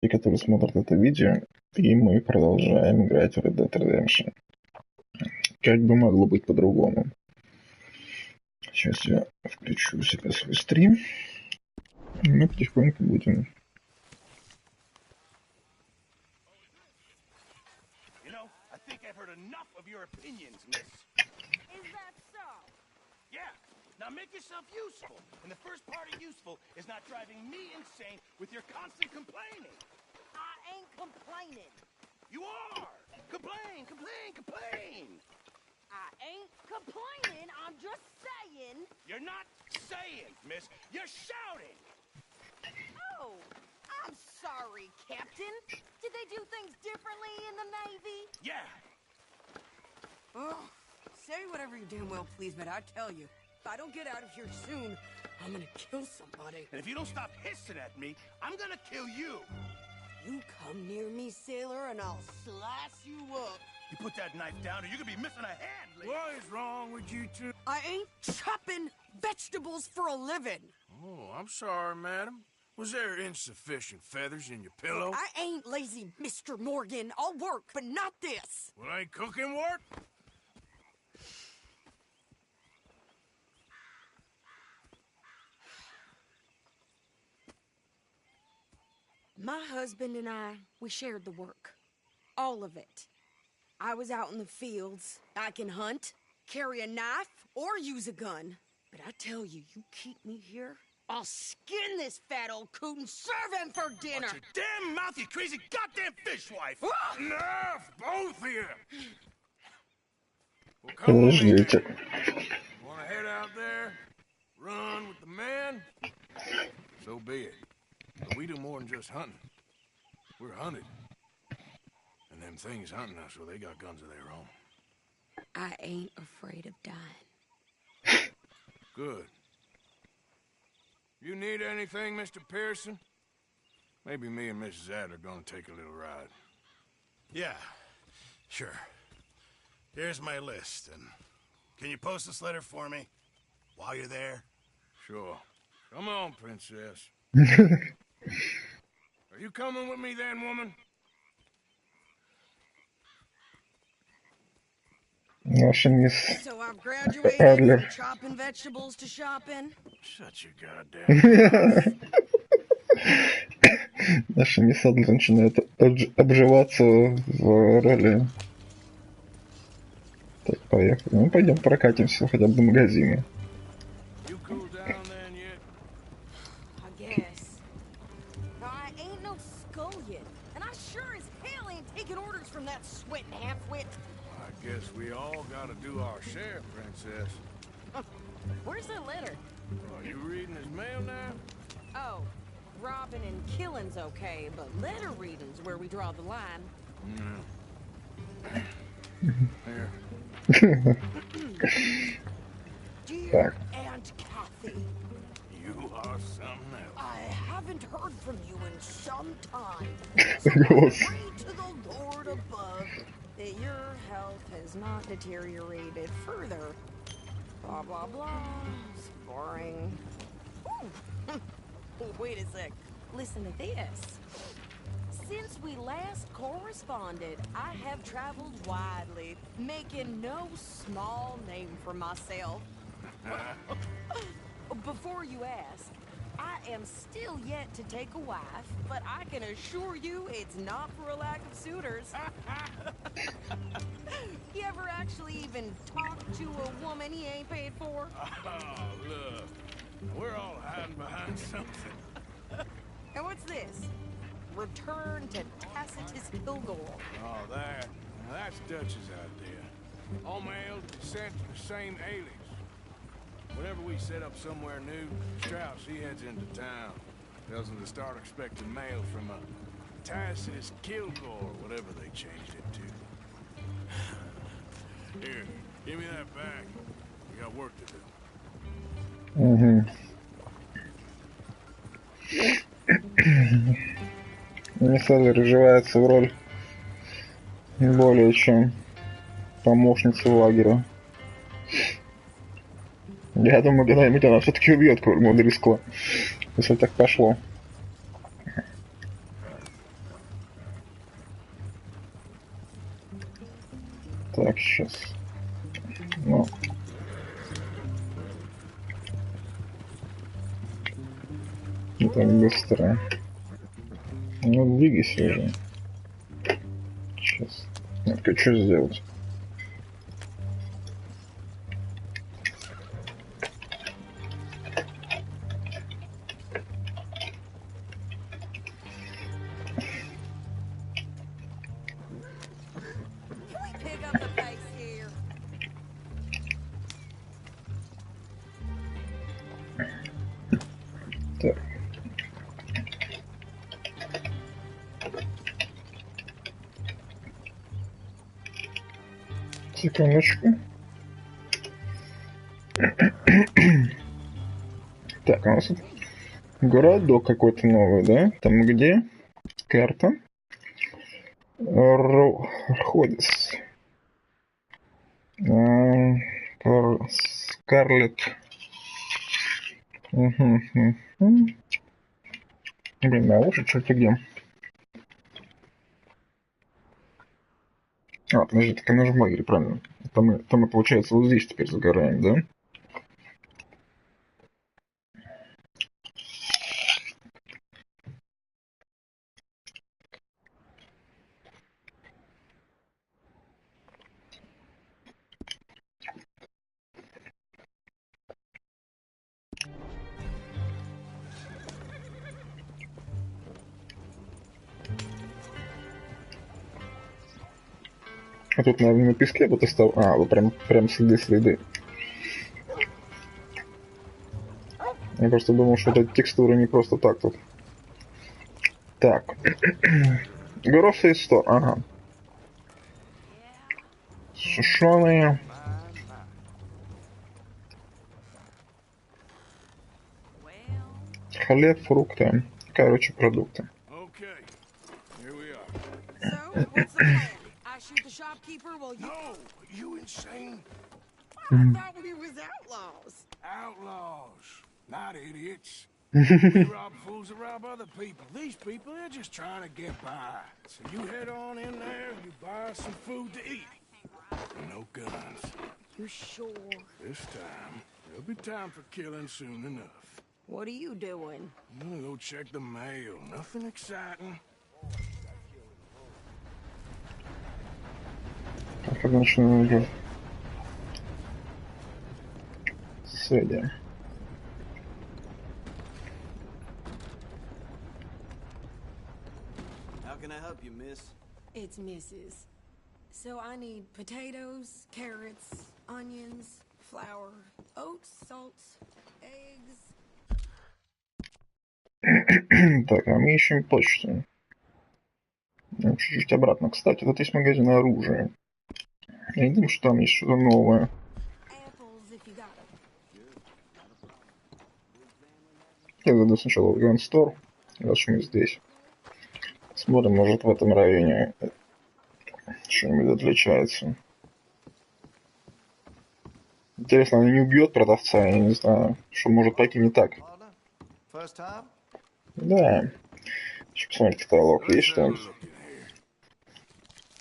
и которые смотрят это видео, и мы продолжаем играть в Red Dead Redemption. Как бы могло быть по-другому. Сейчас я включу у себя свой стрим, и мы потихоньку будем... Now make yourself useful. And the first part of useful is not driving me insane with your constant complaining. I ain't complaining. You are! Complain, complain, complain! I ain't complaining, I'm just saying. You're not saying, miss. You're shouting! Oh, I'm sorry, Captain. Did they do things differently in the Navy? Yeah. Oh, say whatever you damn well please, but I tell you, if I don't get out of here soon, I'm gonna kill somebody. And if you don't stop hissing at me, I'm gonna kill you. You come near me, sailor, and I'll slice you up. You put that knife down or you're gonna be missing a hand, lady. What is wrong with you two? I ain't chopping vegetables for a living. Oh, I'm sorry, madam. Was there insufficient feathers in your pillow? I ain't lazy, Mr. Morgan. I'll work, but not this. Well, ain't cooking work? My husband and I, we shared the work. All of it. I was out in the fields. I can hunt, carry a knife, or use a gun. But I tell you, you keep me here, I'll skin this fat old coot and serve him for dinner. Watch your damn mouth, you crazy goddamn fishwife! Enough, both of you! Well, come on in. Подождите. Wanna head out there? Run with the men? So be it. But we do more than just hunting. We're hunted. And them things hunting us, well, they got guns of their own. I ain't afraid of dying. Good. You need anything, Mr. Pearson? Maybe me and Mrs. Adler gonna take a little ride. Yeah, sure. Here's my list, and can you post this letter for me while you're there? Sure. Come on, princess. Are you coming with me then, woman? Наша мисс So I've graduated Adler. from chopping vegetables to shopping. Shut your goddamn Наша мисс Адлер начинает обживаться в роли. Так, поехали. Ну, пойдем прокатимся хотя бы до магазина. You cool down then yet? I guess. I ain't no scullion, and I sure as hell ain't taking orders from that sweating half-wit. I guess we all gotta do our share, princess. Where's that letter? Are you reading his mail now? Oh, robbing and killing's okay, but letter reading's where we draw the line. Here. Dear Aunt Kathy, You are something else. I haven't heard from you in some time. Голос. Pray to the Lord above that your health has not deteriorated further. Blah, blah, blah. It's boring. Ooh. Wait a sec. Listen to this. Since we last corresponded, I have traveled widely, making no small name for myself. Before you ask, I am still yet to take a wife, but I can assure you it's not for a lack of suitors. You ever actually even talk to a woman he ain't paid for? Oh, look. We're all hiding behind something. And what's this? Return to Tacitus Kilgore. Oh, that. Now that's Dutch's idea. All mail sent to the same alias. Whenever we set up somewhere new, Strauss, he heads into town. Tells them to start expecting mail from a Tacitus Kilgore, whatever they changed it to. Here, give me that bag. We got work to do. Угу. Мисс Адлер вживается в роль более чем помощницы лагеря. Я думаю, когда-нибудь она все-таки убьет Курму Дриско, если так пошло. Так, сейчас. Ну. Не так быстро. Ну, двигайся уже. Сейчас. Ну-ка, что сделать? Can we pick up the pace here? Так. Секундочку. Так, у нас тут городок какой-то новый, да? Там где? Карта. Рходис. Скарлетт. Блин, а лучше что-то где? А, подожди, так она же в лагере, правильно. Там мы, получается, вот здесь теперь загораем, да? А тут, наверное, на песке вот остал. А, вот прям следы. Я просто думал, что эта текстура не просто так тут. Так. Grocery store, ага. Сушеные. Хлеб, фрукты. Короче, продукты. Okay, here we are. So, what's the plan? I shoot the shopkeeper while you... No, you insane? I thought we was outlaws. Outlaws, not idiots. We rob fools that rob other people. These people, they're just trying to get by. So you head on in there, you buy some food to eat. No guns. You sure? This time, there'll be time for killing soon enough. What are you doing? I'm gonna go check the mail. Nothing exciting. Как начну идет. Серия. How can I help you, miss? It's Mrs. So I need potatoes, carrots, onions, flour, oats, salt, eggs. Так, а мы ищем почту. Чуть-чуть обратно. Кстати, тут есть магазин оружия. Я не думаю, что там есть что-то новое. Apples if you got 'em. Я зайду сначала в Gun Store, раз мы здесь. Смотрим, может в этом районе что-нибудь отличается. Интересно, она не убьет продавца, я не знаю, что может пойти не так. First time? Да. Еще посмотреть каталог, есть что-нибудь?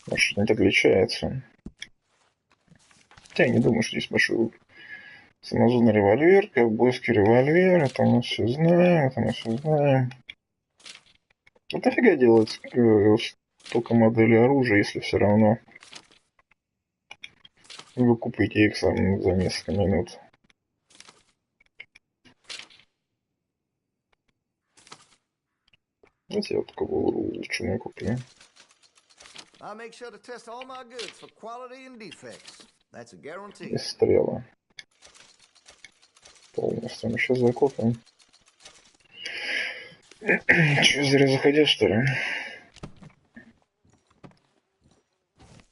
Может, что-нибудь отличается. Хотя я не думаю, что здесь большой выбор. Самозонный револьвер, ковбойский револьвер, это мы все знаем, Вот нафига делать столько моделей оружия, если все равно вы купите их сам за несколько минут. Давайте я вот такого лучшего куплю. I make sure to test all my goods for quality and defects. That's a guarantee. И стрела. Полностью. Мы сейчас закупим. Че, зря заходил, что ли?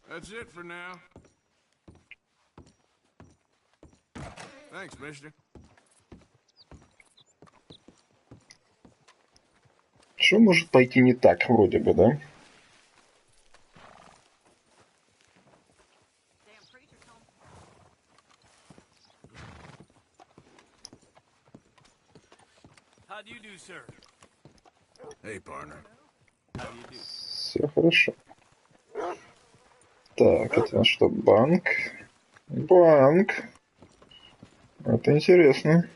That's it for now. Thanks, mister. Что может пойти не так, вроде бы, да? How do you do, sir? Hey, partner. How do you do? Все хорошо. Так, это что, банк? Банк. Это интересно.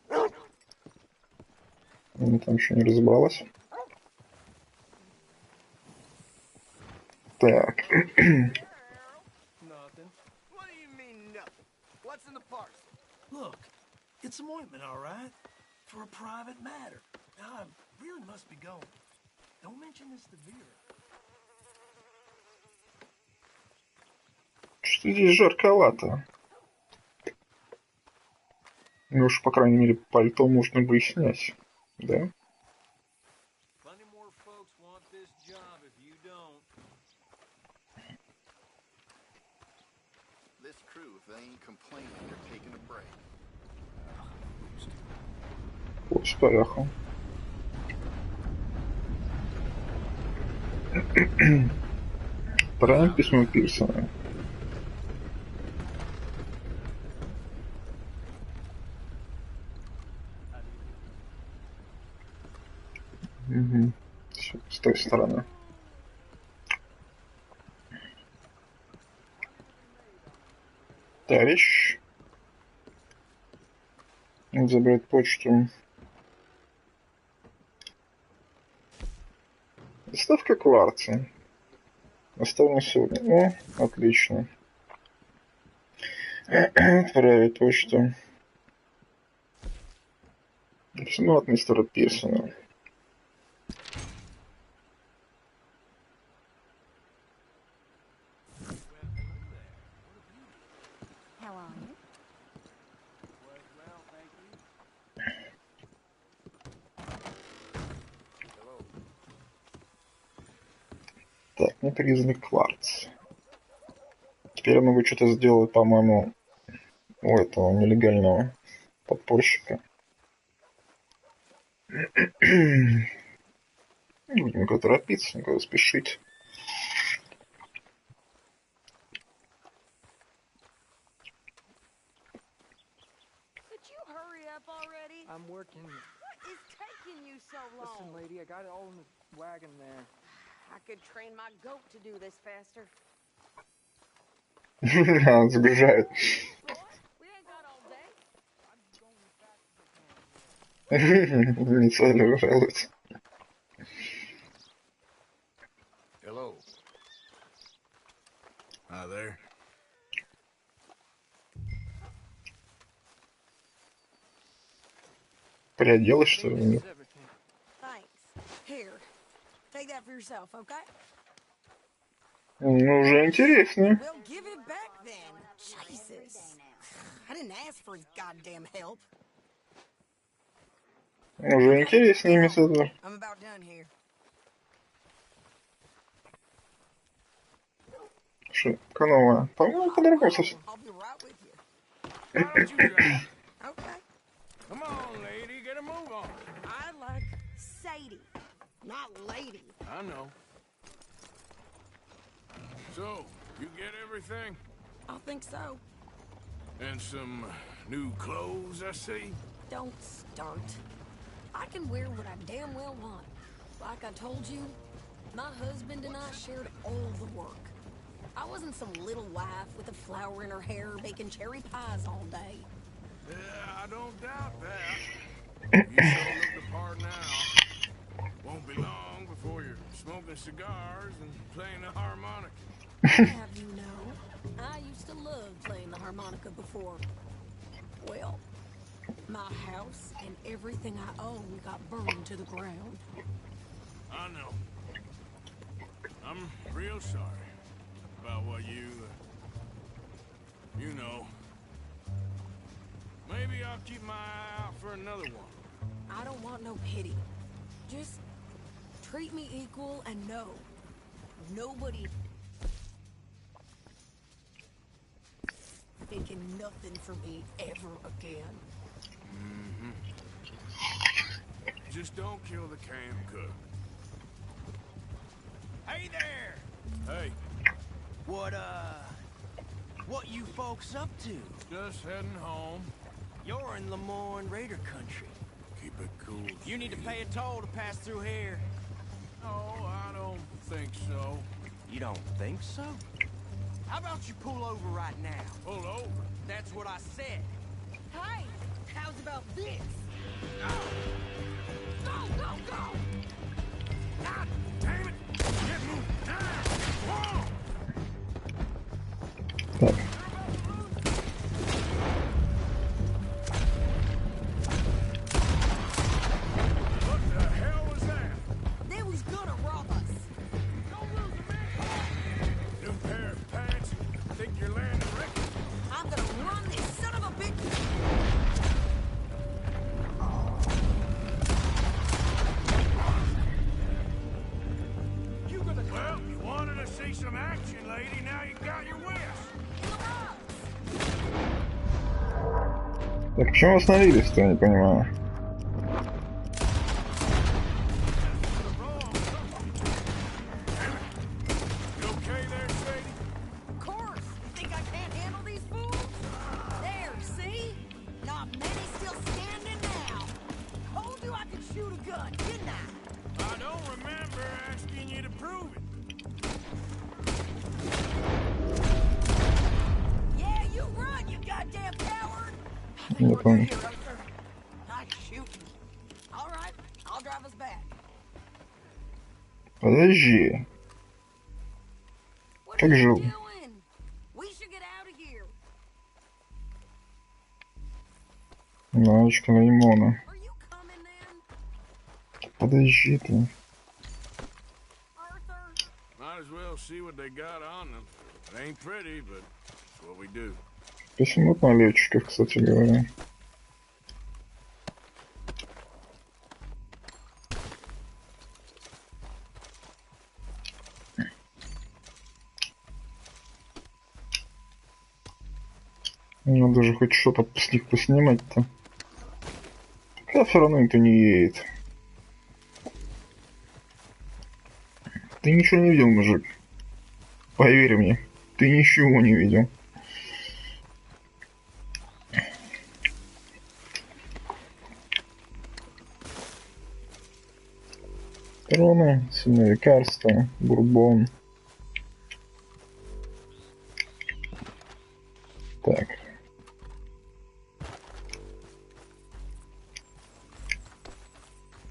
Там еще не разобралась. Так. Nothing. What do you mean, nothing? What's in the parcel? Look, it's some ointment, all right? For a private matter. Now, I really must be going. Don't mention this to Vera. Что здесь жарковато? Ну уж, по крайней мере, пальто можно бы и снять. Да? Plenty more folks want this job if you don't. This crew, if they ain't complaining, they're taking a break. Пусть поехал. Отправим письмо Пирсона. Угу. Все, с той стороны. Товарищ. Забрать почту. Доставка кварца. Оставлено сегодня. О, отлично. Отправить почту. Письмо от мистера Пирсона. How are you? Well, thank you. Так, непризнанный кварц. Теперь я могу что-то сделать, по-моему, у этого нелегального подпольщика. Не будем никуда торопиться, никуда спешить. Could you hurry up already? I'm working. What is taking you so Listen, long? lady, I got it all in the wagon there. I could train my goat to do this faster. Он загружает. Roy, we ain't got all day. Не целью жалуется. Hello. Hi there. Приоделась, что ли? This is everything. Thanks. Here, take that for yourself, okay? Ну, уже интереснее. Well, give it back then. Jesus. I didn't ask for his goddamn help. Уже интереснее, мисс Эдвард. I'm about done here. Шутка новая. По-моему, по-другому совсем. I'll be right with you. Why don't you drive? Okay. Come on, lady, get a move on. I like Sadie, not lady. I know. So, you get everything? I think so. And some new clothes, I see? Don't start. I can wear what I damn well want. Like I told you, my husband and I shared all the work. I wasn't some little wife with a flower in her hair baking cherry pies all day. Yeah, I don't doubt that. You sure look the part now. Won't be long before you're smoking cigars and playing the harmonica. Have you know, I used to love playing the harmonica before. Well, my house and everything I own got burned to the ground. I know. I'm real sorry about what you know. Maybe I'll keep my eye out for another one. I don't want no pity. Just treat me equal and know nobody thinking nothing for me ever again. Just don't kill the camp cook. Hey there! Hey, What you folks up to? just heading home. You're in Lemoyne Raider country. Keep it cool. You need to pay a toll to pass through here. No, I don't think so. You don't think so? How about you pull over right now? Pull over. That's what I said. Hey, how's about this? Go, go, go! God damn it! Get moving now! Whoa! Так. What the hell was that? They was gonna rob us. Don't lose a man! New pair of pants? Think you're landing records? I'm gonna run this son of a bitch. Well, you wanted to see some action, lady. Now you got your wish. Так, почему остановились-то, я не понимаю. You okay there, Sadie? Of course. Think I can't handle these fools? There, see? Not many still standing now. Told you I could shoot a gun, didn't I? I don't remember asking you to prove it. Yeah, you run, you goddamn coward! I think Не we're good понял. here, Arthur. Nice shooting. All right, I'll drive us back. Подожди. What Как are you жил? doing? We should get out of here. Навычка лимона. Are you coming then, Подожди ты. Arthur? Might as well see what they got on them. It ain't pretty, but it's what we do. Посмотрим на летчиков, кстати говоря. Надо же хоть что-то с них поснимать-то. Хотя все равно никто не едет. Ты ничего не видел, мужик. Поверь мне, ты ничего не видел. Патроны, сильное лекарство, бурбон. Так.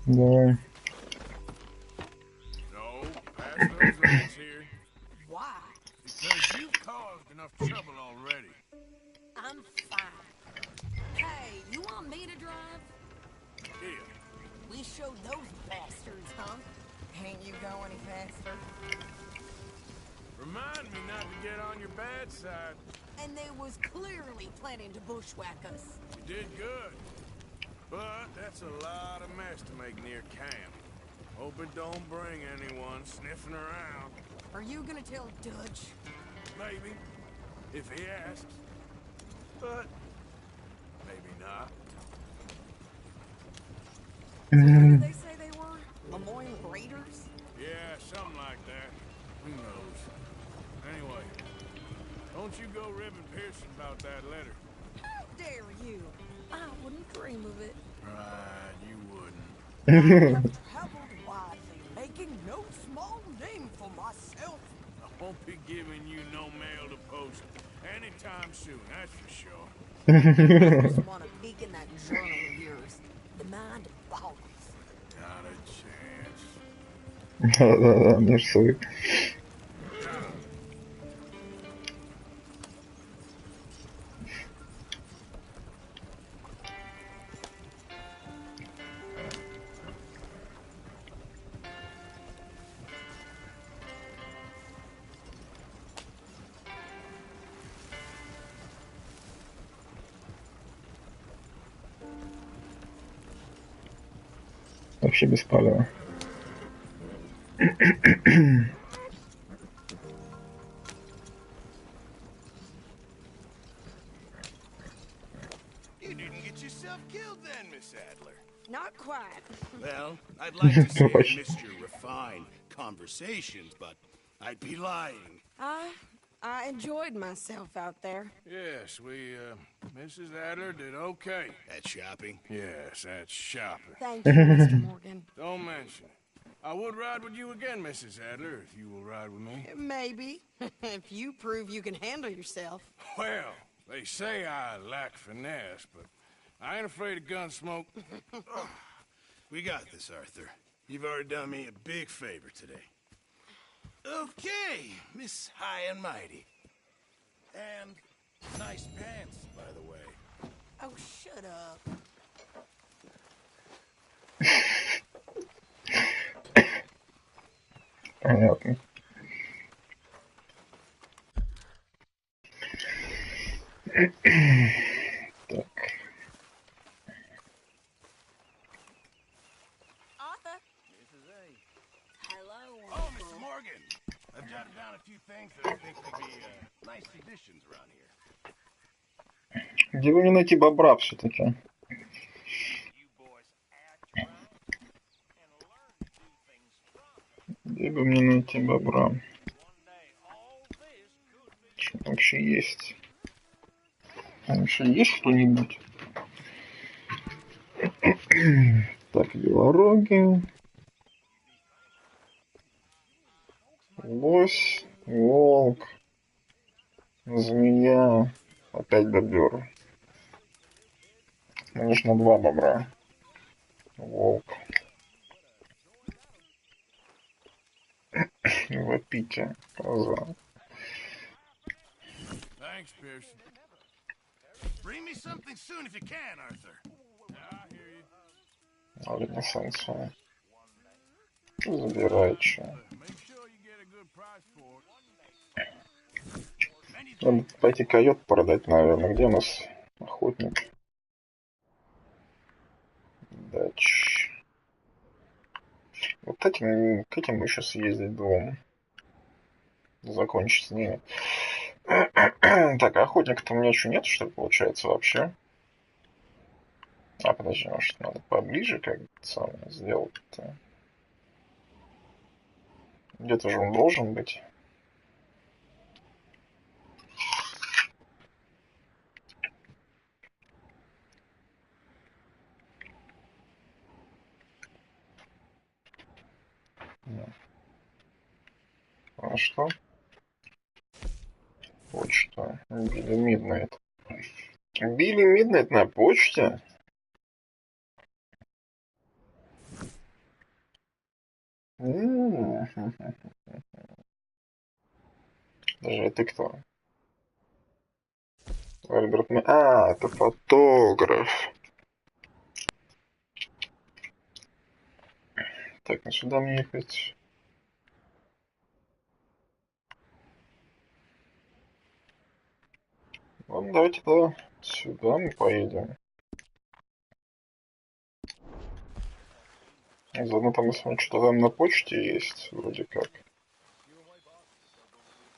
Давай. No, pass those rats here. Why? Because you've caused enough trouble already. I'm fine. Hey, you want me to drive? Here, We showed those bastards, huh? Can't you go any faster? remind me not to get on your bad side. And they was clearly planning to bushwhack us. You did good. But that's a lot of mess to make near camp. Hope it don't bring anyone sniffing around. Are you gonna tell Dutch? Maybe, if he asks. But maybe not. Who did they say they were? Lemoyne Raiders? Yeah, something like that. Who knows? Anyway, don't you go ribbing Pearson about that letter. How dare you? I wouldn't dream of it. Right, you wouldn't. I have traveled widely, making no small name for myself. I won't be giving you no mail to post anytime soon, that's for sure. I just want to peek in that journal of yours. The mind boggles. Not a chance. Да-да-да, мерзавый. Вообще без палева. You didn't get yourself killed then, Miss Adler. Not quite. Well, I'd like to say I Точно. missed your refined conversations, but I'd be lying. I enjoyed myself out there. Yes, Mrs. Adler did okay. At shopping. Yes, that's shopping. Thank you, Mr. Morgan. Don't mention it. I would ride with you again, Mrs. Adler, if you will ride with me. Maybe. If you prove you can handle yourself. Well, they say I lack finesse, but I ain't afraid of gun smoke. We got this, Arthur. You've already done me a big favor today. Okay, Miss High and Mighty. And nice pants, by the way. Oh, shut up. Понятно. Так. Arthur? Hello, Oh, Mr. Morgan. I've jotted down a few things that I think would be nice additions around here. Где бы мне найти бобра все-таки? Где бы мне найти бобра? Что вообще есть? Вообще есть кто-нибудь? Так, белороги. Лось, волк, змея, опять бобер. Мне нужно 2 бобра. Волк. Вопите. Коза. Thanks, Pearson. Bring me something soon if you can, Arthur. I hear you. Ренессанса. Забирай, че. Make sure you get a good price for it. Надо пойти койот продать, наверное. Где у нас охотник? Дач. Вот этим, к этим мы еще съездить думаем. Закончить с ними. Так, охотника-то у меня еще нет, что ли, получается, вообще? А, подожди, может, надо поближе как-то самое сделать-то? Где-то же он должен быть. А что? Почта. Билли Миднайт. Билли Миднайт на почте? Даже ты кто? Альберт М. А, это фотограф. Так, ну сюда мне ехать. Ладно, давайте тогда сюда мы поедем. Заодно там, если что-то там на почте есть, вроде как.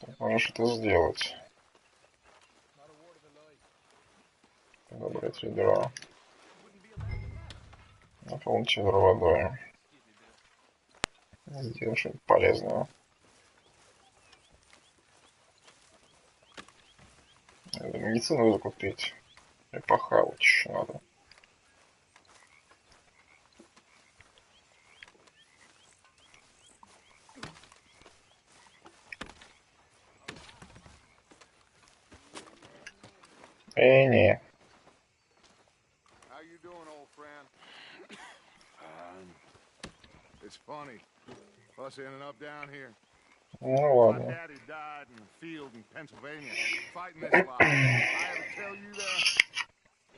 Так, можно что-то сделать. Добрать ведро. Наполнить ведро водой. Сделать что-нибудь полезного. Надо медицину закупить. И похавать еще надо. Не. How you doing, old friend? It's funny. Us ending up down here. Ну My ладно. daddy died in the field in Pennsylvania, fighting this lot. I ever tell you that?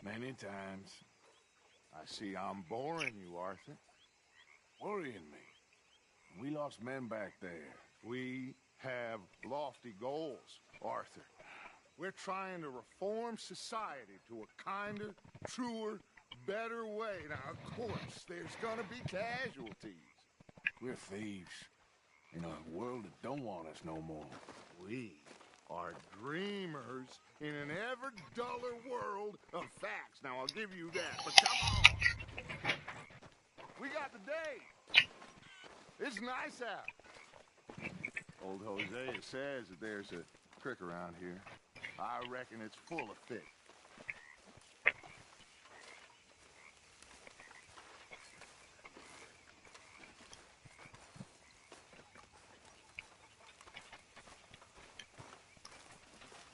Many times. I see I'm boring you, Arthur. Worrying me. We lost men back there. We have lofty goals, Arthur. We're trying to reform society to a kinder, truer, better way. Now, of course, there's gonna be casualties. We're thieves. In a world that don't want us no more. We are dreamers in an ever duller world of facts. Now, I'll give you that, but come on. We got the day. It's nice out. Old Hosea says that there's a creek around here. I reckon it's full of fish.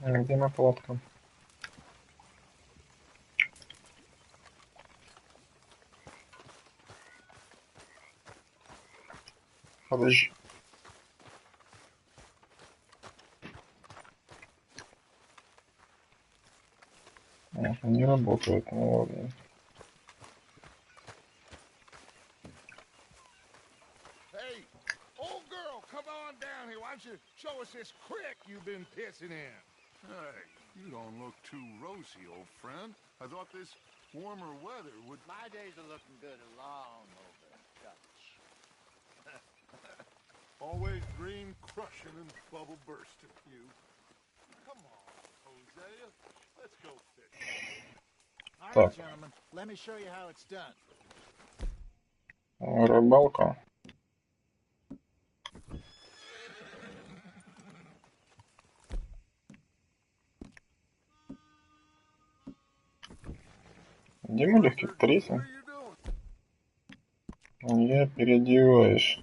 Где моя палатка? Подожди. Не работает, ну ладно. Hey, old girl, come on down here. Why don't you show us this creek you've been pissing in? Hey, you don't look too rosy, old friend. I thought this warmer weather would... My days are looking good along over Dutch. Always green crushing and bubble bursting, you. Come on, Hosea. Let's go fishing. All Так. right, gentlemen, let me show you how it's done. Рыбалка. Где мы легкий в третьем? Я переодеваюсь,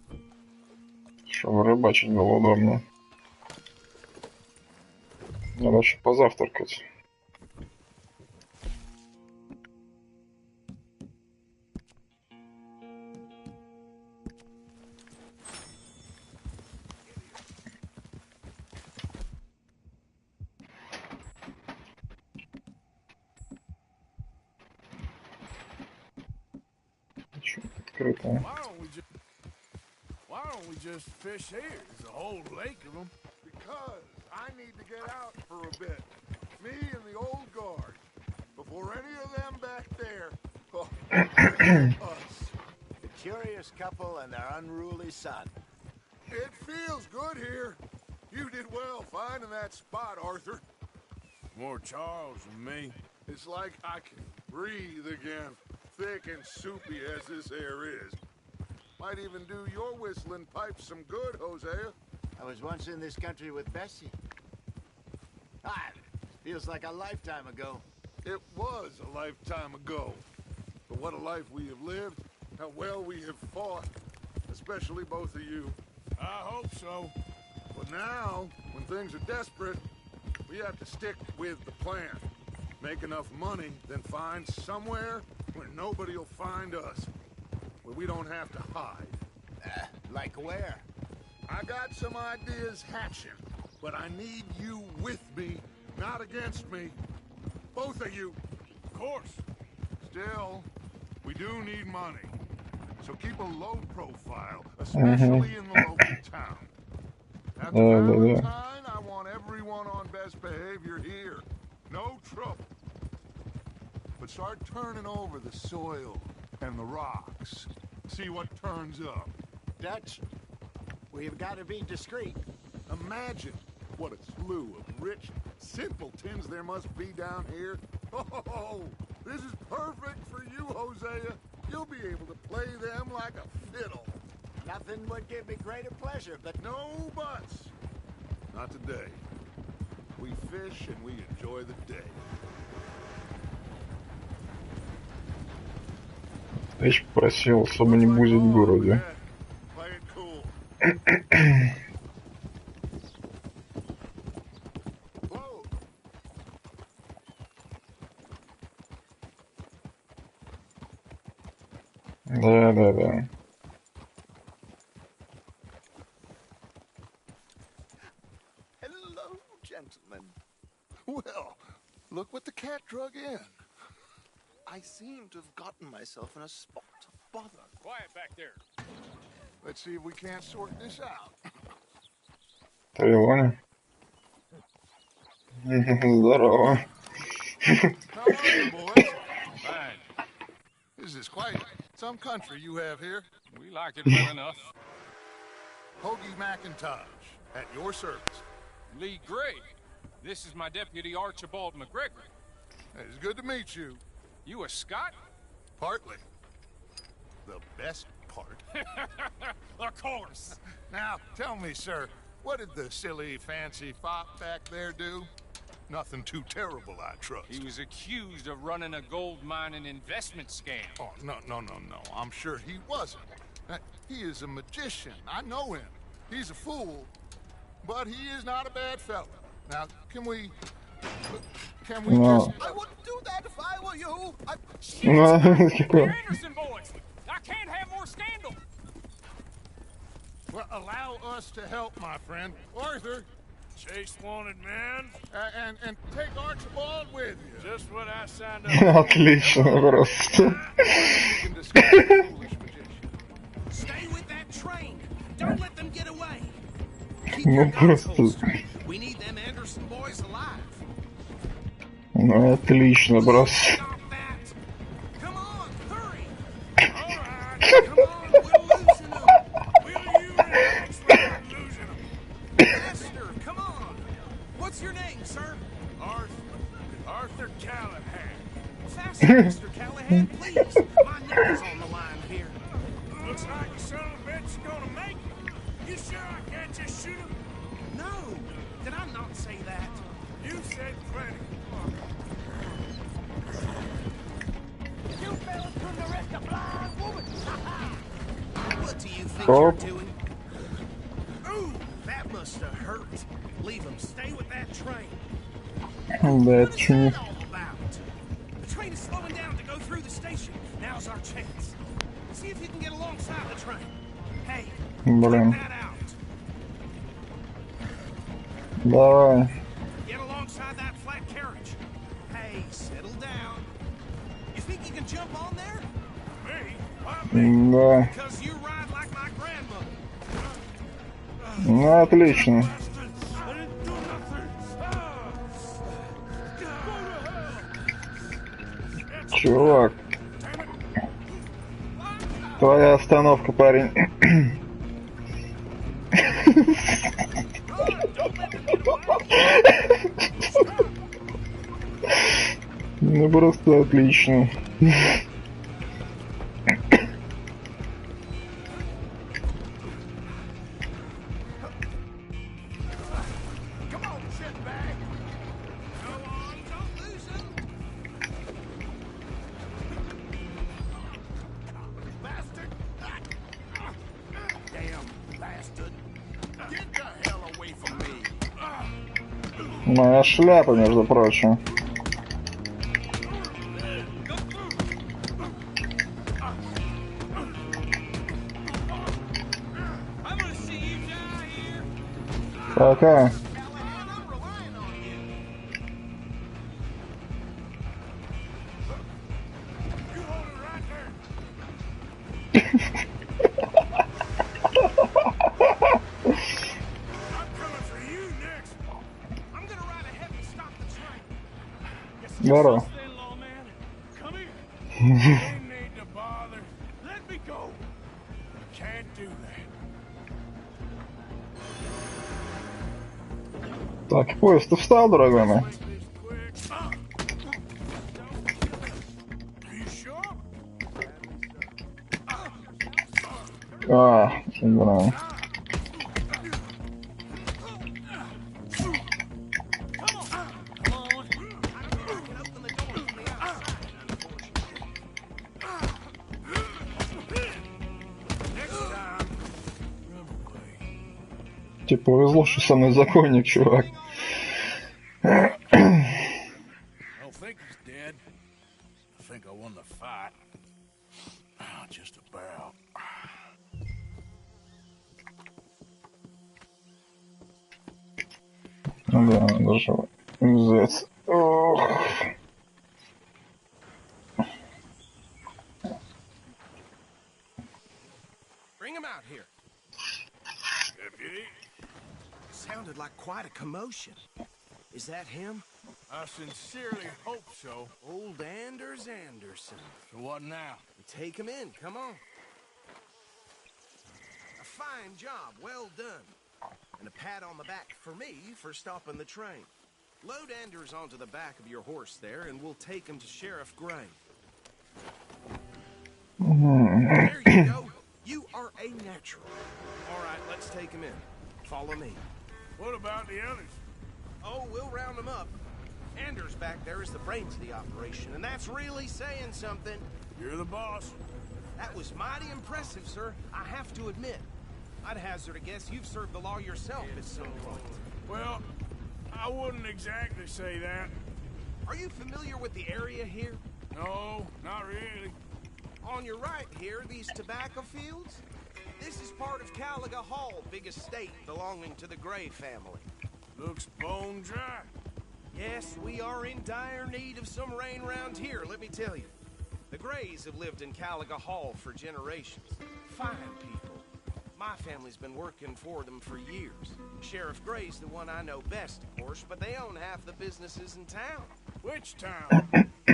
чтобы рыбачить было удобно. Надо еще позавтракать. Чё открыто? Why don't we just fish here? There's a whole lake of them. Because I need to get out for a bit. Me and the old guard. Before any of them back there. Oh, us. The curious couple and their unruly son. It feels good here. You did well finding that spot, Arthur. More Charles than me. It's like I can breathe again. Thick and soupy as this air is. Might even do your whistling pipes some good, Hosea. I was once in this country with Bessie. Ah, feels like a lifetime ago. It was a lifetime ago. But what a life we have lived. How well we have fought. Especially both of you. I hope so. But now, when things are desperate, we have to stick with the plan. Make enough money, then find somewhere where nobody will find us. Where we don't have to hide. Like where? I got some ideas hatching, but I need you with me, not against me. Both of you. Of course. Still, we do need money. So keep a low profile, especially in the local town. After Valentine, I want everyone on best behavior here. No trouble. But start turning over the soil and the rocks. See what turns up. Dutch, we've got to be discreet. Imagine what a slew of rich simpletons there must be down here. Oh, this is perfect for you, Hosea. You'll be able to play them like a fiddle. Nothing would give me greater pleasure, but No buts. Not today. We fish and we enjoy the day. Речь просил особо не бузить в городе. Play it cool. Whoa. Да. Hello, gentlemen. Well, look what the cat drug in. I seem to have gotten myself in a spot of bother. Quiet back there. Let's see if we can't sort this out. Трелони. Здорово. How are you, boys? Fine. This is quite some country you have here. We like it well enough. Hoagie McIntosh, at your service. Lee Gray. This is my deputy Archibald McGregor. It's good to meet you. You a Scot? Partly. The best part. Of course. Now, tell me, sir, what did the silly, fancy fop back there do? Nothing too terrible, I trust. He was accused of running a gold mining investment scam. Oh, no. I'm sure he wasn't. He is a magician. I know him. He's a fool. But he is not a bad fellow. Now, can we just... I wouldn't do that if I were you. We're Anderson boys. I can't have more scandal. Well, allow us to help, my friend. Arthur, Chase wanted man. and take Archibald with you. Just what I signed up. Отлично просто. You can discuss the foolish magician. Stay with that train. Don't let them get away. Keep Ну your guns просто... holstered. We need them Anderson boys alive. Ну отлично просто. Stop that. Come on, hurry. All right, come on, we're losing them. Will you relax without losing them? Faster, come on. What's your name, sir? Arthur Callahan. Faster, Mr. Callahan, please. My neck is on the line here. Looks like the son of a bitch is gonna make it. You sure I can't just shoot him? No, did I not say that? You said plenty. You fellas couldn't arrest a blind woman. What do you think Oh. you're doing? Ooh, that must have hurt. Leave them. Stay with that train. Да, What это is чё не... that all about? The train is slowing down to go through the station. Now's our chance. See if you can get alongside the train. Hey, Блин. check that out. Давай. Get alongside that flat carriage. Hey, settle down. You think you can jump on there? Me? Why me? Да. Because you ride like my grandmother. Ну отлично. Bastards! I didn't do nothing. Чувак. Твоя остановка, парень. Ну просто отлично. Come on, shitbag. Go on, don't lose him. Bastard. Damn bastard. Get the hell away from me. Моя шляпа, между прочим. I'm gonna see you die here. Пока. Callahan, I'm relying on you. You hold it right there. I'm coming for you next. I'm gonna ride ahead and stop the train. Здорово. Then, lawman, come here. Ain't need to bother. Let me go. I can't do that. Так, поезд, ты встал, дорогой мой? Make this quick. Are you sure? А, да. Тебе повезло, что со мной законник, чувак. I don't think he's dead. I think I won the fight. Just about. Да, даже взять. Ох. Bring him out here. Deputy, Sounded like quite a commotion. Is that him? I sincerely hope so. Old Anders Anderson. So what now? Take him in, come on. A fine job, well done. And a pat on the back for me for stopping the train. Load Anders onto the back of your horse there, and we'll take him to Sheriff Gray. There you go. You are a natural. All right, let's take him in. Follow me. What about the others? Oh, we'll round them up. Anders back there is the brains of the operation, and that's really saying something. You're the boss. That was mighty impressive, sir. I have to admit. I'd hazard a guess you've served the law yourself at some point. Well, I wouldn't exactly say that. Are you familiar with the area here? No, not really. On your right here, these tobacco fields? This is part of Caliga Hall, big estate belonging to the Gray family. Looks bone dry. Yes, we are in dire need of some rain round here, let me tell you. The Grays have lived in Caliga Hall for generations. Fine people. My family's been working for them for years. Sheriff Gray's the one I know best, of course, but they own half the businesses in town. Which town?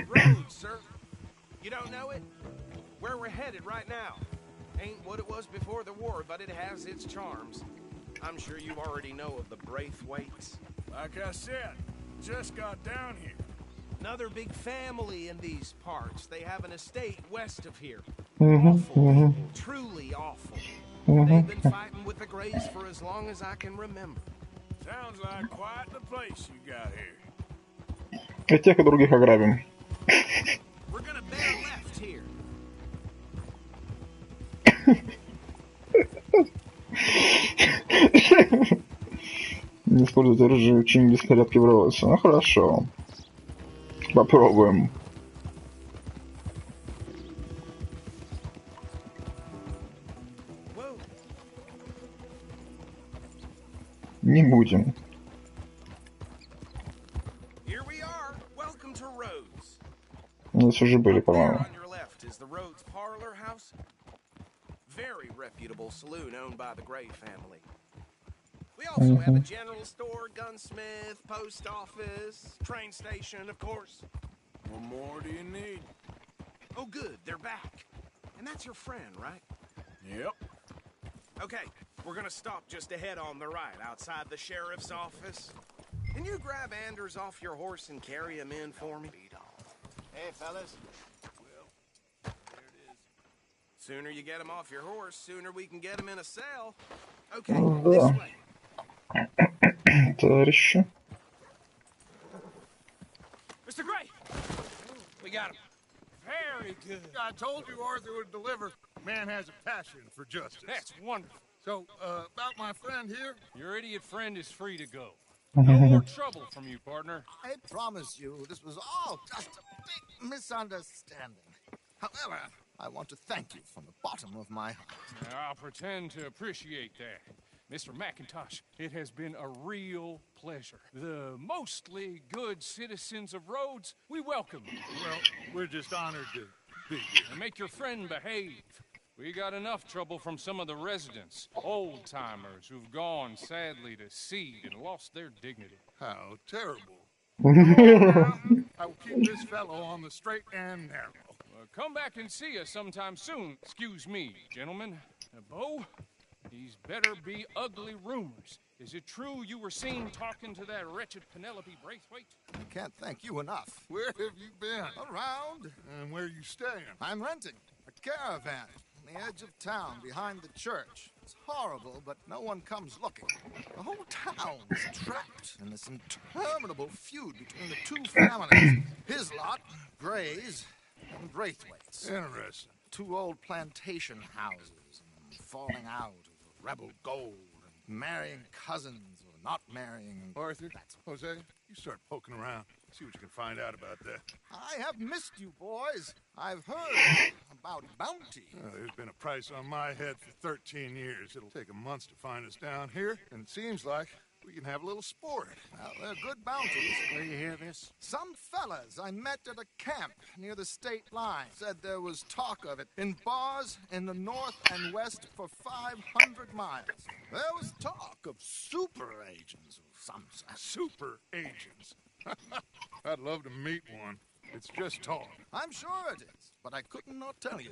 Rhodes, sir. You don't know it? Where we're headed right now. Ain't what it was before the war, but it has its charms. I'm sure you already know of the Braithwaites. Like I said, just got down here. Another big family in these parts. They have an estate west of here. Mhm, Awful mhm. people, truly awful. Mhm. They've been fighting with the Grays for as long as I can remember. Sounds like quite the place you got here. И тех, и других ограбим. We're gonna bear left here. Не использовать оружие в чине беспорядки в Роусе. Ну хорошо. Попробуем. Whoa. Не будем. Here we are. Welcome to Rhodes. Здесь уже были, There по-моему. on your left is the Rhodes Parlor House. Very reputable saloon owned by the Gray family. We also have a general store, gunsmith, post office, train station, of course. What more do you need? Oh, good, they're back. And that's your friend, right? Yep. Okay, we're gonna stop just ahead on the right, outside the sheriff's office. Can you grab Anders off your horse and carry him in for me? Hey, fellas. Sooner you get him off your horse, sooner we can get him in a cell. Okay, Да. this way. Товарищи. Mr. Gray! We got him. Very good. I told you Arthur would deliver. Man has a passion for justice. That's wonderful. So, about my friend here, Your idiot friend is free to go. No more trouble from you, partner. I promise you, this was all just a big misunderstanding. However, I want to thank you from the bottom of my heart. I'll pretend to appreciate that. Mr. McIntosh, it has been a real pleasure. The mostly good citizens of Rhodes, we welcome you. well, we're just honored to be here. And make your friend behave. We got enough trouble from some of the residents, old-timers who've gone, sadly, to seed and lost their dignity. How terrible. I will keep this fellow on the straight and narrow. Come back and see us sometime soon. Excuse me, gentlemen. Bo, these better be ugly rumors. Is it true you were seen talking to that wretched Penelope Braithwaite? I can't thank you enough. Where have you been? Around, And where you staying? I'm renting a caravan on the edge of town behind the church. It's horrible, but no one comes looking. The whole town is trapped in this interminable feud between the two families. His lot, Gray's, and Braithwaite's. Interesting. Two old plantation houses and falling out over rebel gold and marrying cousins or not marrying. And Arthur, Jose, you start poking around. See what you can find out about that. I have missed you, boys. I've heard about bounty. There's been a price on my head for 13 years. It'll take a month to find us down here, and it seems like we can have a little sport. Well, they're good bounties. Where you hear this? Some fellas I met at a camp near the state line said there was talk of it in bars in the north and west for 500 miles. There was talk of super agents of some sort. Super agents. I'd love to meet one. It's just talk. I'm sure it is, but I couldn't not tell you.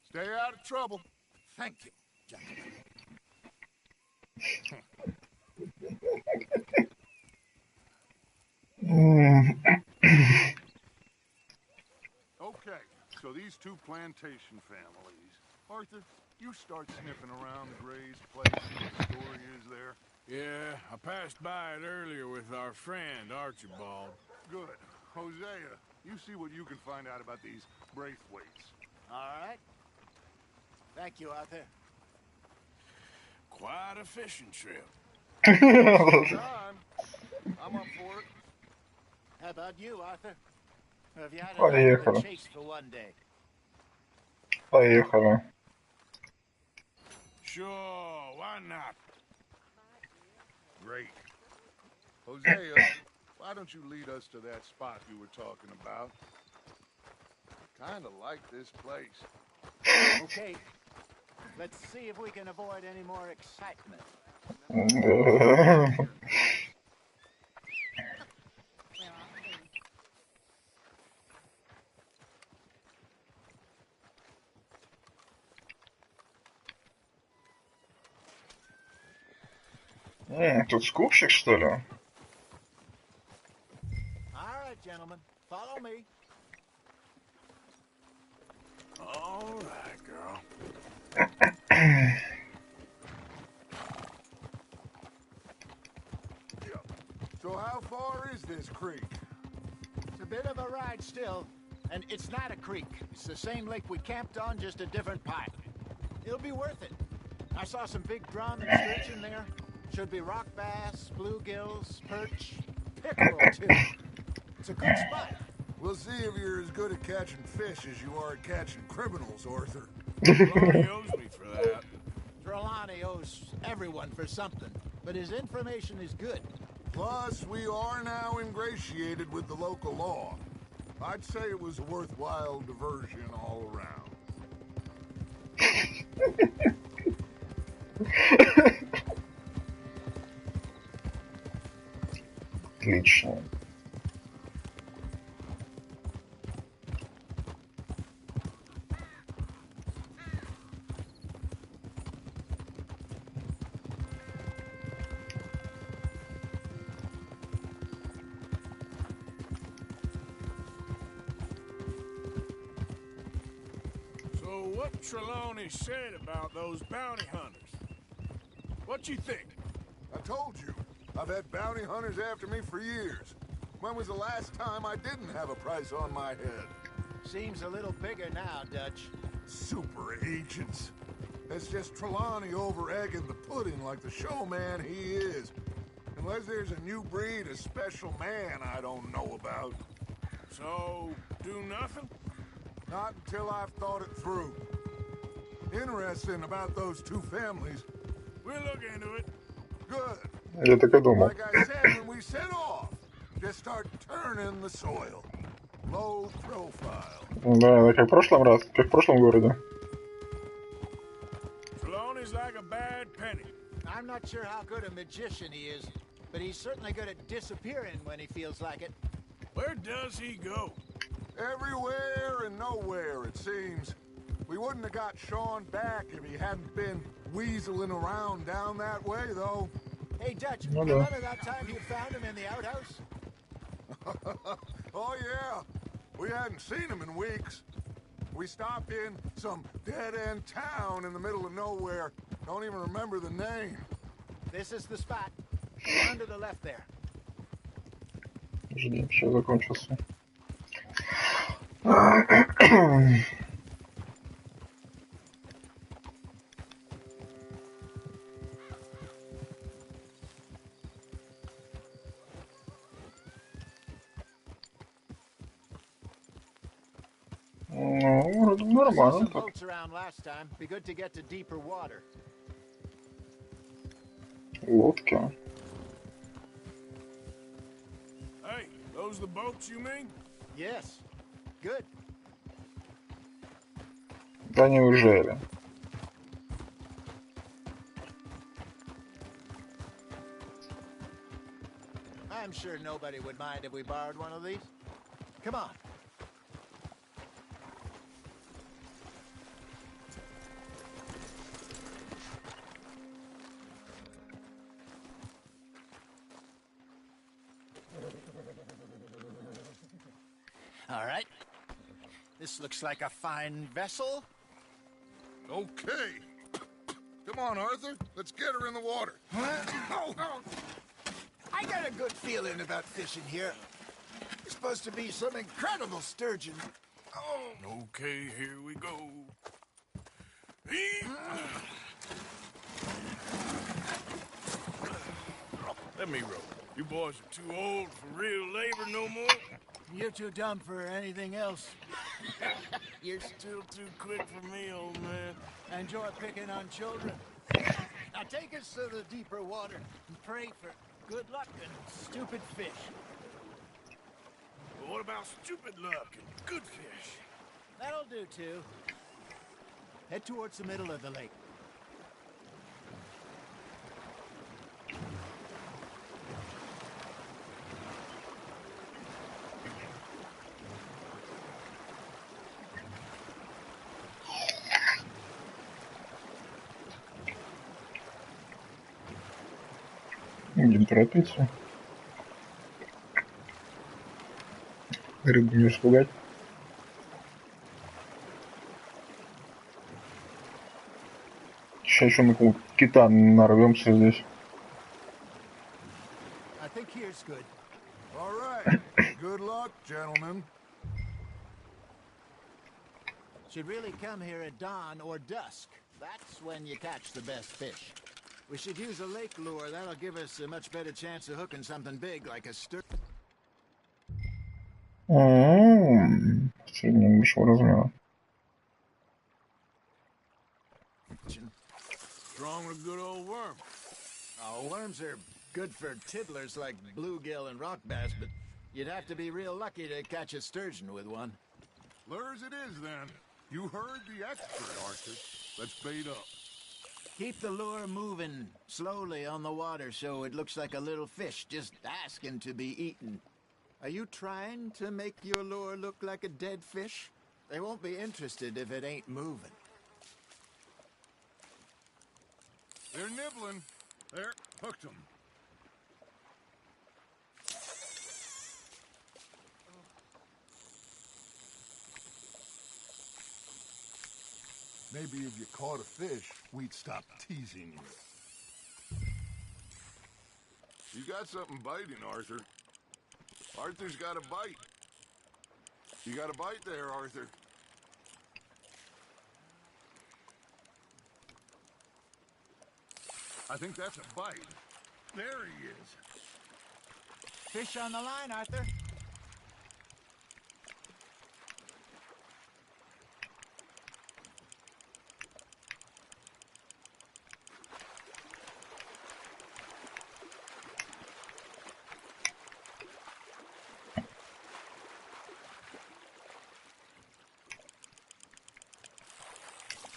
Stay out of trouble. Thank you, gentlemen. Okay, so these two plantation families. Arthur, you start sniffing around the Gray's place and what the story is there. Yeah, I passed by it earlier with our friend, Archibald. Good. Hosea, you see what you can find out about these Braithwaites. All right. Thank you, Arthur. Quite a fishing trip. Time. I'm up for it. How about you, Arthur? Or have you had enough of the Поехали. chase for one day? Поехали. Sure, why not? Great. Hosea, why don't you lead us to that spot you were talking about? Kinda like this place. Okay. Let's see if we can avoid any more excitement. Тут скупщик, что ли? All right, gentlemen. Follow me. All right, girl. So how far is this creek? It's a bit of a ride still. And it's not a creek. It's the same lake we camped on, just a different part. It'll be worth it. I saw some big drum and sturgeon there. Should be rock bass, bluegills, perch, pickerel too. It's a good spot. We'll see if you're as good at catching fish as you are at catching criminals, Arthur. Lonnie owes me for that. Trelawney owes everyone for something, but his information is good. Plus, we are now ingratiated with the local law. I'd say it was a worthwhile diversion all around. Отлично. So what Trelawney said about those bounty hunters? What you think? I told you, I've had bounty hunters after me for years. When was the last time I didn't have a price on my head? Seems a little bigger now, Dutch. Super agents. It's just Trelawney over-egging the pudding like the showman he is. Unless there's a new breed of special man I don't know about. So, do nothing? Not until I've thought it through. Interesting about those two families. We'll look into it. Good. Я так и думал. Like I said when we set off, just start turning the soil. Low profile. Да, как в прошлом раз, как в прошлом городе. Trelawney's like a bad penny. I'm not sure how good a magician he is, but he's certainly good at disappearing when he feels like it. Where does he go? Everywhere and nowhere, it seems. We wouldn't have got Sean back if he hadn't been weaseling around down that way, though. Hey, Dutch, Hello. remember that time you found him in the outhouse? Oh, yeah. We hadn't seen him in weeks. We stopped in some dead-end town in the middle of nowhere. Don't even remember the name. This is the spot. On to the left there. Жди, сейчас закончился. Ну, вроде I saw нормально some так. boats around last time. Be good to get to deeper water. Лодки. Hey, those the boats you mean? Yes. Good. Да неужели? I'm sure nobody would mind if we borrowed one of these. Come on. All right. This looks like a fine vessel. Okay. Come on, Arthur. Let's get her in the water. Oh, I got a good feeling about fishing here. It's supposed to be some incredible sturgeon. Oh, Okay, here we go. Let me row. You boys are too old for real labor no more? You're too dumb for anything else. You're still too quick for me, old man. Enjoy picking on children. Now take us to the deeper water and pray for good luck and stupid fish. But what about stupid luck and good fish? That'll do, too. Head towards the middle of the lake. Будем торопиться. Рыбу не испугать. Сейчас еще на какого-то кита нарвемся здесь. I think here's good. All right. Good luck, gentlemen. Should really come here at dawn or dusk. That's when you catch the best fish. We should use a lake lure. That'll give us a much better chance of hooking something big like a sturgeon. Среднего большого размера. Strong with a good old worm. Oh, worms are good for tiddlers like bluegill and rock bass, but you'd have to be real lucky to catch a sturgeon with one. Lures it is, then. You heard the expert, Arthur. Let's bait up. Keep the lure moving slowly on the water so it looks like a little fish just asking to be eaten. Are you trying to make your lure look like a dead fish? They won't be interested if it ain't moving. They're nibbling. There, hooked them. Maybe if you caught a fish, we'd stop teasing you. You got something biting, Arthur. Arthur's got a bite. You got a bite there, Arthur. I think that's a bite. There he is. Fish on the line, Arthur.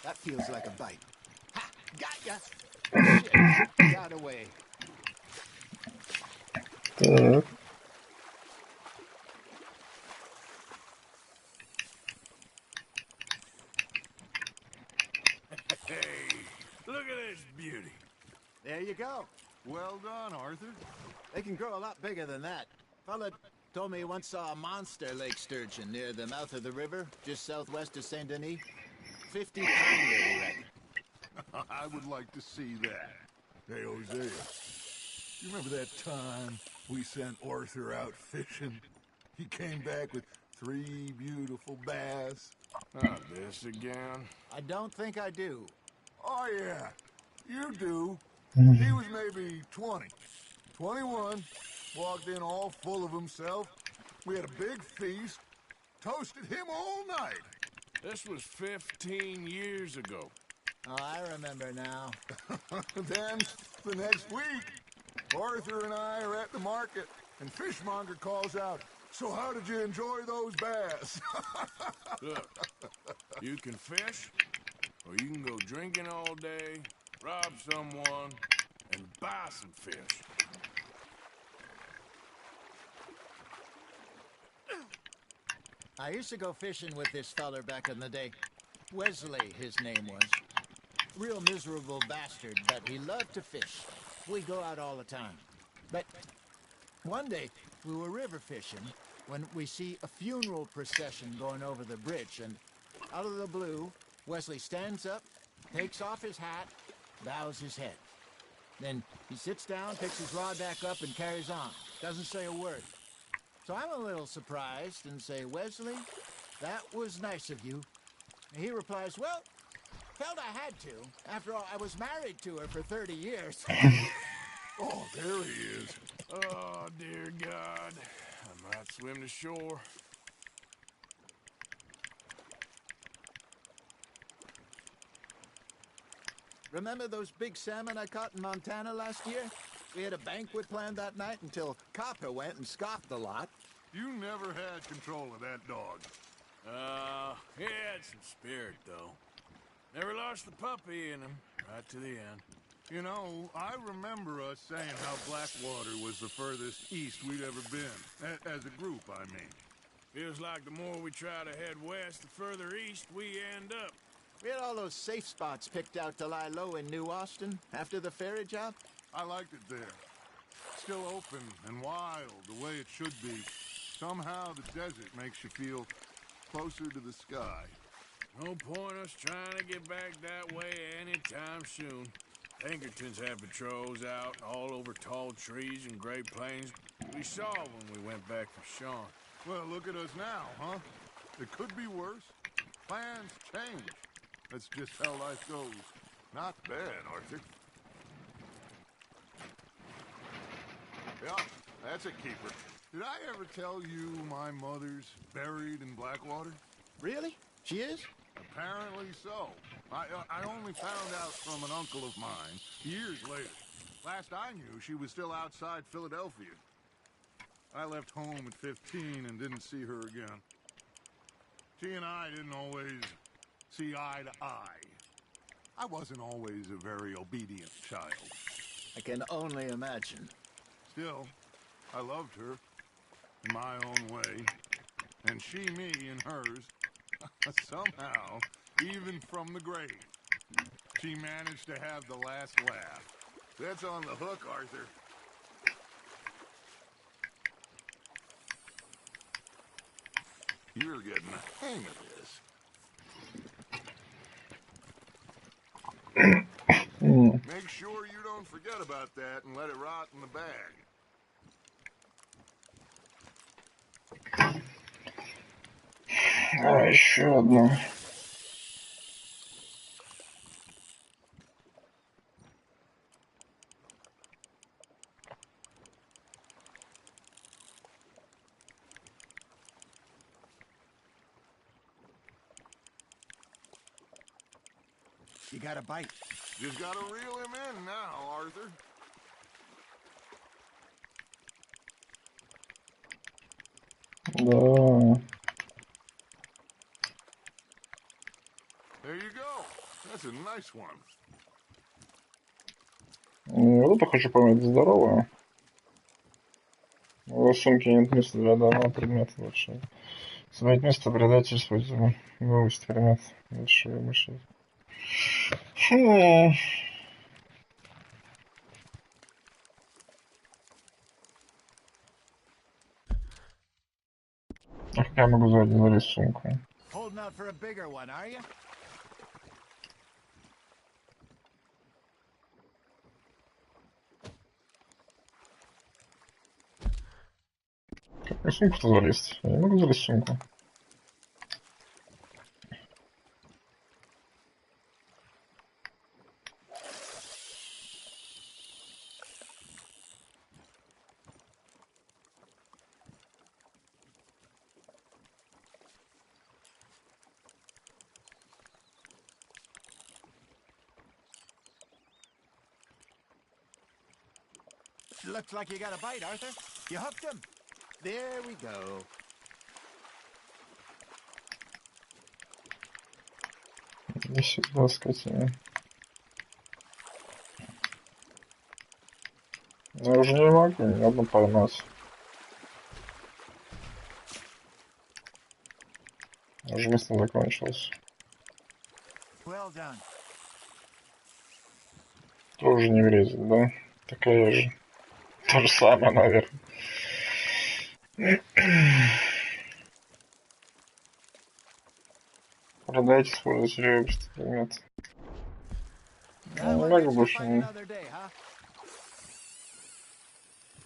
That feels like a bite. Ha! Got ya! Shit, got away. Так. Hey, look at this beauty. There you go. Well done, Arthur. They can grow a lot bigger than that. Fella told me he once saw a monster lake sturgeon near the mouth of the river, just southwest of Saint Denis. 50 pounder, he reckoned. I would like to see that. Hey, Hosea, you remember that time we sent Arthur out fishing? He came back with 3 beautiful bass. Not this again. I don't think I do. Oh, yeah, you do. He was maybe 20, 21, walked in all full of himself. We had a big feast, toasted him all night. This was 15 years ago. Oh, I remember now. Then, the next week, Arthur and I are at the market, and Fishmonger calls out, "So how did you enjoy those bass?" Look, you can fish, or you can go drinking all day, rob someone, and buy some fish. I used to go fishing with this feller back in the day. Wesley, his name was. Real miserable bastard, but he loved to fish. We'd go out all the time. But one day, we were river fishing when we see a funeral procession going over the bridge, and out of the blue, Wesley stands up, takes off his hat, bows his head. Then he sits down, picks his rod back up, and carries on. Doesn't say a word. So I'm a little surprised and say, "Wesley, that was nice of you." And he replies, "Well, felt I had to. After all, I was married to her for 30 years. Oh, there he is. Oh, dear God. I might swim to shore. Remember those big salmon I caught in Montana last year? We had a banquet planned that night until Copper went and scoffed the lot. You never had control of that dog. He had some spirit, though. Never lost the puppy in him, right to the end. You know, I remember us saying how Blackwater was the furthest east we'd ever been. As a group, I mean. Feels like the more we try to head west, the further east we end up. We had all those safe spots picked out to lie low in New Austin after the ferry job. I liked it there. Still open and wild, the way it should be. Somehow the desert makes you feel closer to the sky. No point us trying to get back that way anytime soon. Pinkertons have patrols out all over tall trees and Great Plains. We saw when we went back for Sean. Well, look at us now, huh? It could be worse. Plans change. That's just how life goes. Not bad, Arthur. Yeah, that's a keeper. Did I ever tell you my mother's buried in Blackwater? Really? She is? Apparently so. I only found out from an uncle of mine years later. Last I knew, she was still outside Philadelphia. I left home at 15 and didn't see her again. She and I didn't always see eye to eye. I wasn't always a very obedient child. I can only imagine. Still, I loved her in my own way, and she me in hers. Somehow, even from the grave, she managed to have the last laugh. That's on the hook, Arthur. You're getting the hang of this. Make sure you don't forget about that and let it rot in the bag. Еще одну. You got a bite. Just gotta reel him in now, Arthur. Да. There you go. That's a nice one. Вот это хочу помыть здоровую. В сумке нет места для данного предмета лучше. Сменить место придать использовать. Вывести предмет. Лучше вымышать. А как я могу залезть в сумку? Holding out for a bigger one, are you? Как мне в сумку-то залезть? Я не могу залезть в сумку. Looks like you got a bite, Arthur. You hooked him. There we go. Не сюда, скотина. Я уже не могу ни одну поймать. Уже место закончилось. Well done. Тоже не влезет, да? Такая же. То же самое, наверное. Продайте, используйте любопытный предмет. Now Не I могу guess we'll больше find не... another day, huh?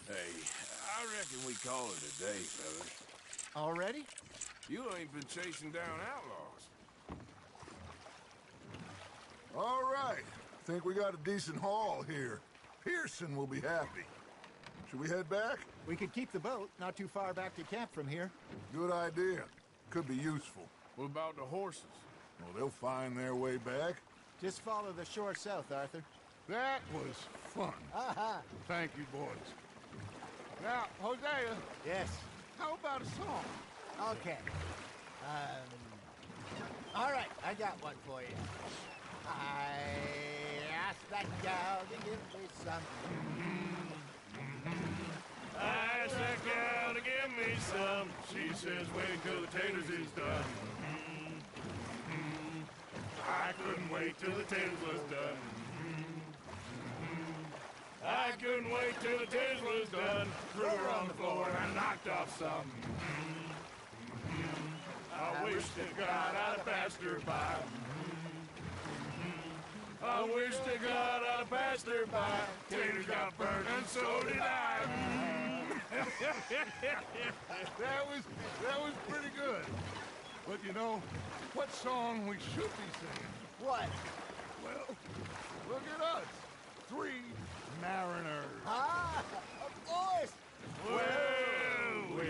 Hey, I reckon we call it a day, fellas. Already? You ain't been chasing down outlaws. All right. Think we got a decent haul here. Pearson will be happy. Should we head back? We could keep the boat not too far back to camp from here. Good idea. Could be useful. What about the horses? Well, they'll find their way back. Just follow the shore south, Arthur. That was fun. Aha! Thank you, boys. Now, Hosea, Yes. how about a song? Okay. All right, I got one for you. I asked that gal to give me some. I asked that gal to give me some. She says, wait till the taters is done. I couldn't wait till the taters was done. I couldn't wait till the taters was done. Threw her on the floor and knocked off some. I wish to God I'd have passed her by. I wish to God I'd have passed her by. Taters got burned and so did I. That was pretty good. But you know, what song we should be singing? What? Well, look at us. 3 mariners. Ah, of course. Well, we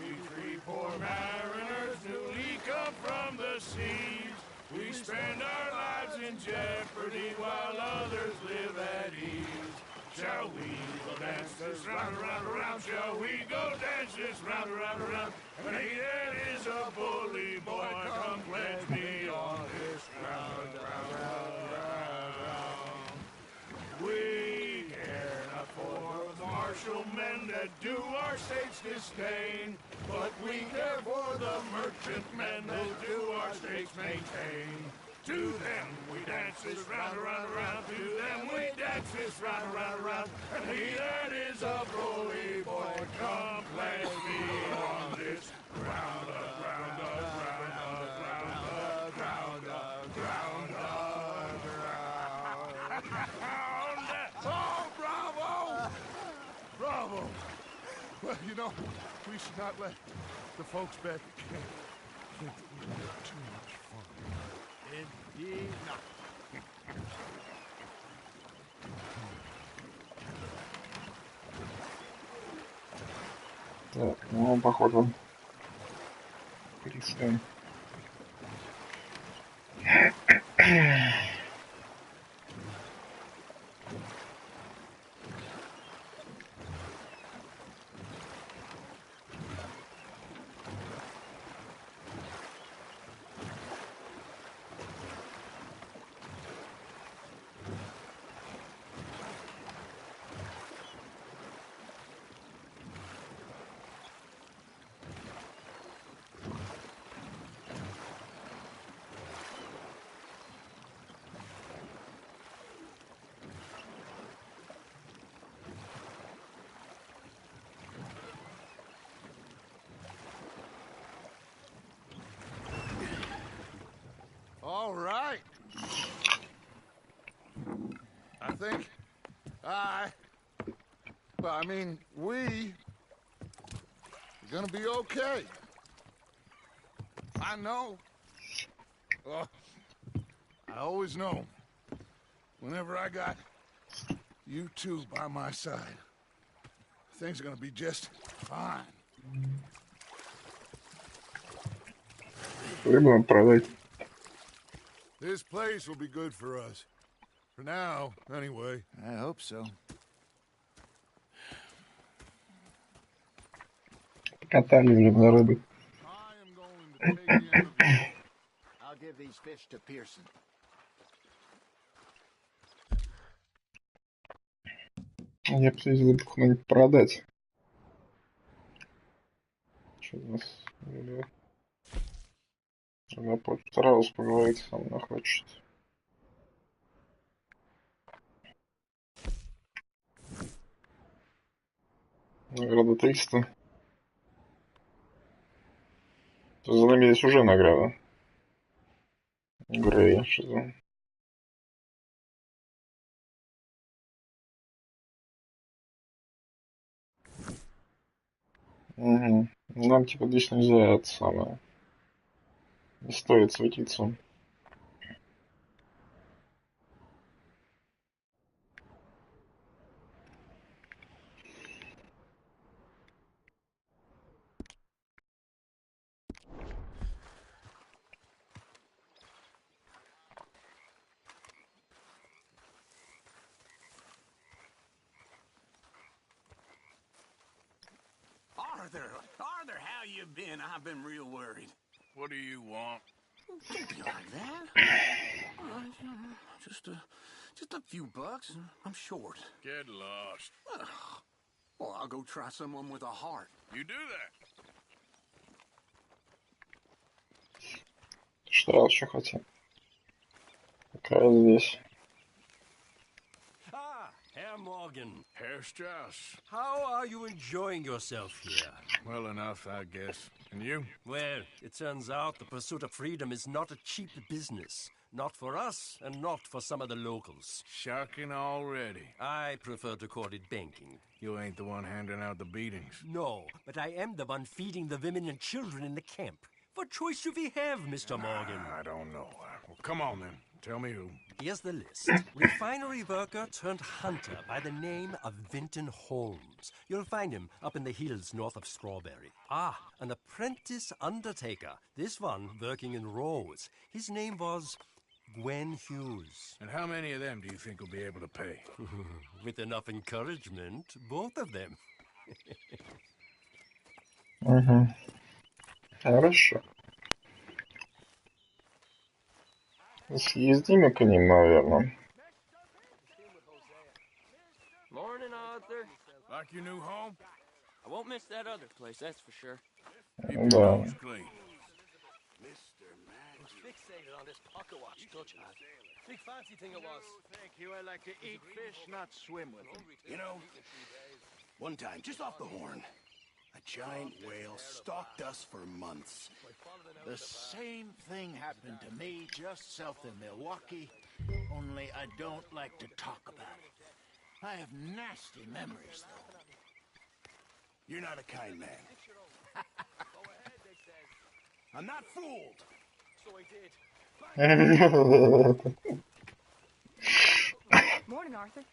be 3 poor mariners newly come from the seas. We spend our lives in jeopardy while others live at ease. Shall we go dance this round, around, around? Shall we go dance this round, around, around? And he that is a bully boy, come pledge me on this round, round, round, round, round. We care not for the martial men that do our states disdain, but we care for the merchant men that do our states maintain. To them we dance this round, around, around. To them we dance this round, around, around. And he that is a bully boy, come pledge me on this ground, ground, ground, ground, ground, ground, ground. Oh, bravo! Bravo! Well, you know, we should not let the folks back at camp think that we had too much fun. Indeed not. Так, ну, походу, пристань. All right. I think we are gonna be okay. I know. I always know. Whenever I got you two by my side, things are gonna be just fine. Рыбу продать. This place will be good for us. For now, anyway. I hope so. Катали на рыбы. I am going to take the interview. I'll give these fish to Pearson. Я бы съездил бы куда-нибудь продать. Что у нас? Надо сразу поговорить со мной хочет. Награда 300. За нами здесь уже награда. Грей, что за... Угу. Нам типа здесь нельзя это самое. Не стоит светиться. Arthur, how you been? I've been real worried. What do you want? Don't be like that. Just a few bucks. I'm short. Get lost. Well, I'll go try someone with a heart. You do that. Что раз еще хотим? Как раз здесь. Ah, Herr Morgan. Herr Strauss. How are you enjoying yourself here? Well enough, I guess. And you? Well, it turns out the pursuit of freedom is not a cheap business. Not for us, and not for some of the locals. Shocking already. I prefer to call it banking. You ain't the one handing out the beatings. No, but I am the one feeding the women and children in the camp. What choice do we have, Mr. Morgan? I don't know. Well, come on then. Tell me who. Here's the list. Refinery worker turned hunter by the name of Vinton Holmes. You'll find him up in the hills north of Strawberry. Ah, an apprentice undertaker. This one working in rows. His name was Gwen Hughes. And how many of them do you think will be able to pay? With enough encouragement, both of them. Угу. Хорошо. Съездим к ним, наверное. Morning, Arthur. Like your new home? I won't miss that other place, that's for sure. Keep your Да. nose clean. Fixated on this pocket watch, don't you? Big fancy thing it was. Thank you. I like to eat fish, not swim with them. You know, one time, just off the horn, a giant whale stalked us for months. The same thing happened to me just south of Milwaukee, only I don't like to talk about it. I have nasty memories, though. You're not a kind man. I'm not fooled. So I did. Morning, Arthur.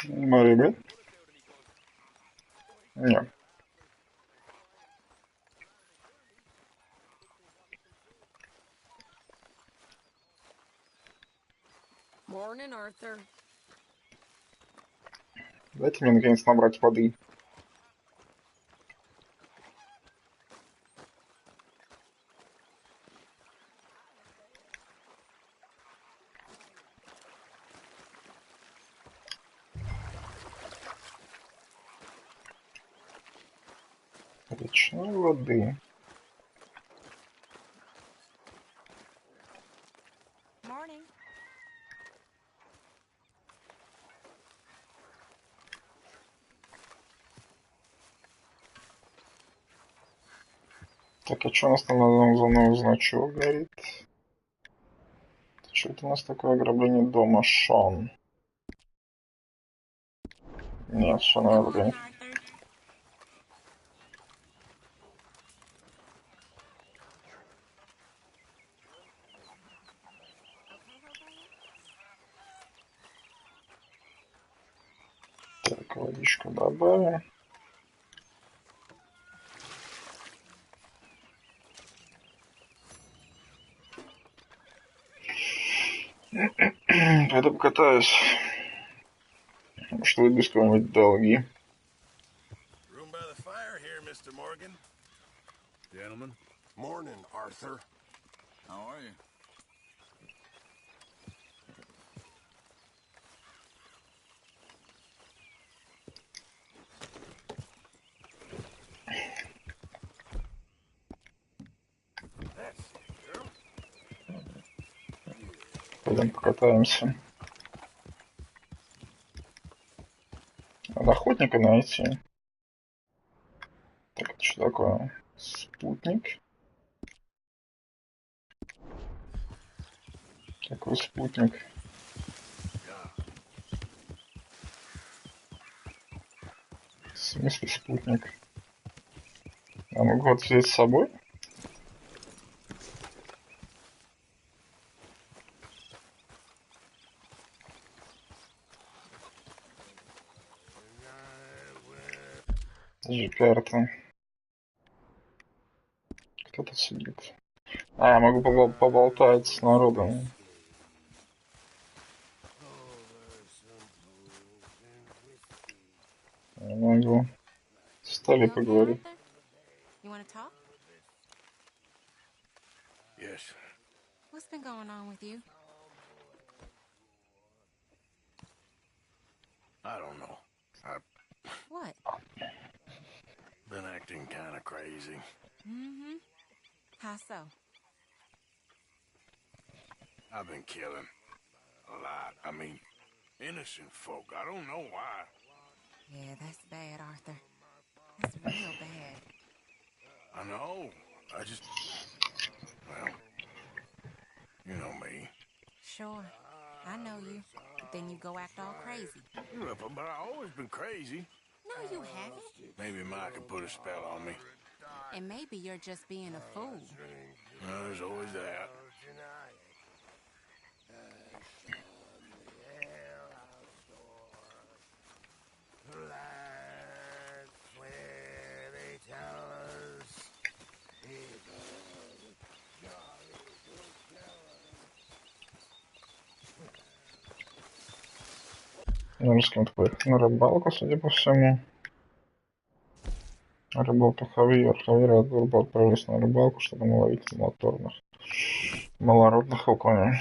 Ребят? Нет. Morning, Arthur. Дайте мне наконец набрать воды. Речной воды. Morning. Так, а что у нас там за мной значок горит? Что это у нас такое ограбление дома? Шон. Нет, Шона ограбление. Так, водичку добавим. Пойду покатаюсь. Что без кого-нибудь долги. Room by the fire here, Mr. Morgan. Gentlemen. Morning, Arthur. How are you? Пойдем покатаемся. Надо охотника найти. Так, это что такое? Спутник. Какой спутник? В смысле спутник? Я могу вот взять с собой? Даже карта. Кто тут сидит? А, я могу поболтать с народом. Не могу. встали и поговорили. You want to talk? Yes. What's been going on with you? I don't know. What? Been acting kind of crazy. Mm-hmm. How so? I've been killing. A lot. I mean, innocent folk. I don't know why. Yeah, that's bad, Arthur. That's real bad. I know. I just... Well... You know me. Sure. I know you. But then you go act all crazy. Yeah, but I've always been crazy. No, you haven't. Maybe Mike can put a spell on me. And maybe you're just being a fool. There's always that. Нужно с кем-то поехать на рыбалку, судя по всему. Рыбалка Хавьер. Хавьер и Адурба отправились на рыбалку, чтобы наловить малородных окуней.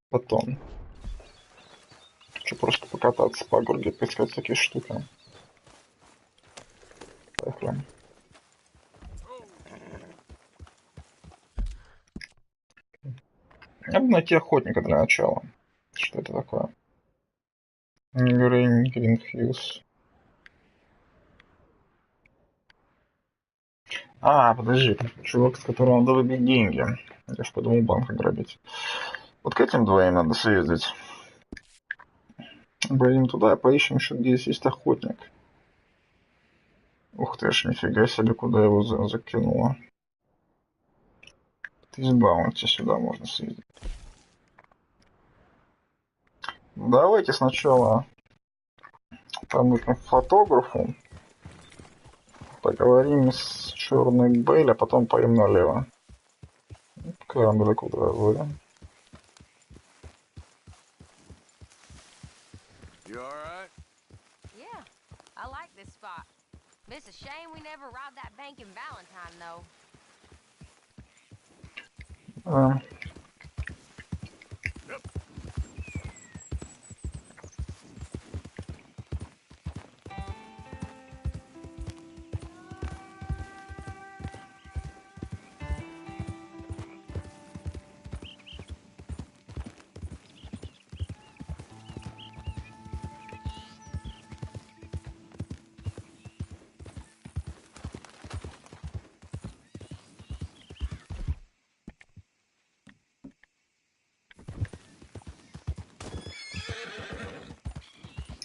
Потом. Хочу просто покататься по городу, поискать такие штуки. Поехали. Надо найти охотника для начала. Что это такое? Гринхьюз. Подожди. Чувак, с которого надо выбить деньги. Я ж подумал банк ограбить. Вот к этим двоим надо съездить. Поедем туда, поищем еще, где здесь есть охотник. Ух ты ж, нифига себе, куда его закинуло. Из баунти сюда можно съездить. Давайте сначала помыкнем фотографу. Поговорим с черной Бейль, а потом поем налево. Камера куда вы? You alright? Yeah, I like this spot. It's a shame we never robbed that bank in Valentine, though.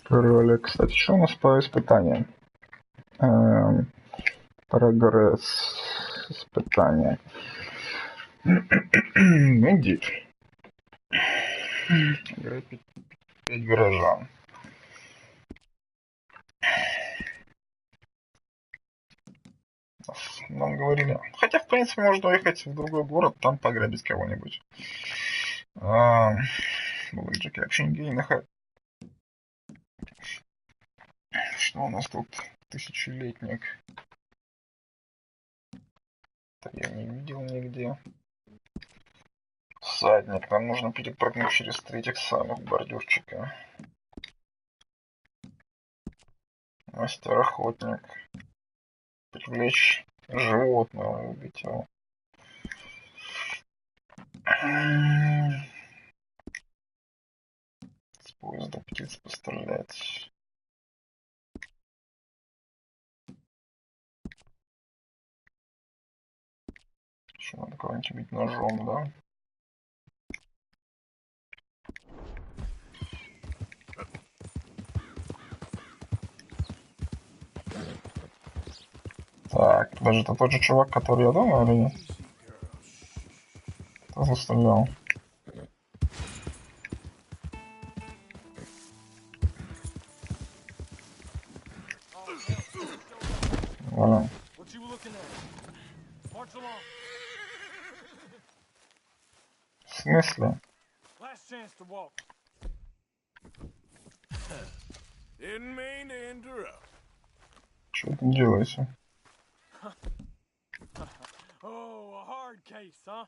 Король, кстати, что у нас по испытаниям? Прогресс испытания. Индит. Играть 5 горожан. Нам говорили. Хотя, в принципе, можно уехать в другой город, там пограбить кого-нибудь. Блэкджеки вообще нигде не находят. Что у нас тут? Тысячелетник. Это я не видел нигде. Всадник. Нам нужно перепрыгнуть через 3 этих самых бордюрчика. Мастер-охотник. Привлечь животного, убить его. С поезда птиц пострелять. Еще надо кого-нибудь бить ножом, да? Так, подожди, это тот же чувак, который я думаю, или нет? Кто застрелял? Ладно. В смысле? Didn't mean to interrupt. Что вы там делаете? Oh, a hard case, huh?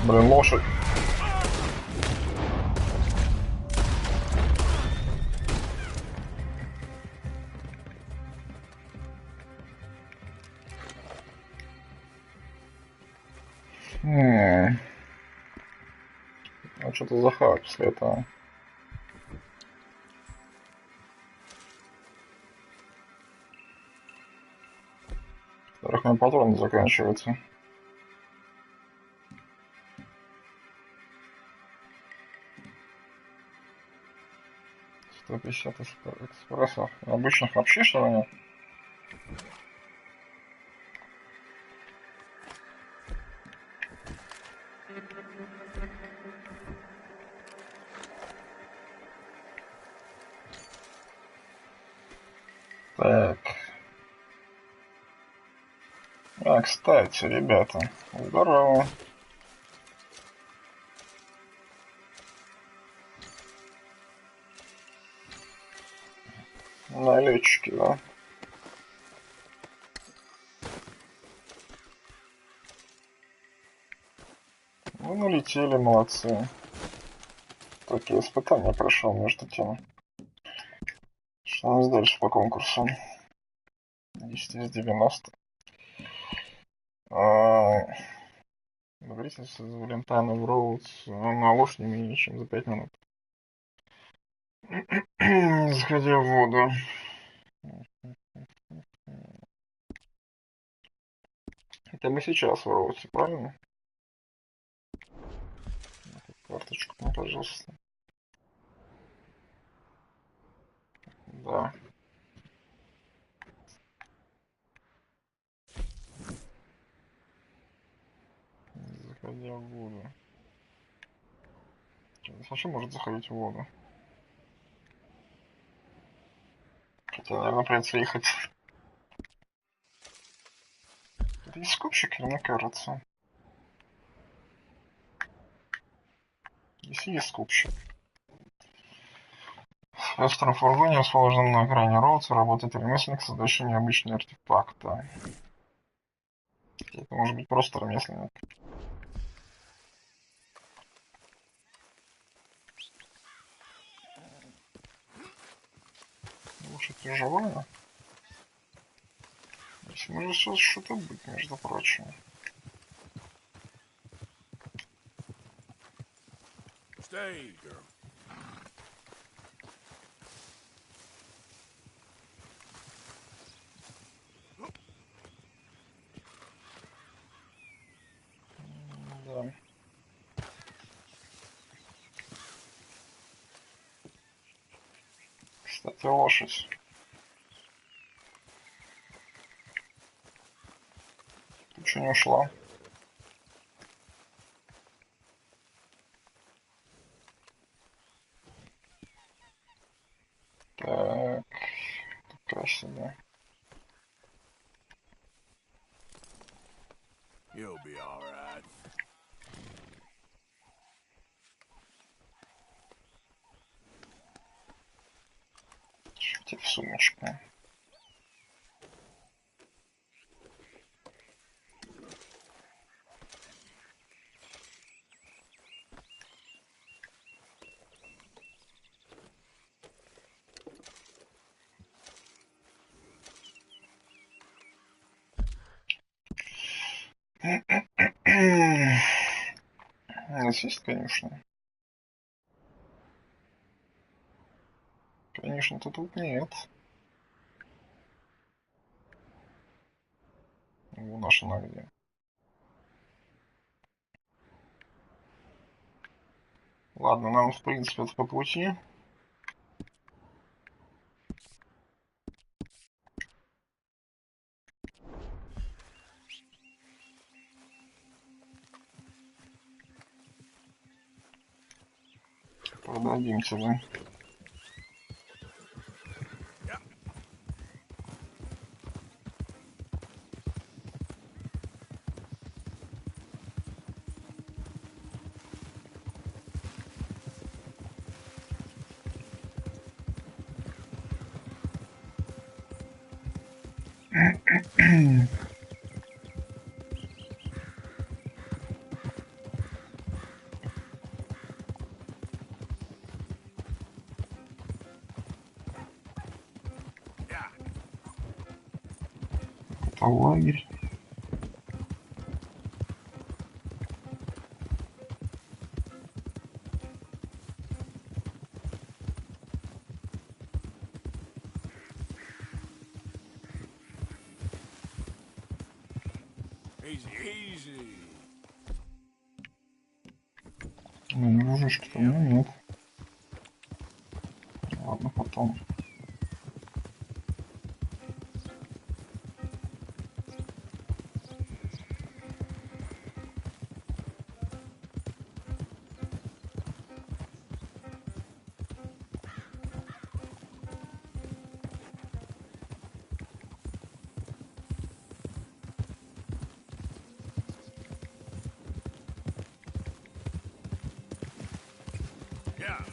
Блин, лошадь. А что-то за хак после этого. Во-вторых, мои патроны заканчиваются. $150 экспрессов. Обычных вообще что ли нет? Так. А, кстати, ребята, здорово. Налетчики, да? Ну, налетели, молодцы. Такие испытания прошел между тем. Что у нас дальше по конкурсу? 10 из 90. Договоритесь с Валентайном Роудс на ложь не менее чем за 5 минут. Заходя в воду. Это мы сейчас в Роудсе, правильно? Карточку, ну, пожалуйста. Да. Заходя в воду. Вообще может заходить в воду. Хотя, наверное, придется ехать. Это есть скупщик, мне кажется. Если есть скупщик. В остром фургоне, расположенном на окраине Роудса, работает ремесленник, создающий необычные артефакты. Это может быть просто ремесленник. Лучше тяжелая. Здесь может сейчас что-то быть, между прочим. Stay, girl. Да. Кстати, лошадь. Ты что, не ушла? Так, красиво. You'll be all right. Что тебе в сумочку? Здесь, конечно. Конечно-то тут нет. У наша на где? Ладно, нам в принципе это по пути. Продадим тебе. Это лагерь. Easy, easy. Немножечко, но нет. Ладно, потом. Yeah.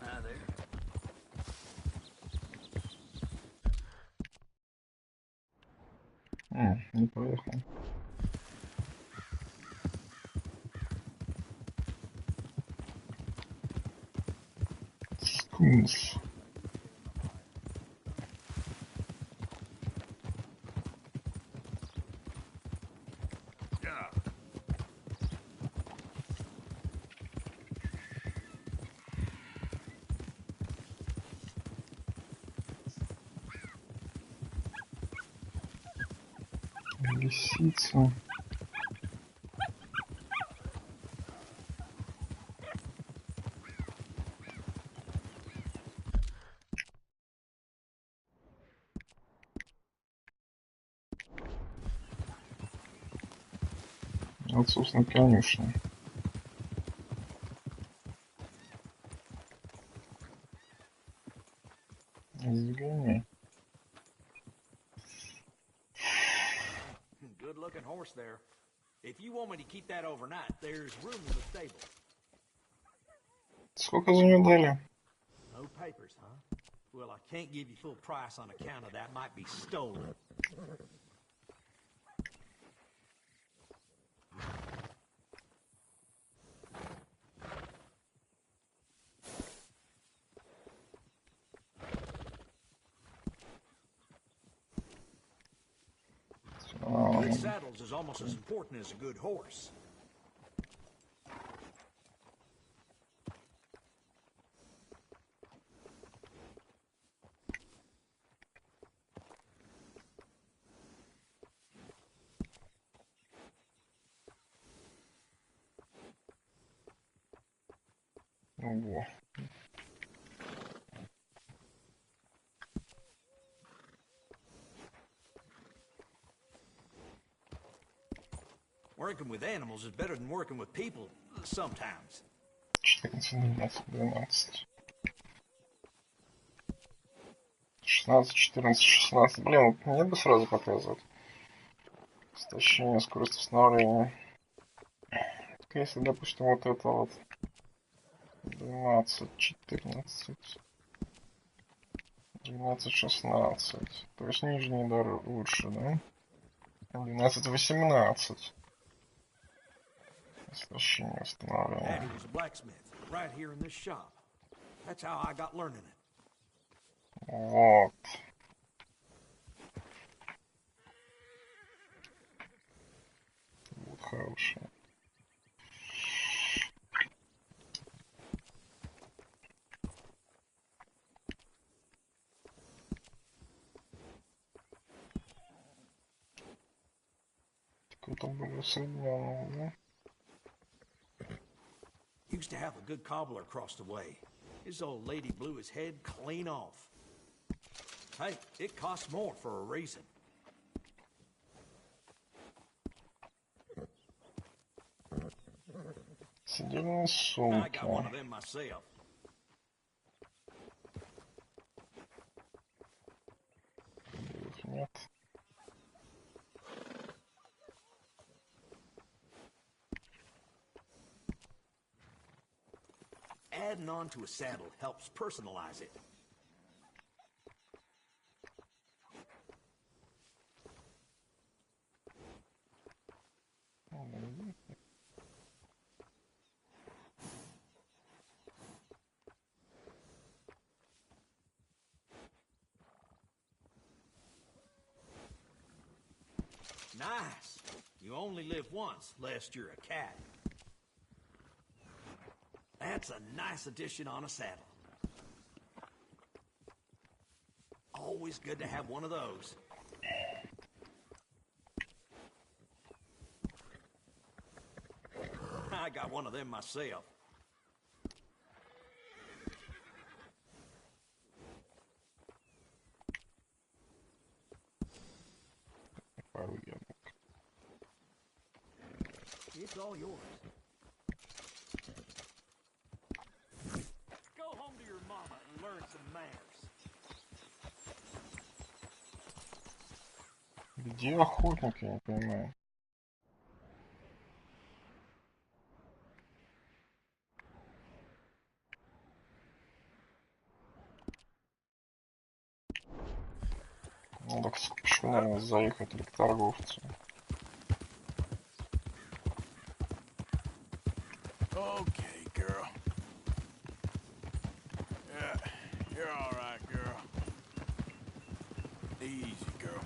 Ah, there. Не поехал. Скунс. Yeah. Лисица. Вот, собственно, конюшня. Загоняй. Good looking horse there. If you want me to keep that overnight, there's room in the stable. Сколько за нее дали? No papers, huh? Well, I can't give you full price on account of that might be stolen. Good saddles is almost as important as a good horse. Ого. Working with animals is better than working with people sometimes. 14, 12, 12. 16, 14, 16. Блин, вот мне бы сразу показывать. Истощение, скорость восстановления. Только если, допустим, вот это вот 12, 14, 12, 16. То есть нижний лучше, да? 12, 18. Истощение, восстановление. Daddy was a blacksmith right here in this shop. That's how I got learning it. Вот. Вот хороший. соединенного, да? Used to have a good cobbler across the way. His old lady blew his head clean off. Hey, it costs more for a reason. Соединенные I got one of сумки. them myself. Их нет. Adding on to a saddle helps personalize it. Nice. You only live once, lest you're a cat. That's a nice addition on a saddle. Always good to have one of those. I got one of them myself. It's all yours. Go home to your mama and learn some manners. Где охотник, я не понимаю. Надо, наверное, заехать к торговцу. Okay, girl. Yeah, you're all right, girl. Easy, girl.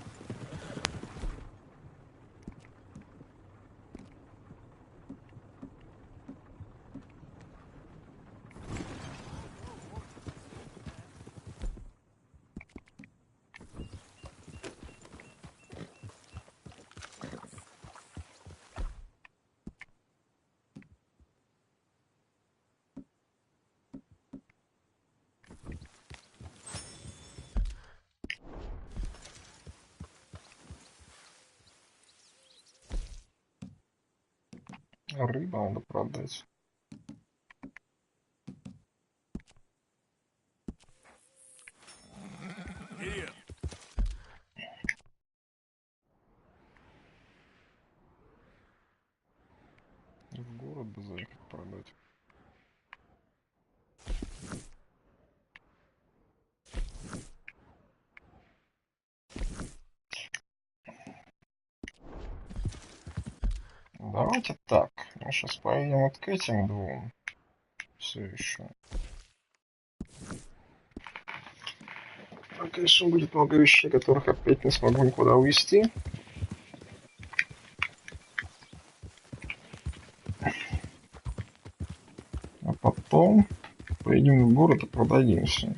Рыбу надо продать. Idiot. В город бы заехать продать. Давайте так. Мы сейчас поедем вот к этим двум. Все еще. Там, конечно, будет много вещей, которых опять не смогу никуда увезти. А потом поедем в город и продадимся.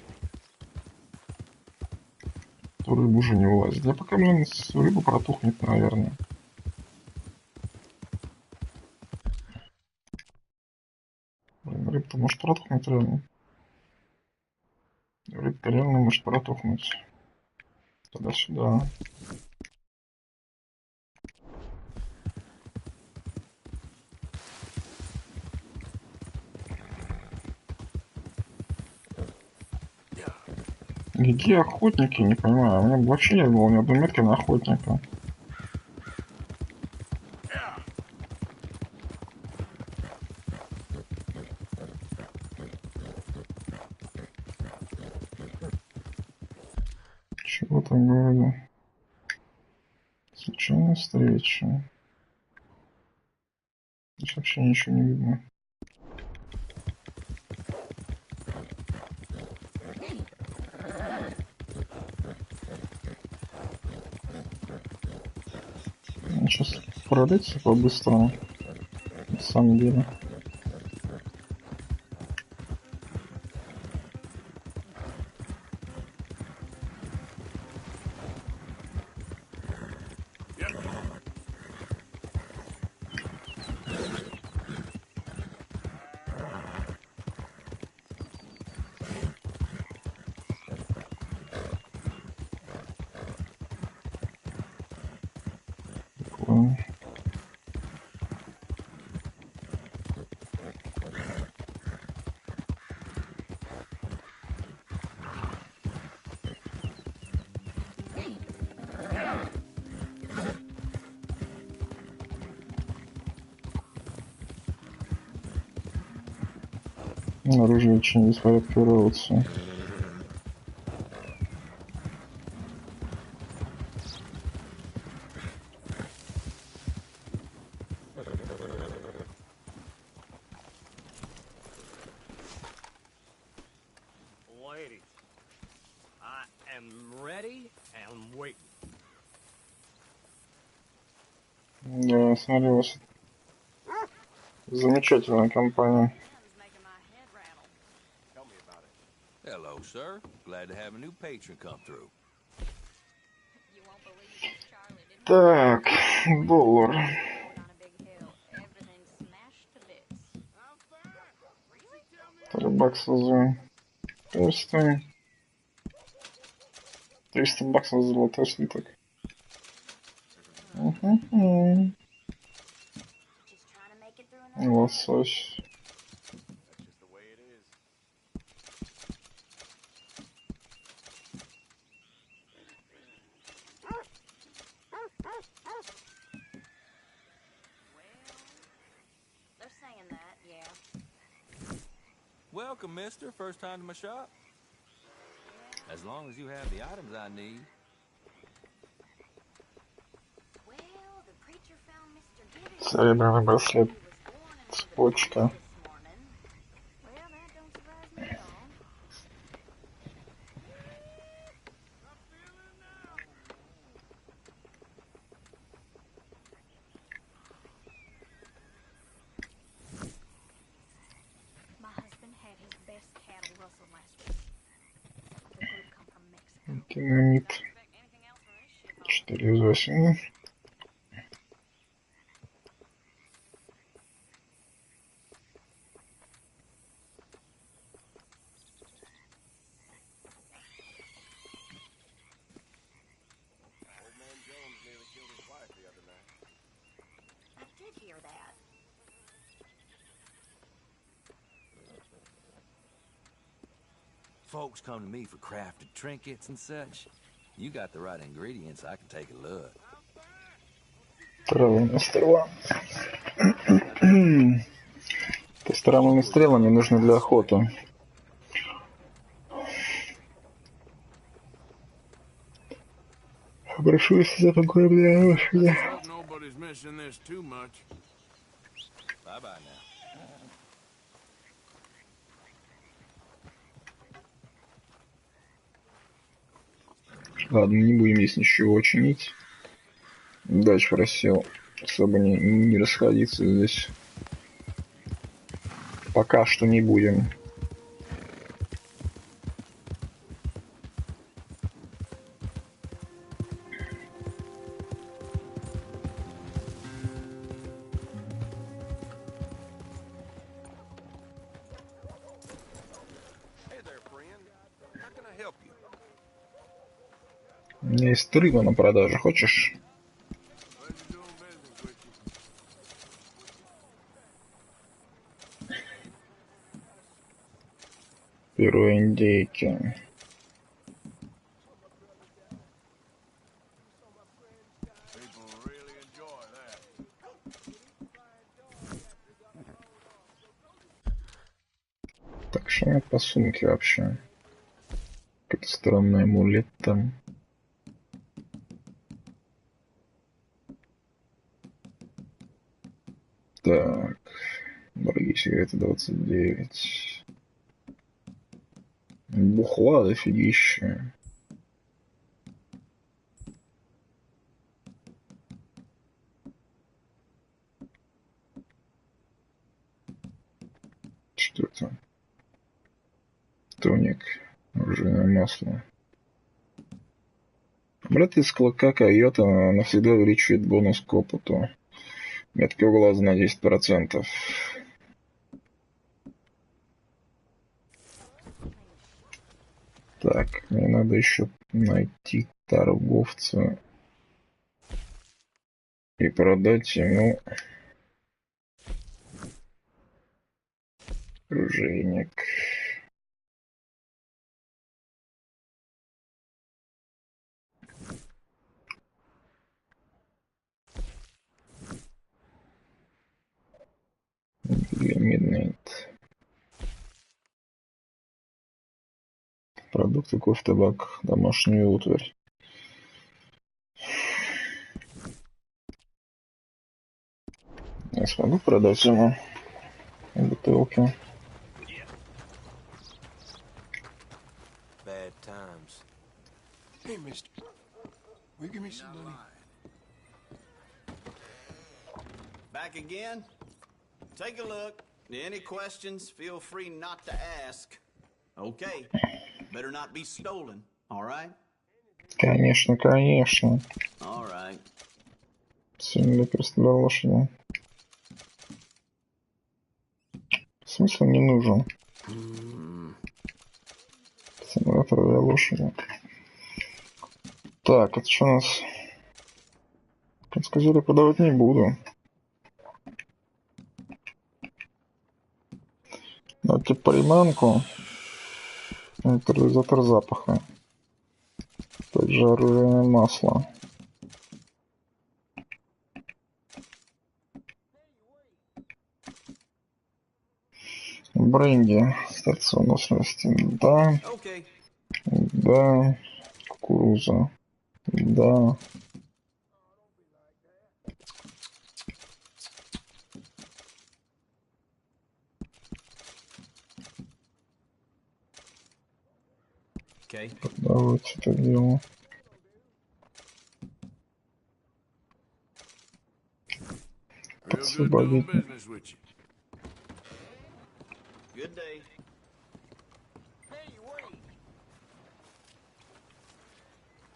То рыбу уже не влазит. Да пока, блин, рыба протухнет, наверное. Блин, рыба-то может протухнуть реально. Рыбка реально может протухнуть. Тогда сюда. Где охотники, не понимаю. У меня вообще не было ни одной метки на охотника. Чего там говорю? Случайная встреча. Здесь вообще ничего не видно. Сейчас продается по-быстрому. На самом деле. Оружие очень беспорядковываться. Ladies, I am ready and waiting. Да, смотри, у вас замечательная компания. Hello, sir. Glad to have a new patron come through. Так, доллар. $3 за перстень. 300 баксов за золотой слиток. Лосось. Welcome, mister. First time to my shop? As long as you have the items I need. Серебряный браслет. Цепочка. Динамит. 4 из 8. Folks come to me for crafted trinkets and such. You got the right ingredients, I can take a look. Травяная стрела. То есть травяные стрелы мне нужны для охоты. Прошу, если за такое время. Nobody's missing this too much. Bye-bye now. Ладно, не будем здесь ничего чинить. Дальше просил особо не расходиться здесь. Пока что не будем. У меня есть рыба на продажу, хочешь? Перо индейки. Так, что у меня по сумке вообще? Какой-то странный амулет там. Так, дорогие сигареты 29. Бухла дофигища. Что это? Тоник. Ржаное масло. Брат из клыка койота навсегда увеличивает бонус к опыту. Метки у глаза на 10%. Так, мне надо еще найти торговца и продать ему оружейник. Для Midnight. Продукты, кофе, табак, домашнюю утварь. Я смогу продать ему бутылки? Bad times. Hey, mister. Will you give me some money? Back again? Take a look. Any questions, feel free not to ask. Okay. Better not be stolen, all right? Конечно, конечно. All right. Симулятор стрелял лошади. Смысл не нужен. Симулятор для лошади. Так, это что у нас? Предсказали, продавать не буду. Дайте приманку. Нейтрализатор запаха. Также оружейное масло. Бренди. Статься выносливости. Да. Да. Кукуруза. Да. Давайте это дело. Подсвободить.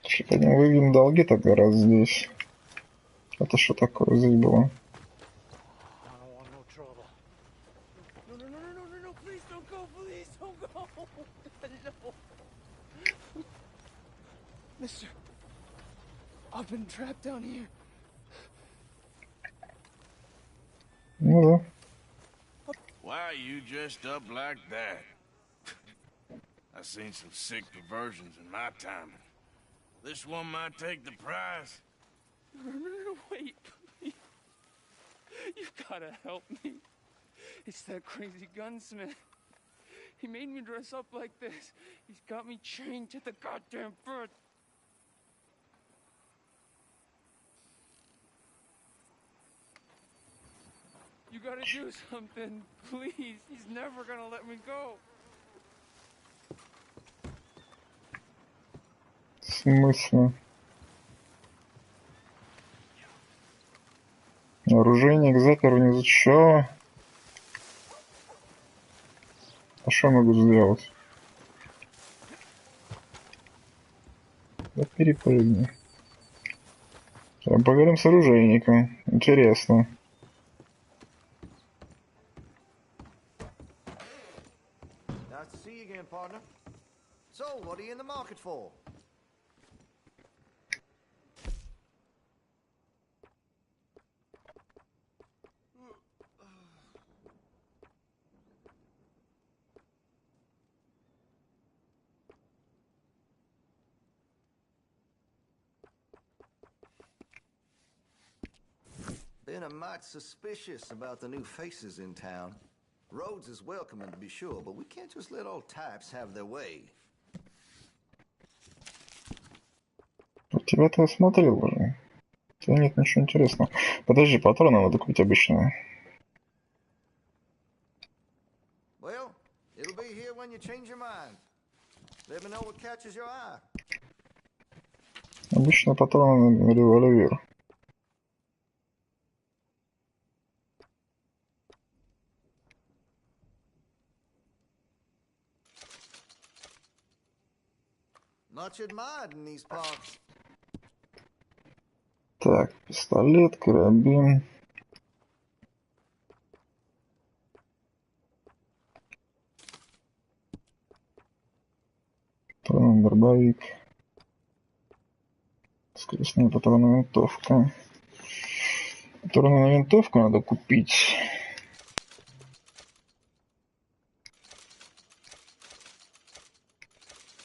Что-то не выведем долги тогда раз здесь. Это что такое здесь было? Mister, I've been trapped down here. Ну да. Why are you dressed up like that? I've seen some sick perversions in my time. This one might take the prize. No, wait, please. You've gotta help me. It's that crazy gunsmith. He made me dress up like this. He's got me chained to the goddamn bed. You gotta do something, please. He's never gonna let me go. В смысле? Оружейник запер не за что. А что могу сделать? Да перепрыгни. Поговорим с оружейником. Интересно. Nice to see you again, partner. So, what are you in the market for? Been a mite suspicious about the new faces in town. Rhodes is welcoming to be sure, but we can't just let old types have their way. Тебя-то я смотрел уже. У тебя нет ничего интересного. Подожди, патроны надо купить обычные. Well, it'll be here when you change your mind. Let me know what catches your eye. Обычные патроны на револьвер. Much admired in these parts. Так, пистолет, карабин. Патронный дробовик. Скоростная патронная винтовка. Патронную винтовку надо купить.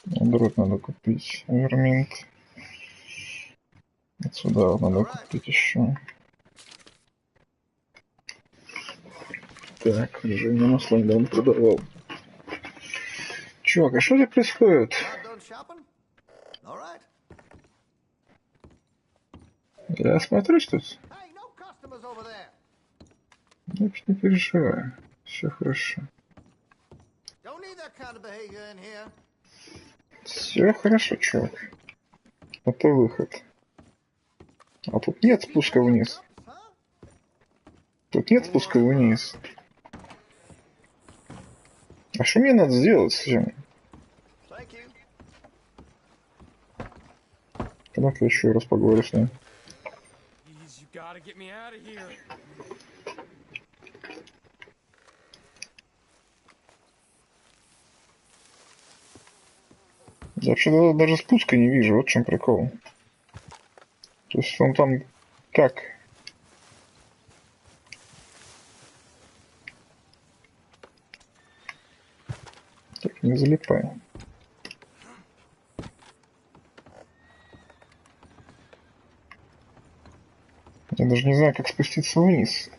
Дробь надо купить. Верминт. Отсюда вот надо купить еще. Так, оружейное масло недавно продавал. Чувак, а что здесь происходит? Not done shopping? All right. Я осмотрюсь тут. Hey, no customers over there. Не переживай. Все хорошо. Don't need that kind of behavior in here. Все хорошо, чувак. Это выход. А тут нет спуска вниз. Тут нет спуска вниз. А что мне надо сделать с этим? Давай-ка еще раз поговорю с ним. You gotta get me out of here. Я вообще даже спуска не вижу, вот в чем прикол. То есть он там как? Так, не залипай. Я даже не знаю, как спуститься вниз.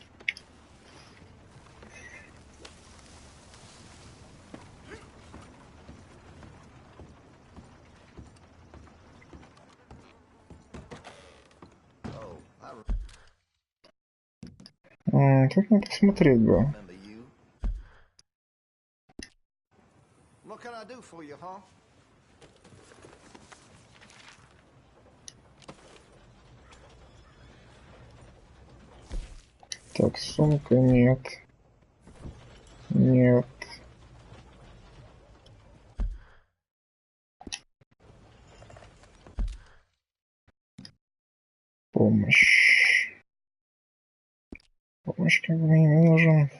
Тут надо посмотреть бы. What can I do for you, huh? Так, сумка нет. Нет. Помощь. Помощь как бы мне не нужен.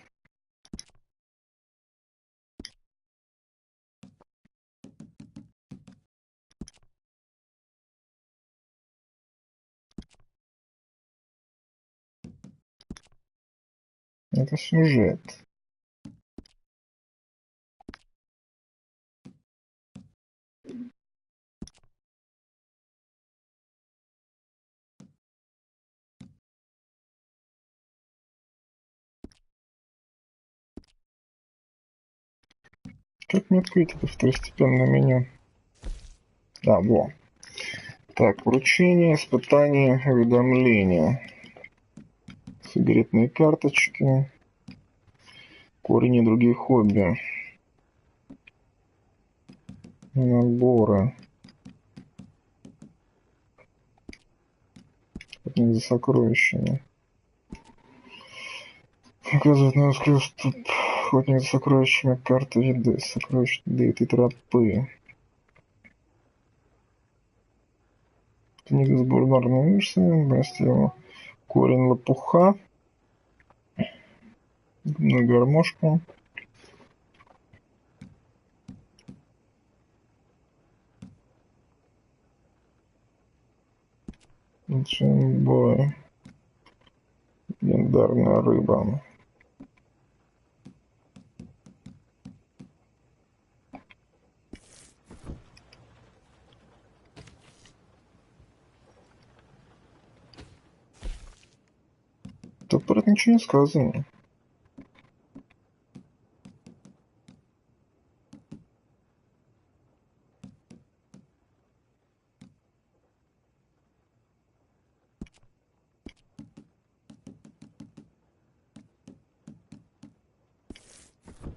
Это сюжет. Как мне открыть это второстепенное меню? А, во. Так, вручение, испытание, уведомления. Сигаретные карточки. Корень и другие хобби. Наборы. Охотник за сокровищами. Указывает на узкий уступ. Охотник за сокровищами. Карта еды. Сокровищ еды и тропы. Книга с бульварной версией. Бросьте корень лопуха. На гармошку. Джимбой. Легендарная рыба. Тут про это ничего не сказано.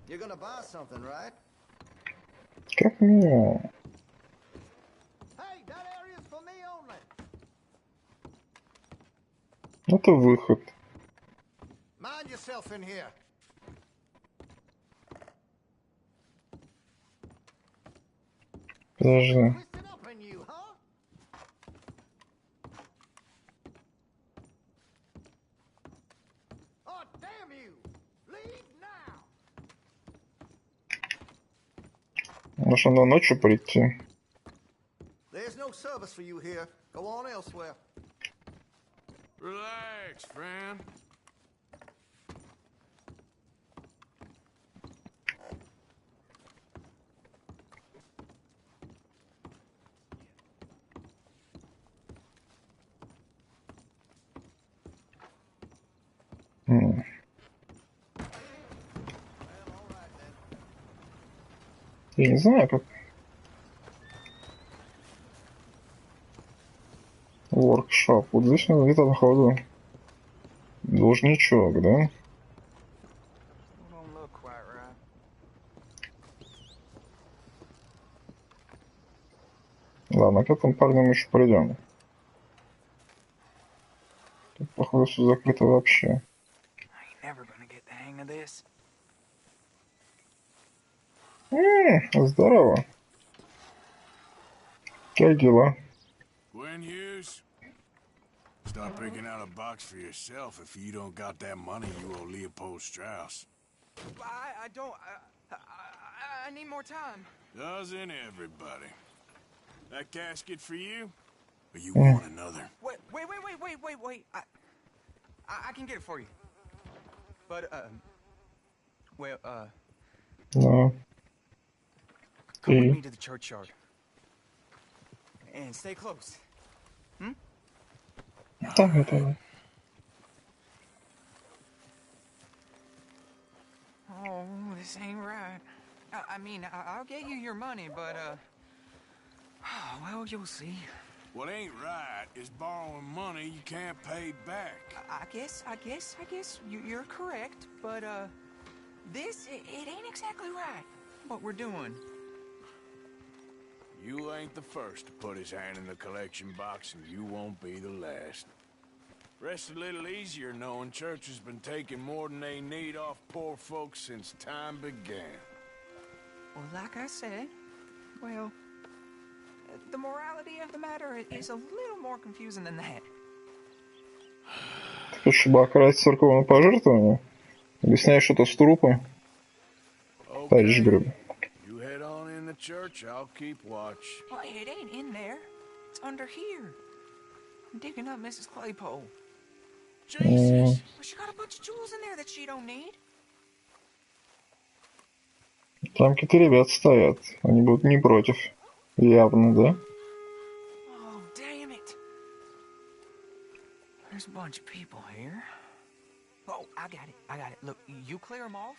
You're gonna buy something, right? Как мне? Hey, that area's for me only. Это выход. Mind yourself in here. Подожди. Twisted up in you, huh? Oh, damn you! Leave now. Может, надо ночью прийти? There's no service for you here. Go on elsewhere. Relax, friend. Я не знаю, как... Воркшоп. Вот здесь где-то, походу, должничок, да? Ладно, к этому парню мы еще придем. Тут, походу, все закрыто вообще. Здорово. Как дела? Start picking out a box for yourself if you don't got that money you owe Leopold Strauss. I don't... I need more time. Doesn't everybody? That casket for you? Or you want another? Wait. I can get it for you. But, well, No. come with me to the churchyard. And stay close. Hmm? Давай. Oh, this ain't right. I mean, I'll get you your money, but, well, you'll see. What ain't right is borrowing money you can't pay back. I guess you're correct, but, this, it ain't exactly right, what we're doing. You ain't the first to put his hand in the collection box, and you won't be the last. Rest a little easier knowing church has been taking more than they need off poor folks since time began. Well, like I said, well, the morality of the matter is a little more confusing than that. Хочешь обократь церковное пожертвование? Объясняешь что-то с трупа? Товарищ Грюб. You head on in the church, I'll keep watch. Well, it ain't in there. It's under here. I'm digging up Mrs. Claypole. Jesus! Well, she got a bunch of jewels in there that she don't need. Там какие-то ребята стоят. Они будут не против. Явно, да? Oh, damn it. There's a bunch of people here. Oh, I got it. Look, you clear them off,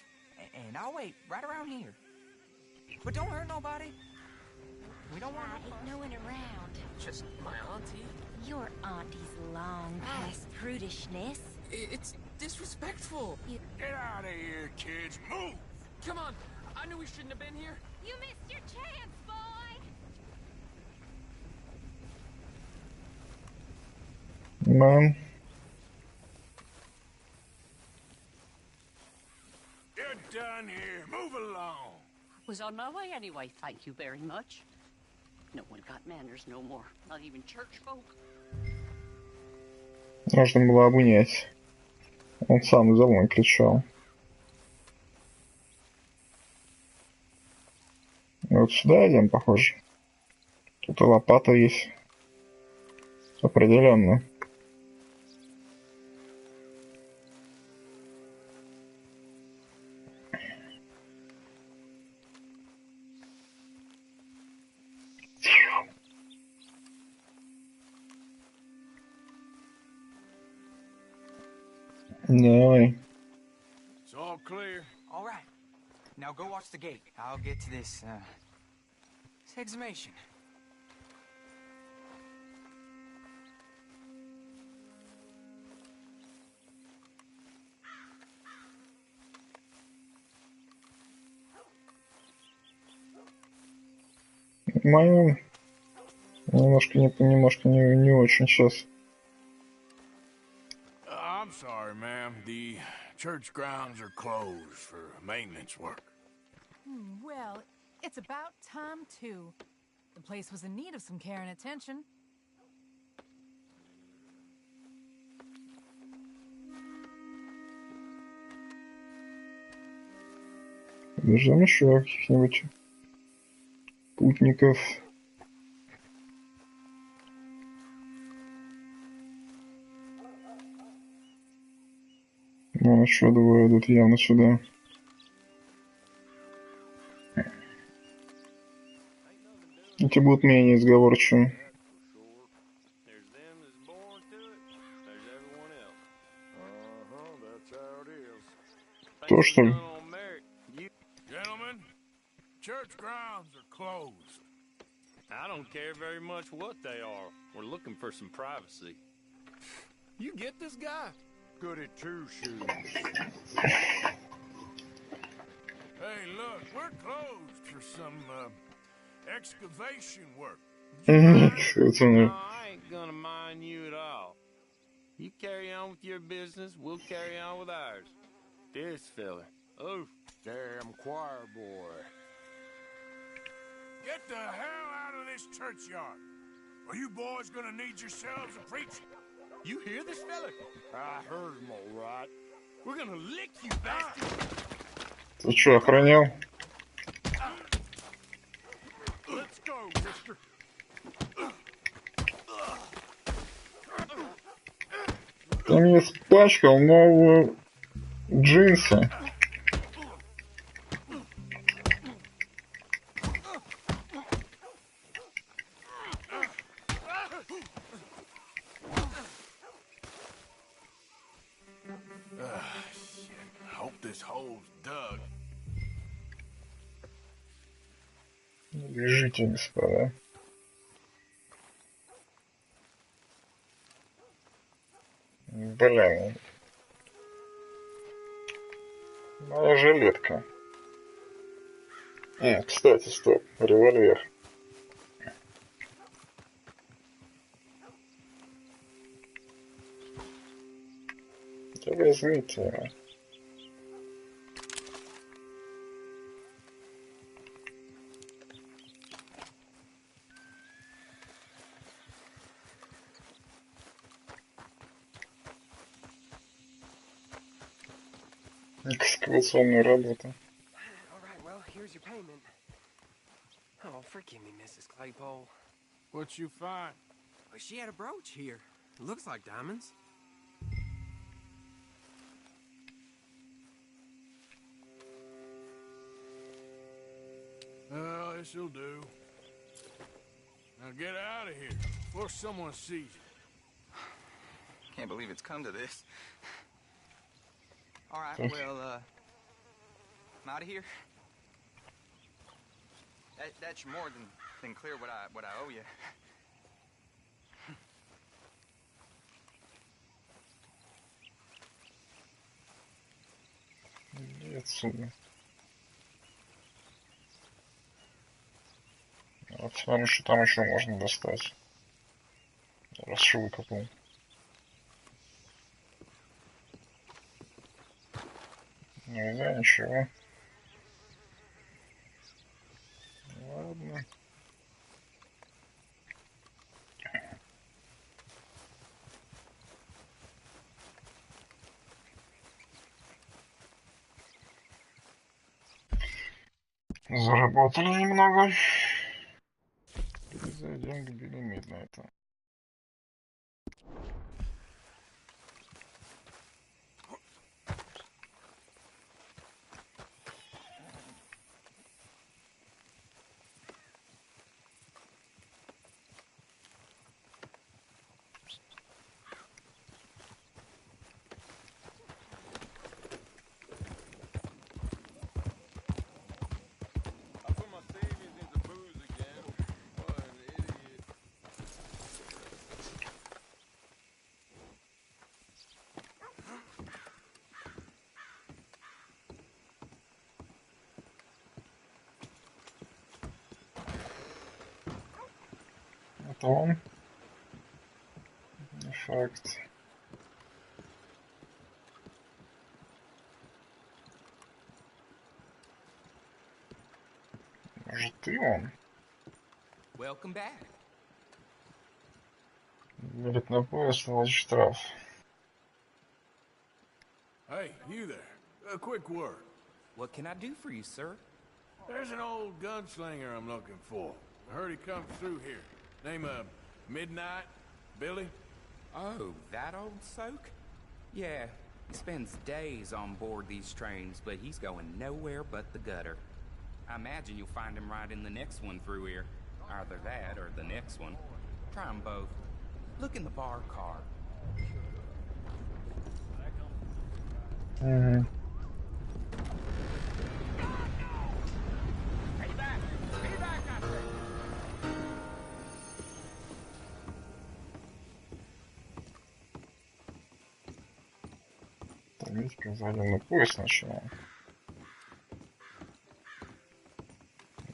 and I'll wait right around here. But don't hurt nobody. We don't want no one around. Just my auntie. Your auntie's long past prudishness. It's disrespectful. Get out of here, kids. Move! Come on. I knew we shouldn't have been here. You missed your chance, boy. Man. You're done here. Move along. Was on my way anyway, thank you very much. No one got manners no more, not even church folk. Можно было обнять. Он сам за мной кричал. Вот сюда идем, похоже. Тут и лопата есть. Определенно. Давай. It's all clear. All right. Now go watch the gate. I'll get to this exhumation. Мое немножко не очень сейчас. I'm sorry, ma'am. The church grounds are closed for maintenance work. Well, it's about time, too. The place was in need of some care and attention. Ждем еще каких-нибудь путников. Ну, еще двое идут явно сюда. Эти будут менее сговорчивы. То, что ли? church grounds are closed. I don't care very much what they are. We're looking for some privacy. You get this guy? Good at two shoes. Hey, look, we're closed for some excavation work. No, I ain't gonna mind you at all. You carry on with your business, we'll carry on with ours. This fella. Oh, damn choir boy. Get the hell out of this churchyard. Are you boys gonna need yourselves a preacher? You hear this fella? I heard him all right. We're gonna lick you, bastard. Ты что, охранял? Let's go, mister. Ты мне спачкал новые джинсы. Shit. Hope this hole's dug. Бежите, господа. Блин. Моя жилетка. Кстати, стоп. Револьвер. Да возьмите его. Экскавационная работа. All right, well, here's your payment. Oh, forgive me, Mrs. Claypole. What you find? Well, she had a brooch here. Looks like diamonds. Well, this'll do. Now get out of here before someone sees you. Can't believe it's come to this. All right, well, I'm out of here. That's more than clear what I owe you. Иди отсюда. Вот смотри, что там еще можно достать. Раз выкопал. Ну да, ничего. Ладно. Заработали немного. Зайдем к Билли Миднайту. Это он. Не факт. Может, ты он? Welcome back. Билет на поезд, значит штраф. Hey, you there. A quick word. What can I do for you, sir? There's an old gunslinger I'm looking for. I heard he comes through here. Name of Midnight? Billy? Oh, that old soak? Yeah, he spends days on board these trains, but he's going nowhere but the gutter. I imagine you'll find him right in the next one through here. Either that or the next one. Try them both. Look in the bar car. Mm-hmm. Hey, Видите, завалил на пояс сначала.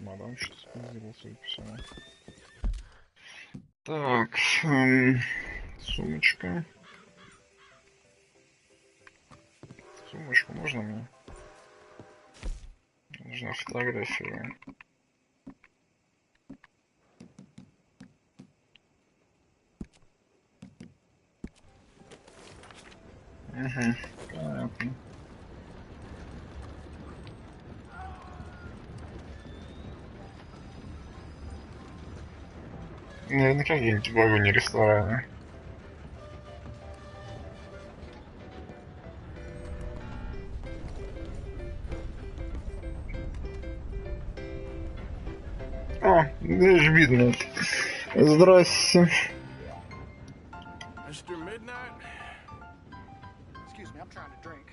Мадам что-то спиздила, судя по всему. Так, сумочка. Сумочку можно мне? Нужна фотография. Угу, понятно. Наверное, какие-нибудь в вагоне рестораны. О, даже видно. Здрасте. Mr. Midnight? Excuse me, I'm trying to drink.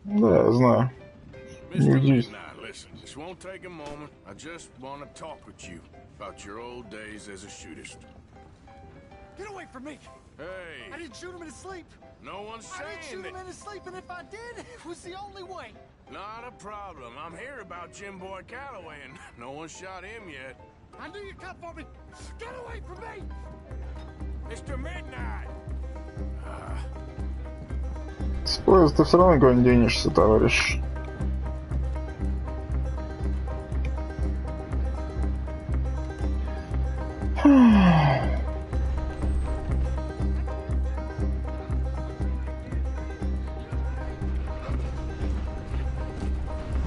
Да, знаю. Mr. Midnight, listen, this won't take a moment. I just want to talk with you about your old days as a shootist. Get away from me! Hey! I didn't shoot him in his sleep! No one's saying I didn't shoot him in his sleep, and if I did, it was the only way! Not a problem. I'm here about Jim Boy Calloway, and no one shot him yet. I knew you'd come for me! Get away from me! Mr. Midnight! С поезда ты все равно никуда не денешься, товарищ.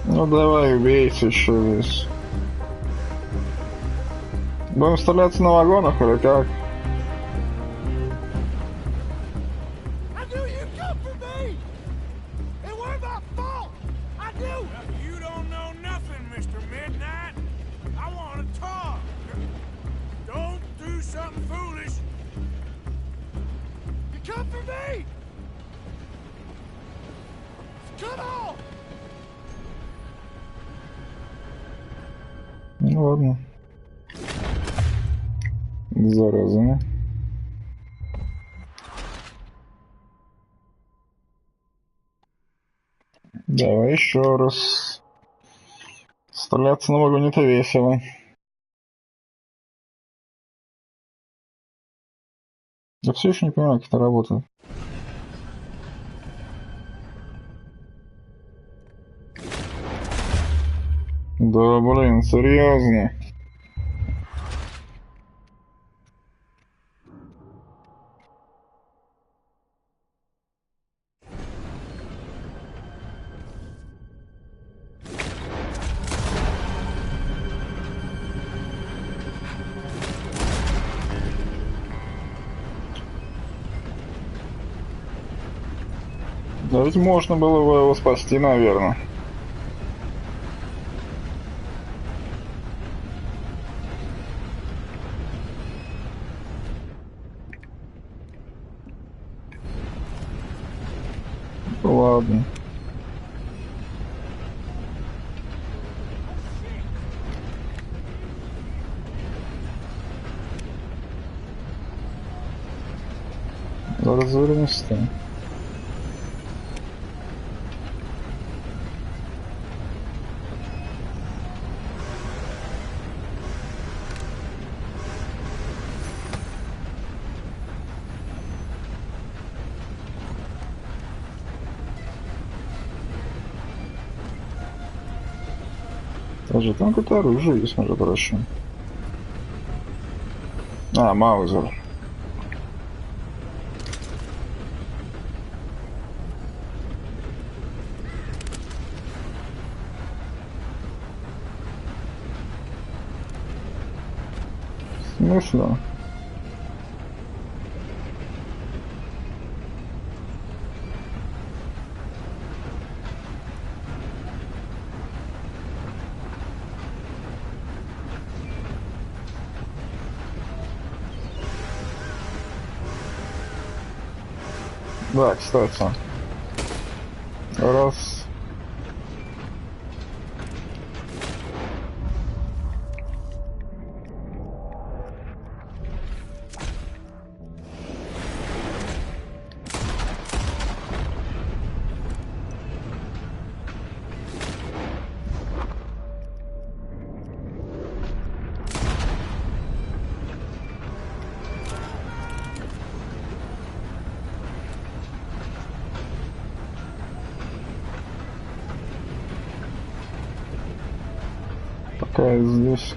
Ну давай, убейте еще здесь. Будем стреляться на вагонах или как? Ну ладно. Зараза. Давай еще раз. Стреляться на вагоне-то весело. Я все еще не понимаю, как это работает. Да, блин, серьезно. Да ведь можно было бы его спасти, наверное. Ладно. Развернись-то. Даже там какое-то оружие есть, между прочим. А, Маузер. В смысле? Да, кстати. Раз. Какая здесь?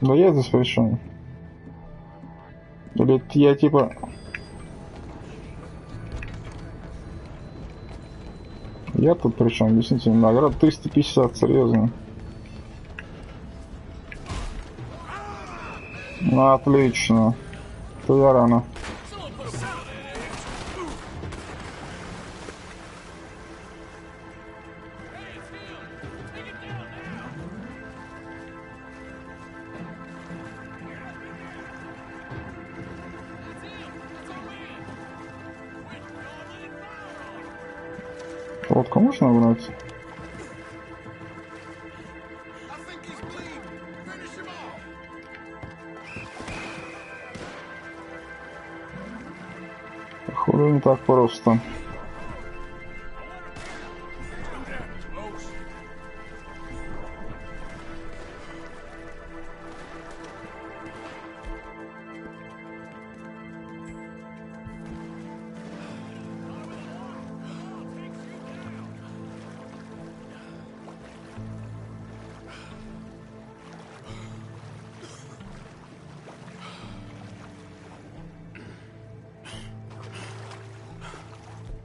Да я здесь при чем? Или я типа... Я тут при чем? Объясните мне, награда 350, серьезно. Ну, отлично. То я рано. Лодку можно набрать? Походу не так просто.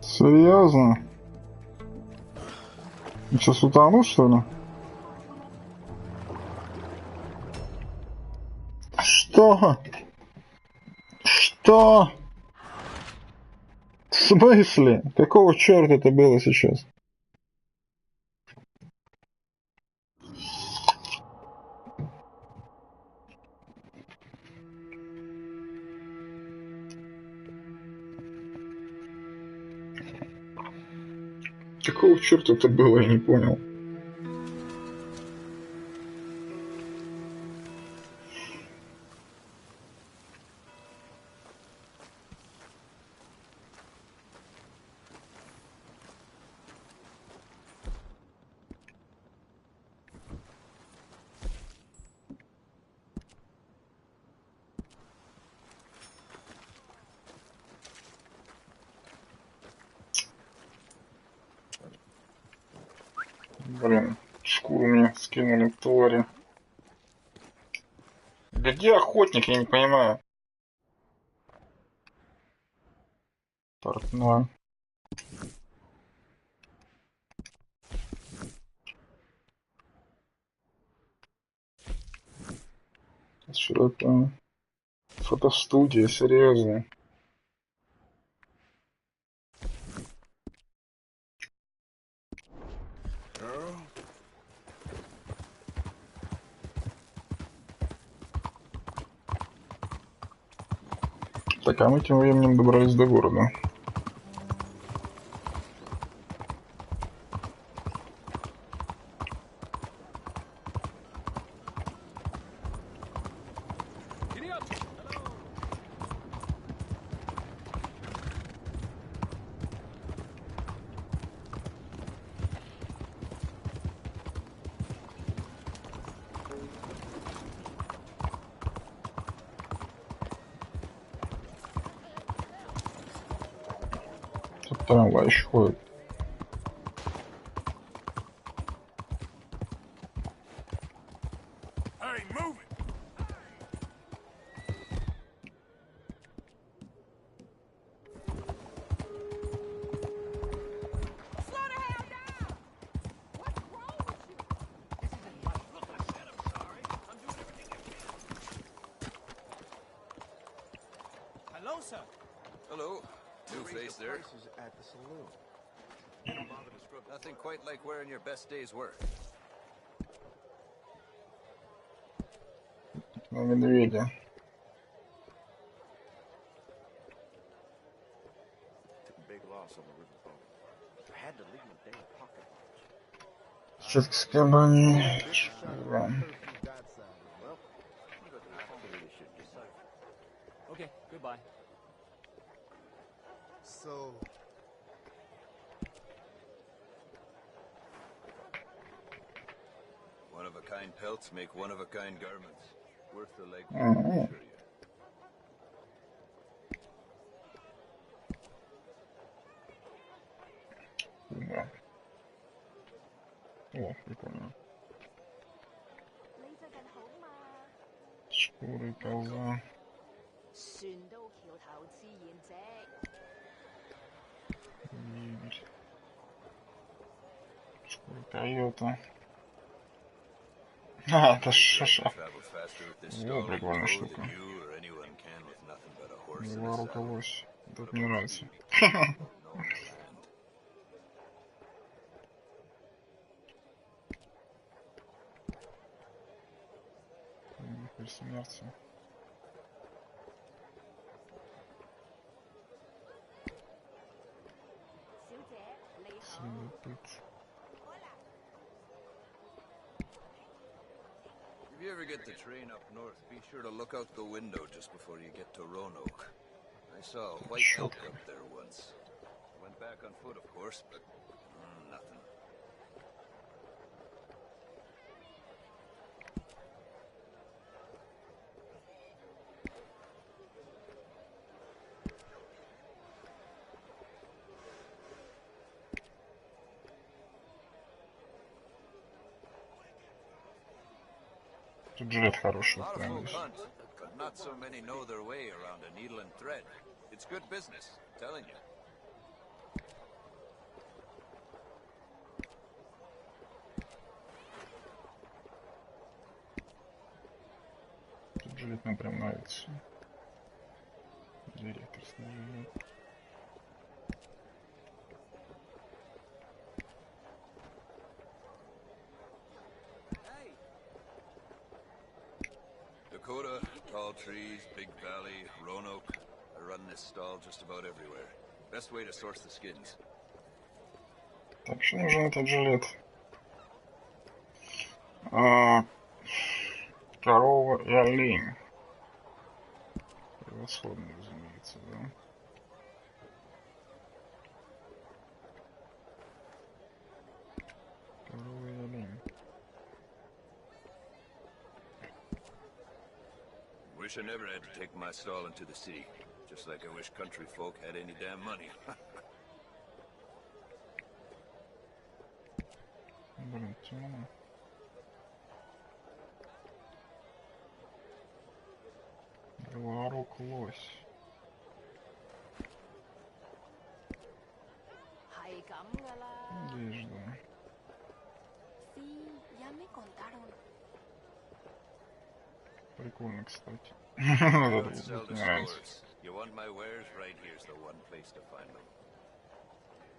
Серьезно? Я сейчас утону, что ли? Что? Что? В смысле? Какого черта это было сейчас? Какого черта это было, я не понял. Блин, шкуру мне скинули, твари. Где охотник, я не понимаю. Портной. Что это? Фотостудия, серьезно. Так, а мы тем временем добрались до города. Тут трамвай еще ходит. Hello, sir. Hello. New face there. At the saloon. Nothing quite like wearing your best day's work. На медведя. Big loss on the riverboat. Had to leave a day of pocket watch. Сейчас к скобани. Okay, goodbye. So... One-of-a-kind pelts make one-of-a-kind garments. Worth the leg. Да. О, прикольно. Шкуры коза. Егерь. Шкуры койота. А, это шаша. О, прикольная штука. Два руководства. Тут мне нравится. Вихрь смерти. Следопыт. If you ever get the train up north, be sure to look out the window just before you get to Roanoke. I saw a white elk up there once. Went back on foot, of course, but nothing. Тут жилет хороший, A lot of прям folk здесь. hunt, but not so many know their way around a needle and thread. It's good business, I'm telling you. Тут жилет мне прям нравится. Директорский жилет. Dakota, tall trees, big valley, Roanoke. I run this stall just about everywhere. Best way to source the skins. Так, что нужен этот жилет? Корова и олень. Превосходно, разумеется, да. Корова и олень. Wish I never had to take my stall into the city. Just like I wish country folk had any damn money. Блин, темно. Белорук лось. Одежда. Прикольно, кстати. Вот мне нравится. You want my wares? Right here's the one place to find them.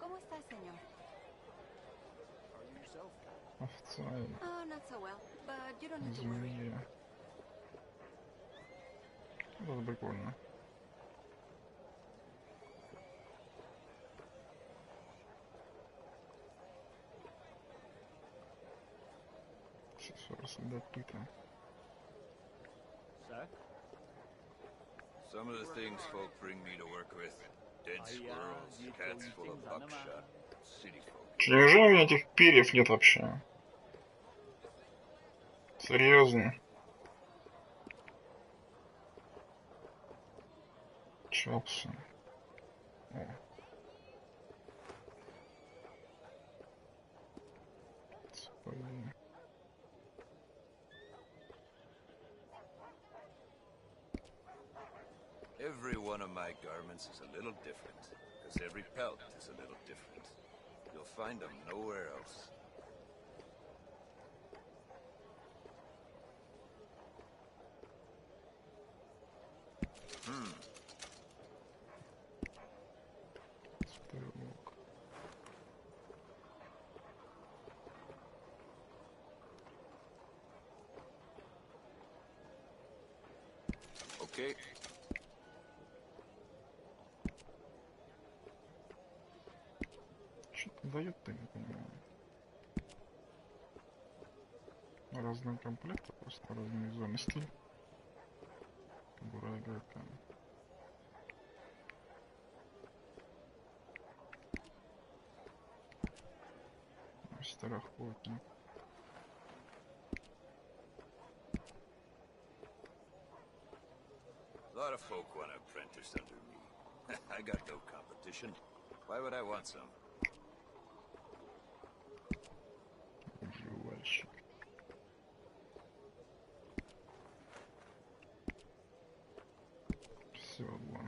¿Cómo está, señor? Овца. Oh, not so well, but you don't need to worry. Змея. Вот это прикольно. Аксессуар следопыта. Some of the things folk bring me to work with. Dead squirrels, cats full of buckshot, city folk. Неужели у меня этих перьев нет вообще? Серьезно? Чопсы. О. Сапоги. Every one of my garments is a little different, because every pelt is a little different. You'll find them nowhere else. Стрелок. Okay. Что-то дает-то, не понимаю. Разные комплекты, просто разные визуальный стиль. Кобура игрока. Мастер охотник. lot of folk want to apprentice under me. I got no competition. Why would I want some? Всего два.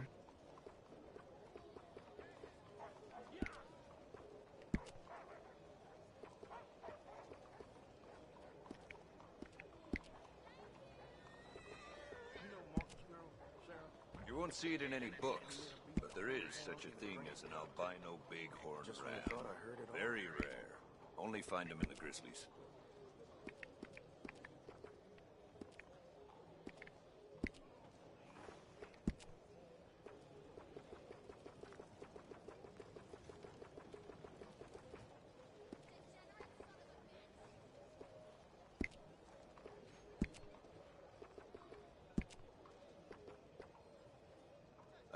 You won't see it in any books, but there is such a thing as an albino bighorn ram. Very rare. Only find them in the grizzlies.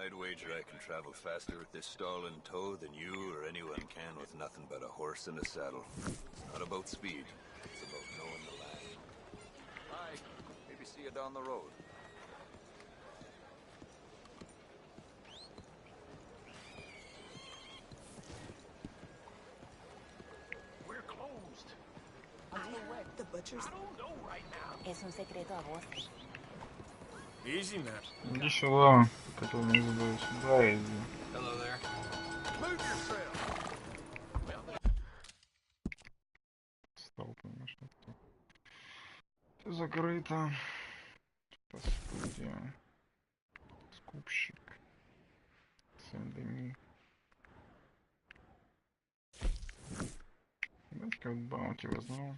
I'd wager I can travel faster with this stall in tow than you or anyone can with nothing but a horse and a saddle. It's not about speed, it's about knowing the land. Bye. Maybe see you down the road. We're closed. The butcher's. I don't know right now. Es un secreto a voces. Easy now. Иди сюда, который не задаю сюда, иди. Hello there. Move yourself. Столпы нашли. Все закрыто. Студия. Скупщик. Сен-Дени. Давайте-ка вот баунти возьму.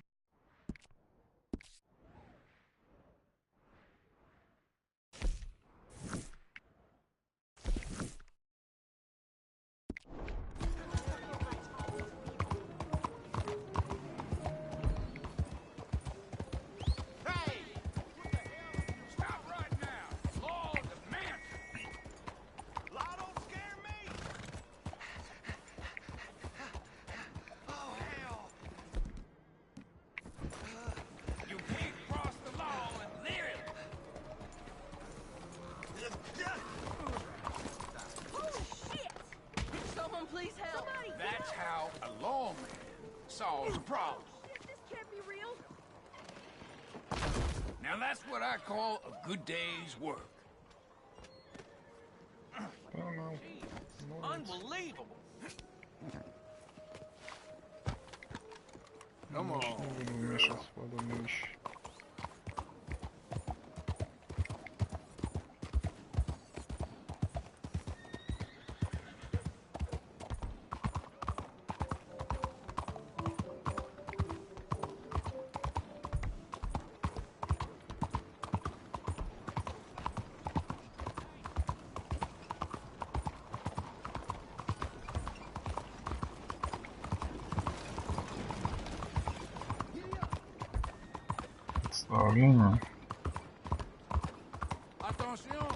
solves the problem. This can't be real. Now that's what I call a good day's work. Unbelievable. Come on. Давление. Attention!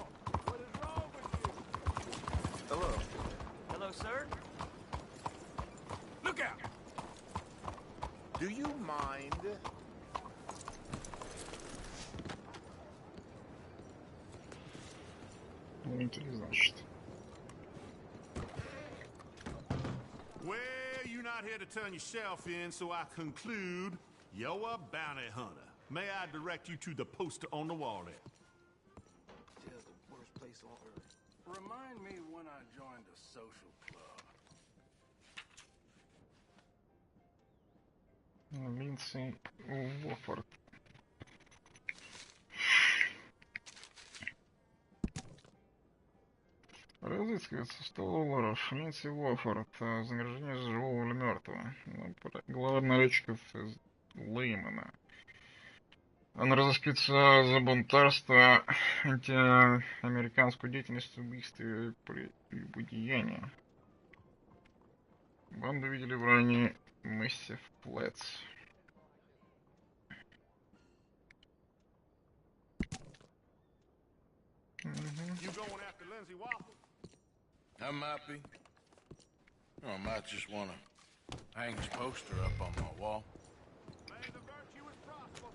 What is wrong with you? Hello. Hello, sir. Look out! Do you mind? Значит. Well, you're not here to turn yourself in, so I conclude you're a bounty hunter. May I direct you to the poster on the wall there? Jail's the worst place on earth. Remind me when I joined a social club. Линдси Уофорд. Разыскивается $100. Линдси Уофорд. Вознаграждение за живого или мертвого. Глава налетчиков из Леймана. Он разыскивается за бунтарство, антиамериканскую деятельность, убийство и прелюбодеяние. Банду видели в районе Месси Флетс. You going after Lindsay Waffle? I might be. Or I might just want to hang his poster up on my wall. May the virtuous prosper.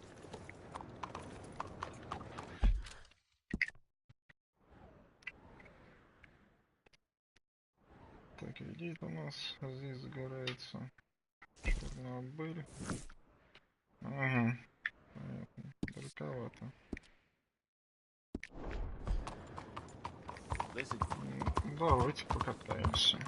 Где-то у нас здесь загорается Чернобыль. Ага, понятно. Далековато. Давайте покатаемся.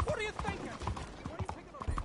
What are you thinking? What are you thinking of me?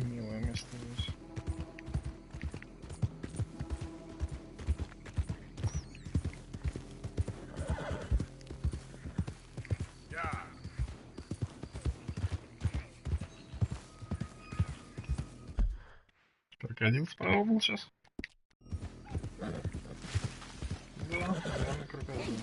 Милое место здесь. Крокодил справа был сейчас? Да, наверное, крокодил.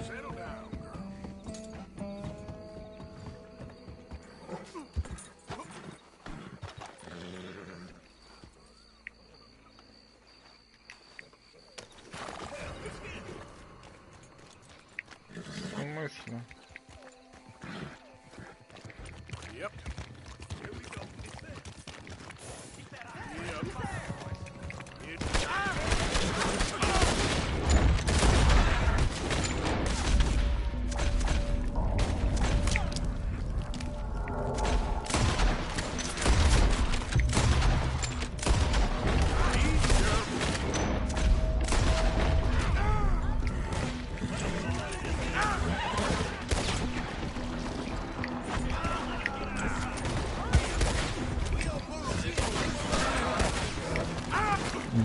Settle down, girl. В смысле? Yep. Here we go. It's there. Keep that eye.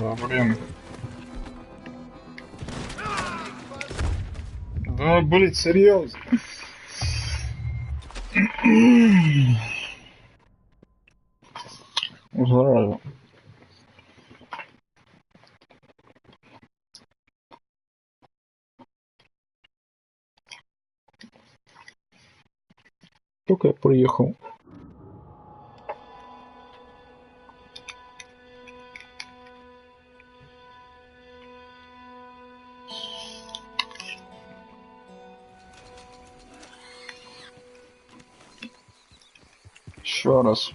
Да, блин. Да, блин, серьезно. Зараза. Только я приехал. Еще раз.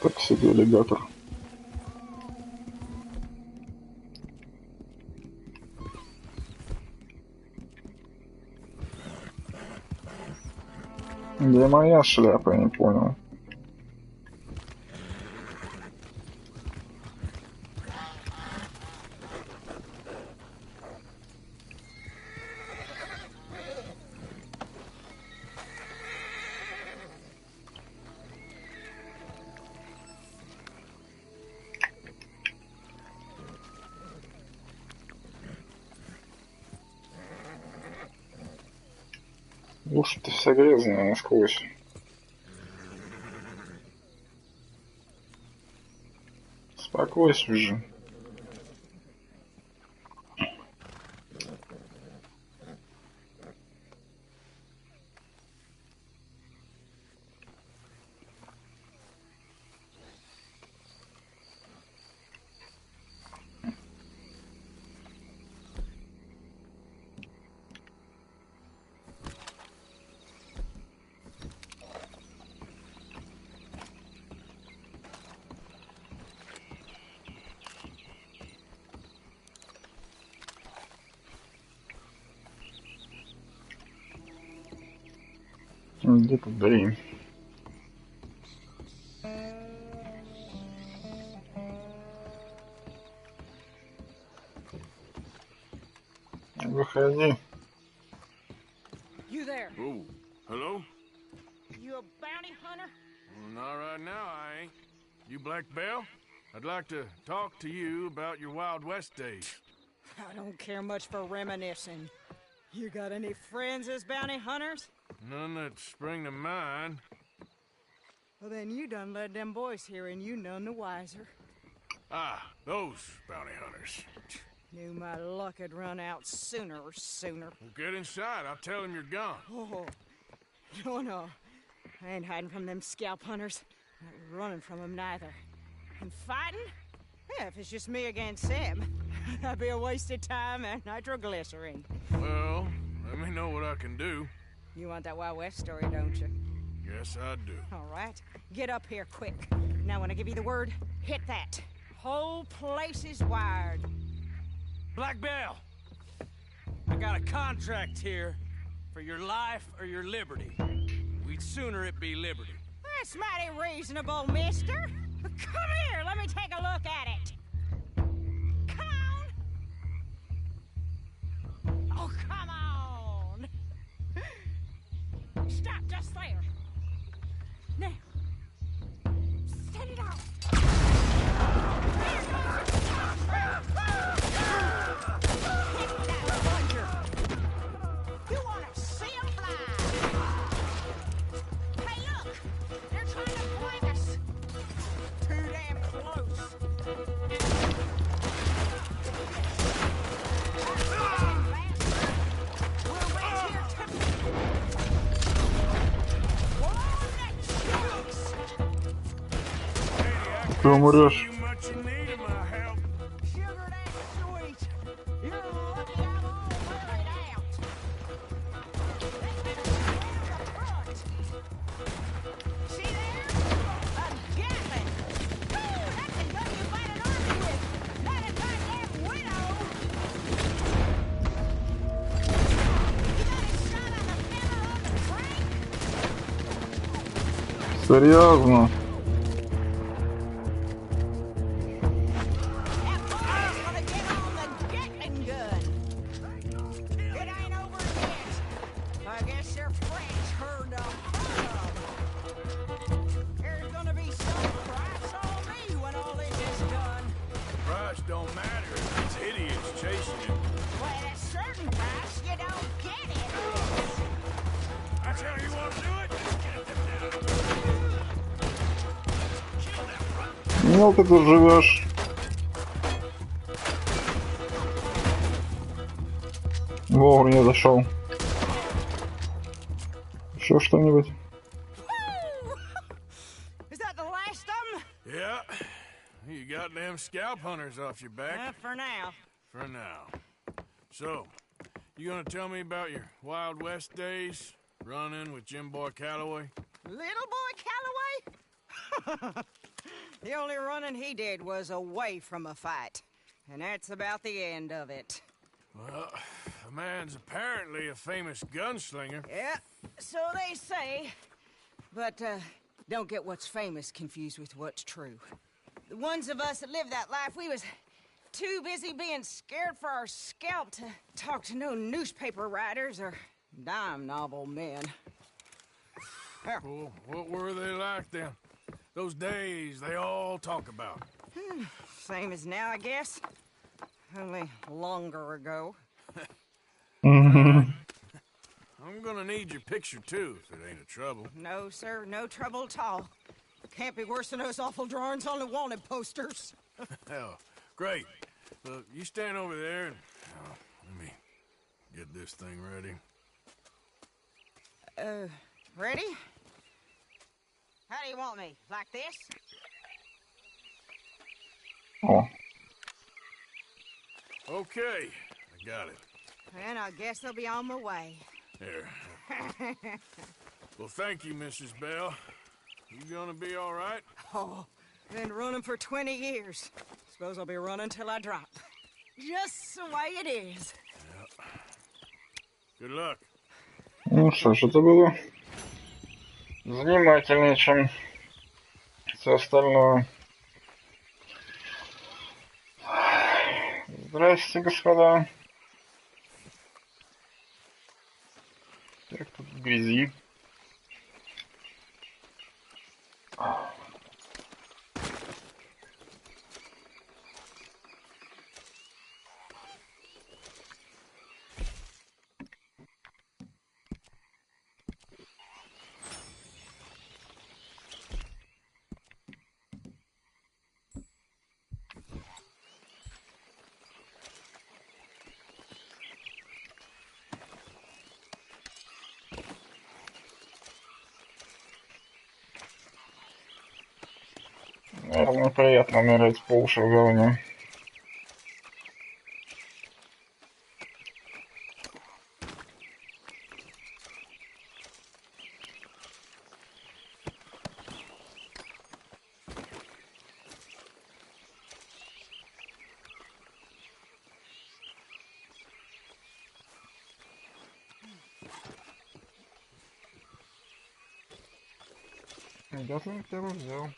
Так себе аллигатор. Где моя шляпа, я не понял. Уж ты вся грязная насквозь. Успокойся уже. Где тут дверь? Выходи. You there? Oh, hello? You a bounty hunter? Well, not right now, I ain't. You Black Belle? I'd like to talk to you about your Wild West days. I don't care much for reminiscing. You got any friends as bounty hunters? None that spring to mind. Well, then you done led them boys here and you none the wiser. Ah, those bounty hunters. Knew my luck had run out sooner or sooner. Well, get inside. I'll tell them you're gone. Oh, no. I ain't hiding from them scalp hunters. Not running from them neither. And fighting? Yeah, if it's just me against them, that'd be a waste of time and nitroglycerin. Well, let me know what I can do. You want that Wild West story, don't you? Yes, I do. All right. Get up here quick. Now, when I give you the word, hit that. Whole place is wired. Black Belle, I got a contract here for your life or your liberty. We'd sooner it be liberty. That's mighty reasonable, mister. Come here, let me take a look at it. Come on. Oh, come on. Stop just there. Now, set it off. You want to see 'em fly? Hey, look! They're trying to flank us. Too damn close. We're right here to... Ты умрешь. Серьезно? Ну, ты тут живешь. Вовремя зашел. Еще что-нибудь? Is that the last of them? Yeah. You got them scalp hunters off your back. For now. For now. So, you gonna tell me about your Wild West days? Running with Jim Boy Calloway? Little boy Calloway? The only running he did was away from a fight. And that's about the end of it. Well, the man's apparently a famous gunslinger. Yeah, so they say. But, don't get what's famous confused with what's true. The ones of us that lived that life, we was too busy being scared for our scalp to talk to no newspaper writers or dime novel men. Well, what were they like then? Those days they all talk about. Same as now, I guess. Only longer ago. I'm gonna need your picture, too, if it ain't a trouble. No, sir, no trouble at all. Can't be worse than those awful drawings on the wanted posters. Hell, great. You stand over there and... let me get this thing ready. Ready? How do you want me? Like this? Oh. Okay, I got it. And I guess they'll be on my way. There. Well, thank you, Mrs. Bell. You gonna be all right? Oh, been running for 20 years. Suppose I'll be running till I drop. Just the way it is. Yeah. Good luck. Ну что ж это было? занимательнее, чем все остальное. Здрасте, господа. Так, тут в грязи. Наверное, приятно умирать по уши в говне. Я тебя его взял.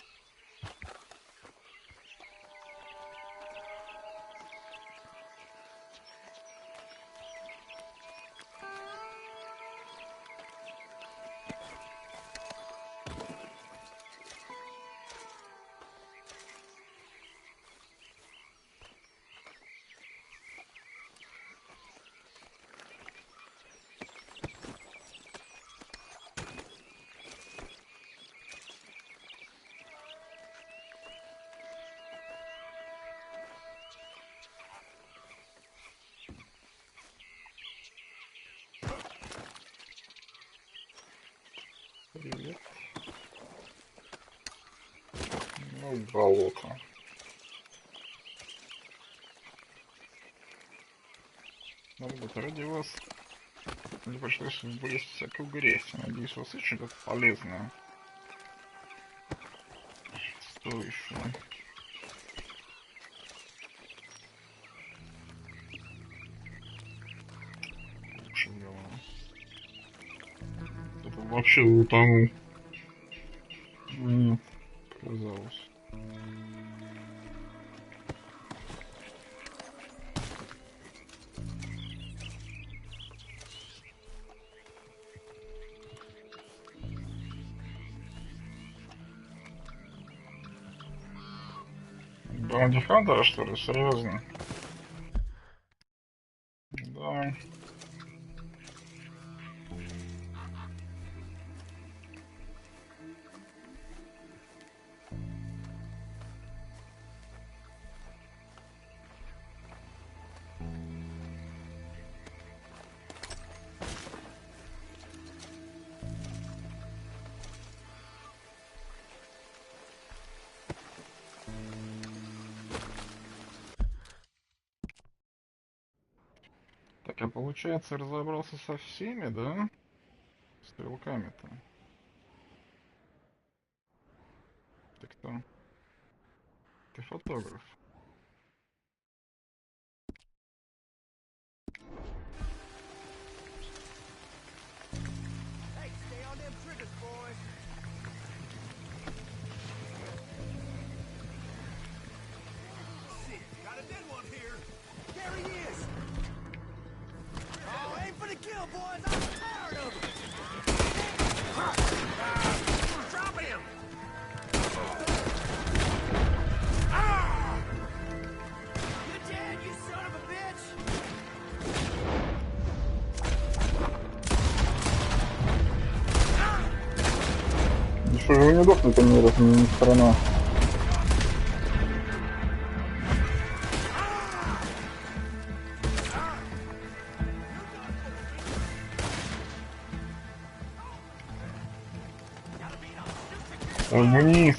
Привет. Ну, болото. Надо быть, ради вас не пришлось вылезть всякую грязь. Надеюсь, у вас есть что-то полезное. Стоящее. Лучше говно. Это вообще утонул. Нет, казалось. Баунти Хантера, что ли? Серьезно? Да. Так, я, получается, разобрался со всеми, да? Стрелками-то. Ты кто? Ты фотограф. Hey, stay on them triggers, boys. Shit, got a dead one here. There he is. Oh, aim for the kill, boys. I'm tired of him. Drop him. You dead, you son of a bitch. Что же вы не дохнете, ни хрена? Вниз.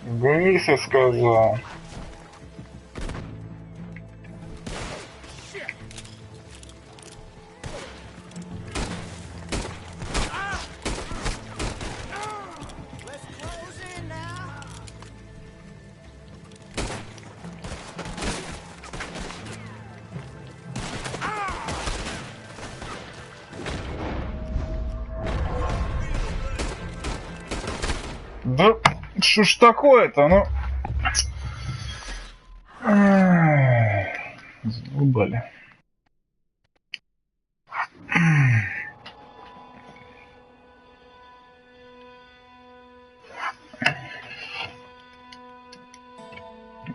Вниз, я сказал. Да что ж такое-то, ну... Задолбали.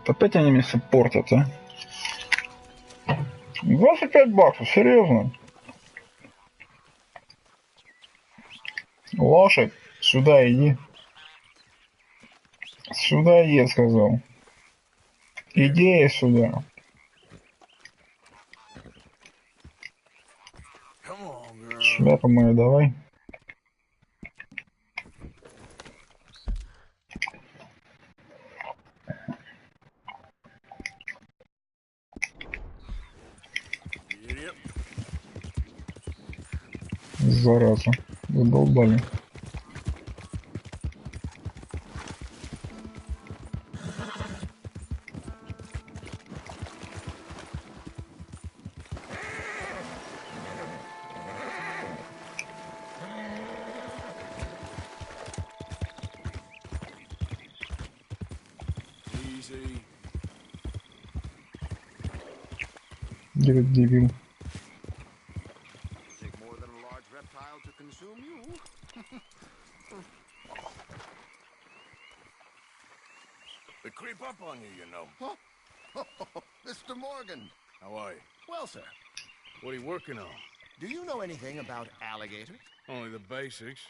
Опять они мне все портят, а? 25 баксов, серьезно? Лошадь, сюда иди. Сюда иди, сказал. Иди сюда. Шляпу мою давай. Зараза. Задолбали. Дебил. Take more than a large reptile to consume you. They creep up on you, you know. Huh? Mr. Morgan. How are you? Well, sir. What are you working on? Do you know anything about alligators? Only the basics.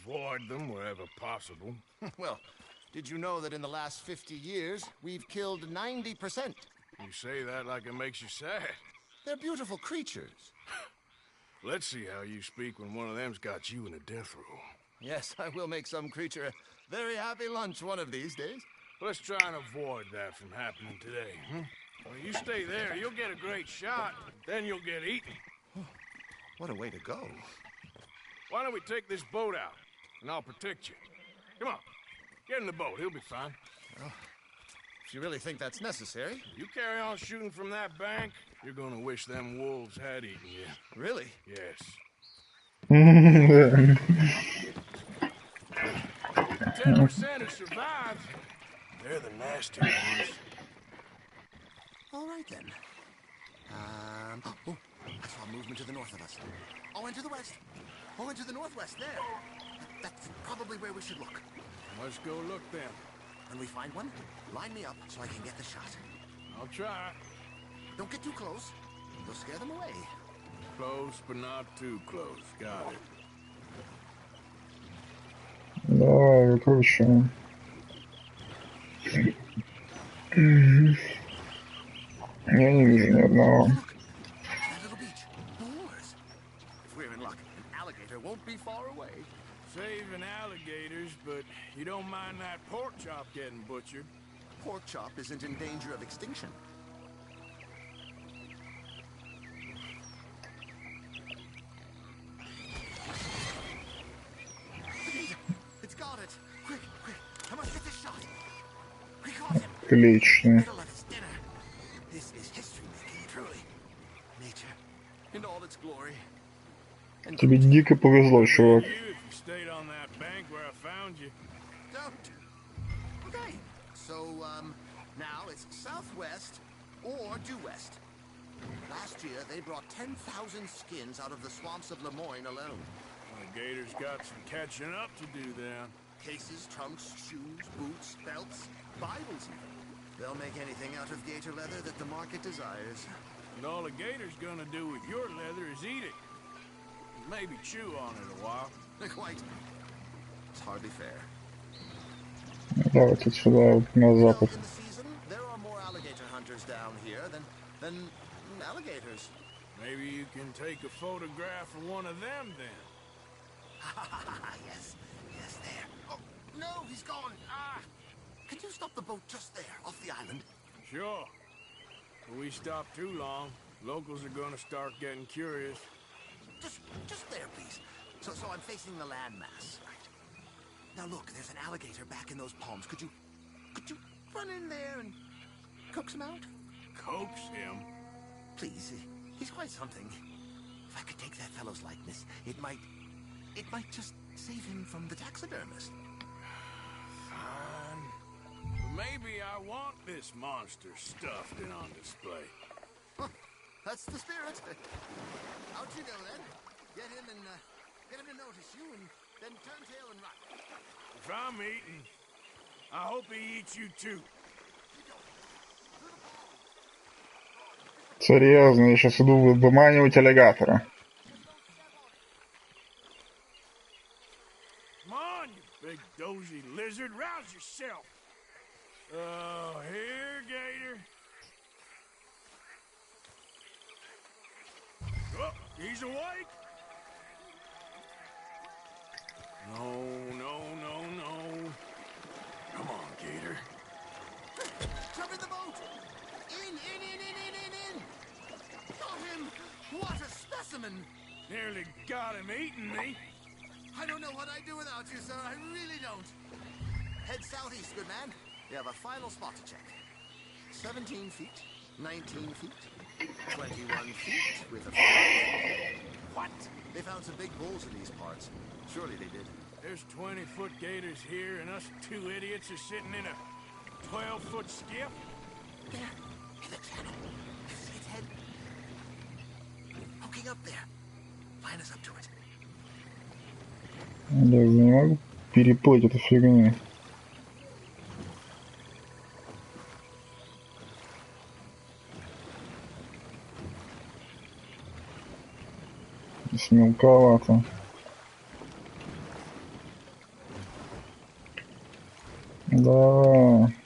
Avoid them wherever possible. Well, did you know that in the last 50 years, we've killed 90%? You say that like it makes you sad. They're beautiful creatures. Let's see how you speak when one of them's got you in a death row. Yes, I will make some creature a very happy lunch one of these days. Let's try and avoid that from happening today, huh? Well, you stay there, you'll get a great shot, then you'll get eaten. What a way to go. Why don't we take this boat out, and I'll protect you. Come on, get in the boat, he'll be fine. Well, if you really think that's necessary. You carry on shooting from that bank, you're gonna wish them wolves had eaten you. Really? Yes. 10% who survives, they're the nasty ones. All right, then. Oh, I saw a movement to the north of us. Oh, and to the west. Oh, and to the northwest, there. That's probably where we should look. Let's go look then. When we find one, line me up so I can get the shot. I'll try. Don't get too close. You'll scare them away. Close, but not too close. Got it. Давай, выкручиваем. Я не вижу ни одного. That little beach. No oars. If we're in luck, an alligator won't be far away. Saving alligators, but you don't mind that pork chop getting butchered. Pork chop isn't in danger of extinction. It's got it. Quick, quick. I must get this shot. We caught him. Отлично. Middle of his dinner. This is history making, truly. Nature in all its glory. Тебе дико повезло, чувак. Stayed on that bank where I found you. Don't. Okay. So, now it's southwest or due west. Last year, they brought 10,000 skins out of the swamps of Lemoyne alone. The gators got some catching up to do then. Cases, trunks, shoes, boots, belts, Bibles even. They'll make anything out of gator leather that the market desires. And all the gator's gonna do with your leather is eat it. Maybe chew on it a while. Quite. It's hardly fair. Давайте сюда, на запад. In the season, there are more alligator hunters down here than alligators. Maybe you can take a photograph of one of them then. Yes, there. Oh, no, he's gone. Ah! Can you stop the boat just there, off the island? Sure. If we stop too long, locals are gonna start getting curious. Just there, please. So I'm facing the landmass, right? Now look, there's an alligator back in those palms. Could you run in there and coax him out? Coax him? Please, he's quite something. If I could take that fellow's likeness, it might just save him from the taxidermist. maybe I want this monster stuffed and on display. That's the spirit. Out you go then. Get him to notice you, and then turn tail and run. If I'm eating, I hope he eats you too. Серьезно, я сейчас иду выманивать аллигатора. Come on, you big dozy lizard, rouse yourself. Oh, here, Gator. Oh, he's awake. No, no, no, no. Come on, Gator. Jump in the boat! In! Got him! What a specimen! Nearly got him eating me. I don't know what I'd do without you, sir. I really don't. Head southeast, good man. You have a final spot to check. 17 feet, 19 feet, 21 feet with a... What? They found some big bulls in these parts. Surely they did. There's 20-foot gators here, and us two idiots are sitting in a 12-foot skiff? There, in the channel. See its head? Poking up there. Line us up to it. Я не могу переплыть эту фигню. Здесь мелковато. Давай.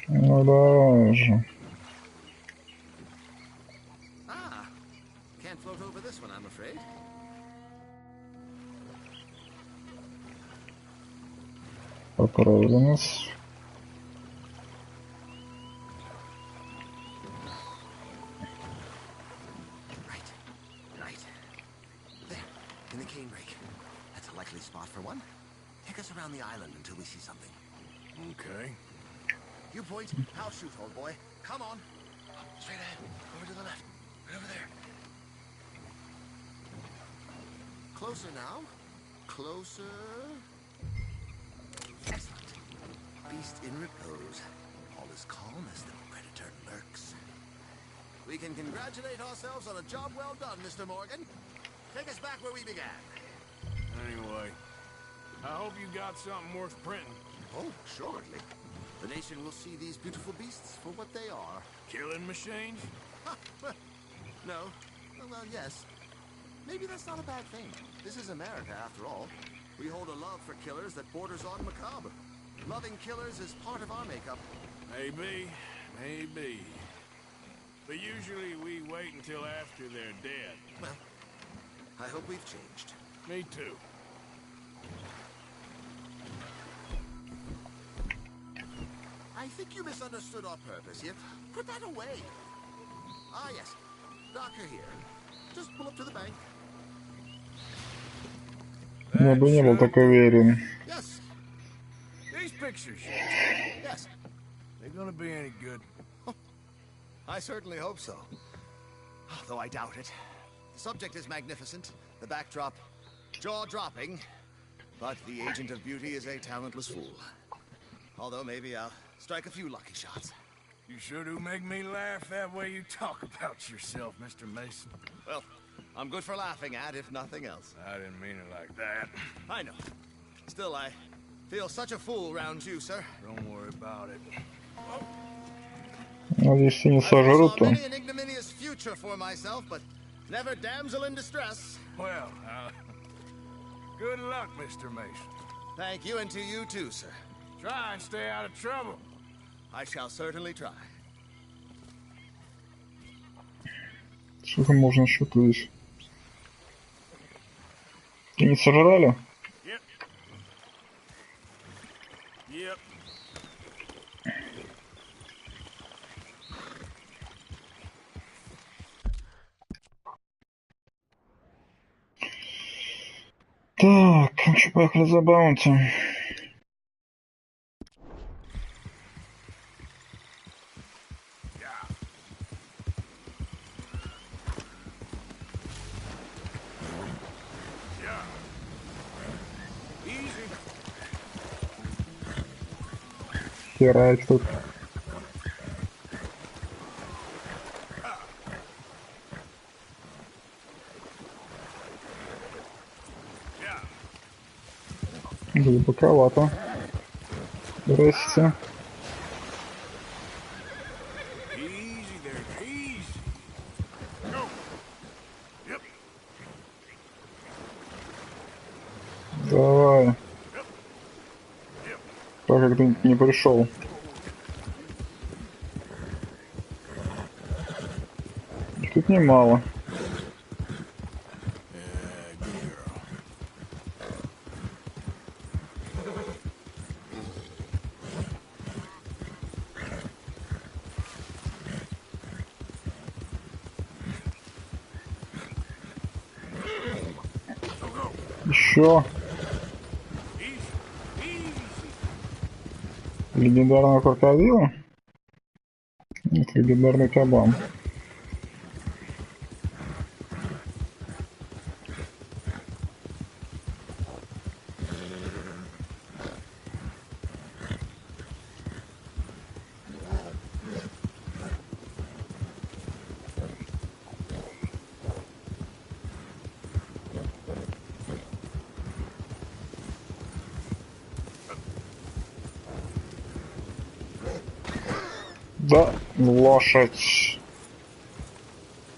Ну давай же. Can't float over this one, I'm afraid. Поправили нас. Right. There, in the cane brake. That's a likely spot for one. Take us around the island until we see something. Okay. You point, I'll shoot, old boy. Come on. Straight ahead, over to the left. Right over there. Closer now. Closer. Excellent. Beast in repose. All is calm as the predator lurks. We can congratulate ourselves on a job well done, Mr. Morgan. Take us back where we began. Anyway, I hope you got something worth printing. Oh, surely. The nation will see these beautiful beasts for what they are. Killing machines? No. Well, yes. Maybe that's not a bad thing. This is America, after all. We hold a love for killers that borders on macabre. Loving killers is part of our makeup. Maybe. But usually we wait until after they're dead. Well, I hope we've changed. Me too. I think you misunderstood our purpose here. Put that away. Ah, yes. Docker here. Just pull up to the bank. Я бы не был так уверен. Yes. These pictures. Yes. They gonna be any good? I certainly hope so. Though I doubt it. The subject is magnificent. The backdrop, jaw-dropping. But the agent of beauty is a talentless fool. Although maybe I'll strike a few lucky shots. You sure do make me laugh that way you talk about yourself, Mr. Mason. Well, I'm good for laughing at, if nothing else. I didn't mean it like that. I know. Still, I feel such a fool round you, sir. Don't worry about it. Надеюсь, не сожрут там. Many an ignominious future for myself, but never damsel in distress. Well, good luck, Mr. Mason. Thank you, and to you too, sir. Try and stay out of trouble. I shall certainly try. Сколько можно еще здесь? Ты не сожрали? Yep. Так, еще поехали за баунти. Easy. херать тут. Глубоковато. Здрасте. Давай. Так как ты не пришел. Тут немало. Еще. Легендарного крокодила? Нет, легендарный кабан. Да, лошадь.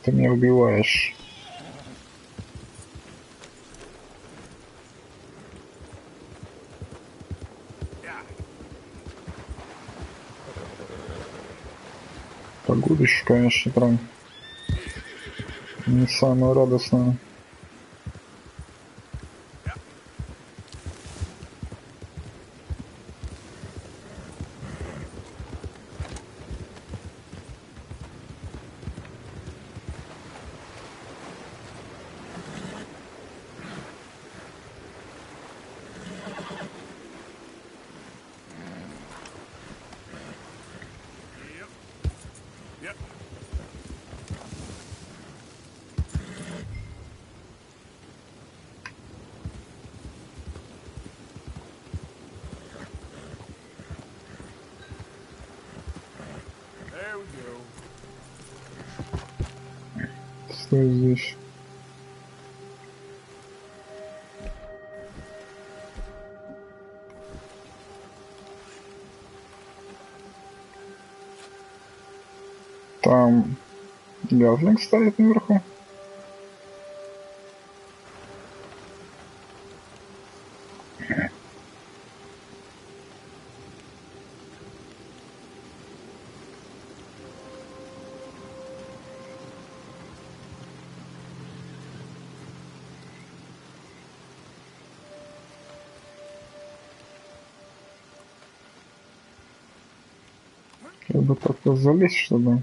Ты меня убиваешь. Погода еще, конечно, прям не самая радостная. Стой здесь. Там гафлинг стоит наверху. Как бы так-то залезть, чтобы...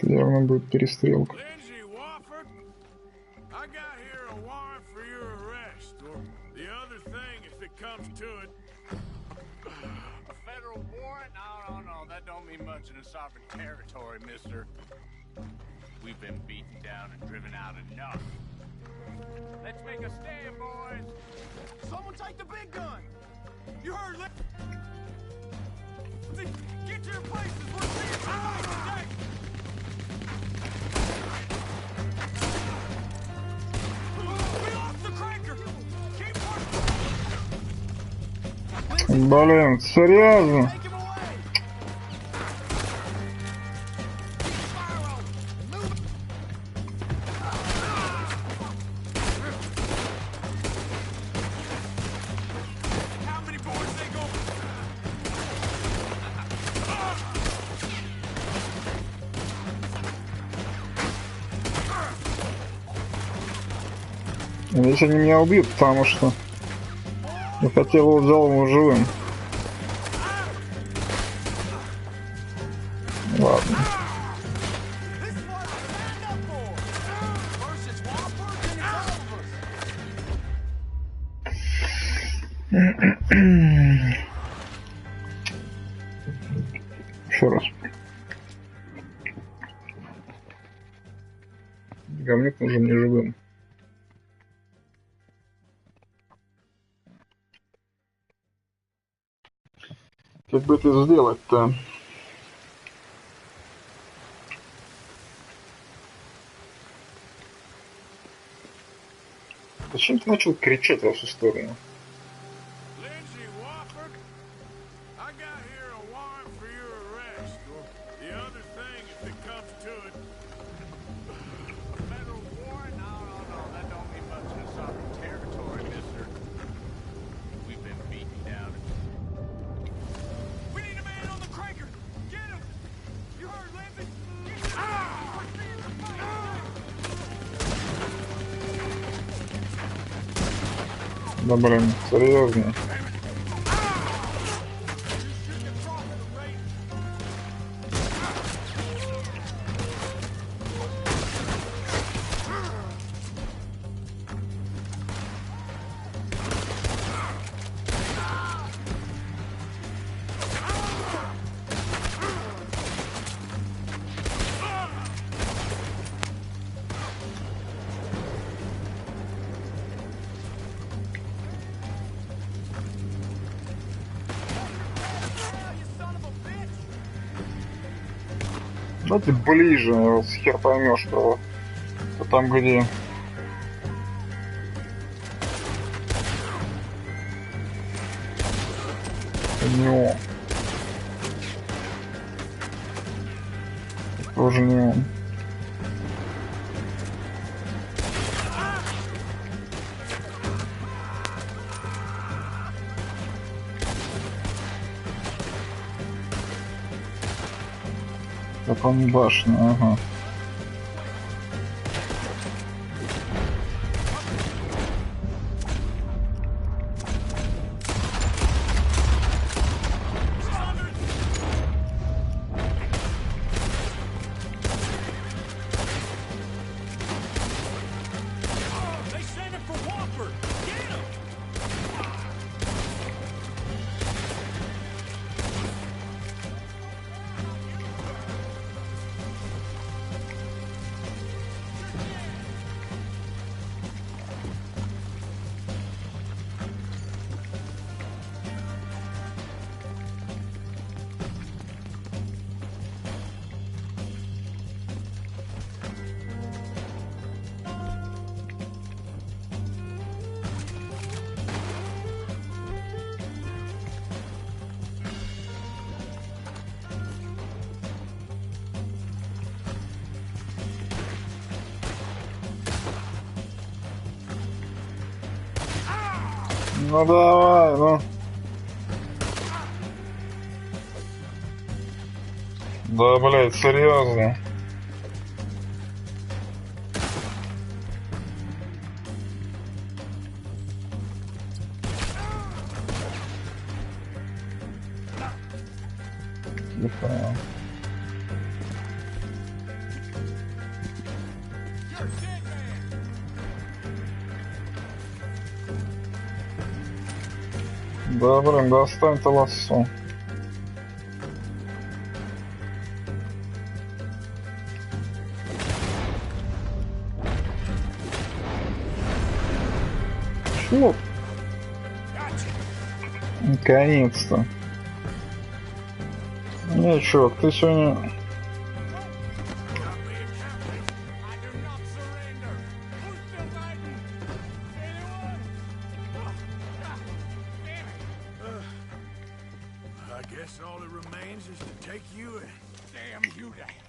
Явно будет перестрелка. I got here a warrant for your arrest, or the other thing if it comes to it. A federal warrant? No, that don't mean much in a sovereign territory, mister. We've been beaten down and driven out enough. Let's make a stand, boys. Someone take the big gun. You heard, get to your places. We're seeing somebody today. Блин, серьезно? Здесь они меня убьют, потому что я хотел его взял его живым. Ладно. Еще раз. Говнюк нужен мне живым. Как бы это сделать-то? Зачем ты начал кричать во всю сторону? I got here a warrant for your arrest, or the other thing if it comes to it. A federal warrant? No, that don't mean much in Southern territory, mister. We've been beaten down. We need a man on the cranker! Get him! You heard, Lindsay? Get him! Ah! Да блин, серьезно. Да ты ближе, вот хер поймешь, кого. Там где. Не он. Тоже не он. Так он башня, ага. Ну давай, ну. Да, блядь, серьезно. Не понял. Да, блин, достань-то лассо. Чё? Наконец-то. Не, чувак, ты сегодня...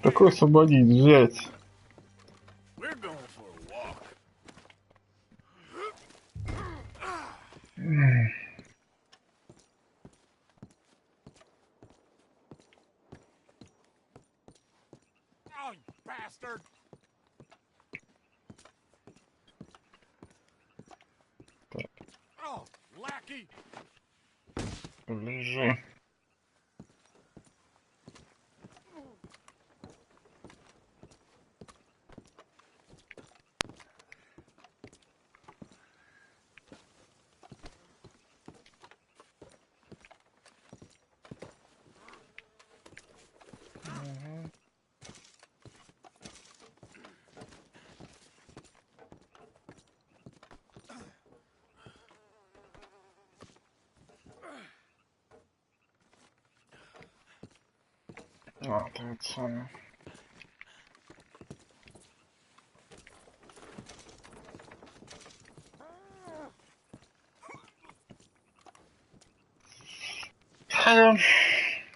Какой освободить, взять? Oh, you bastard! Oh, lackey! Лежи. А, ты это самое.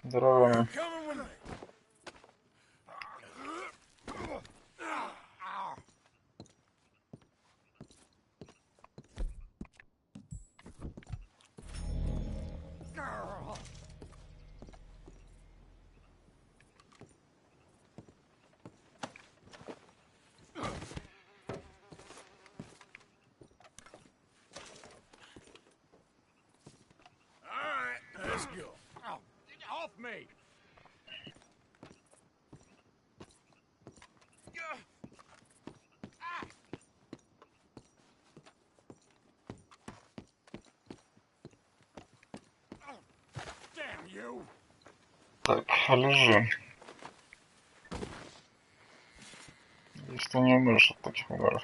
Здорово. Let's go. Oh, get off me! Damn you! Так, лежи. Если ты не умрешь от таких ударов.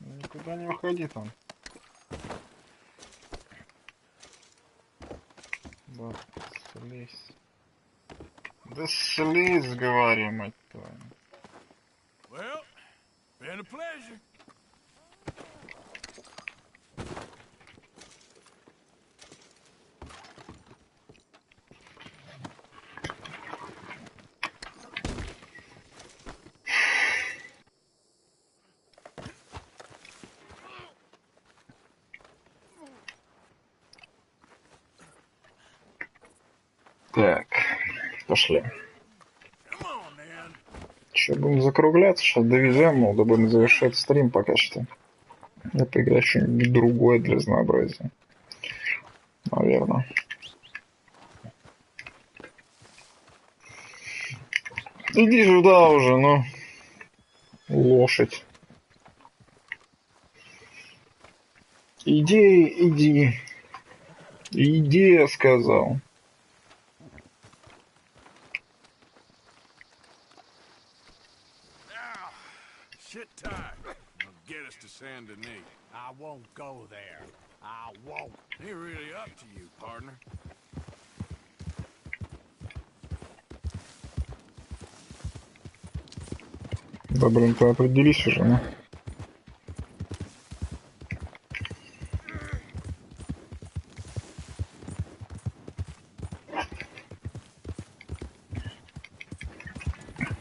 Никуда не уходи там. Да, слезь. Да слезь, говори, мать твою. Well, been a pleasure. Так, пошли. Че, будем закругляться, сейчас довезем, мол, да будем завершать стрим пока что. Я поиграю что-нибудь другое для разнообразия. Наверное. Иди сюда уже, ну. Лошадь. Иди. Иди, я сказал. Shit time. Will get us to Saint Denis. I won't go there. I won't. Ain't really up to you, partner. Да, блин, ты определись уже, ну.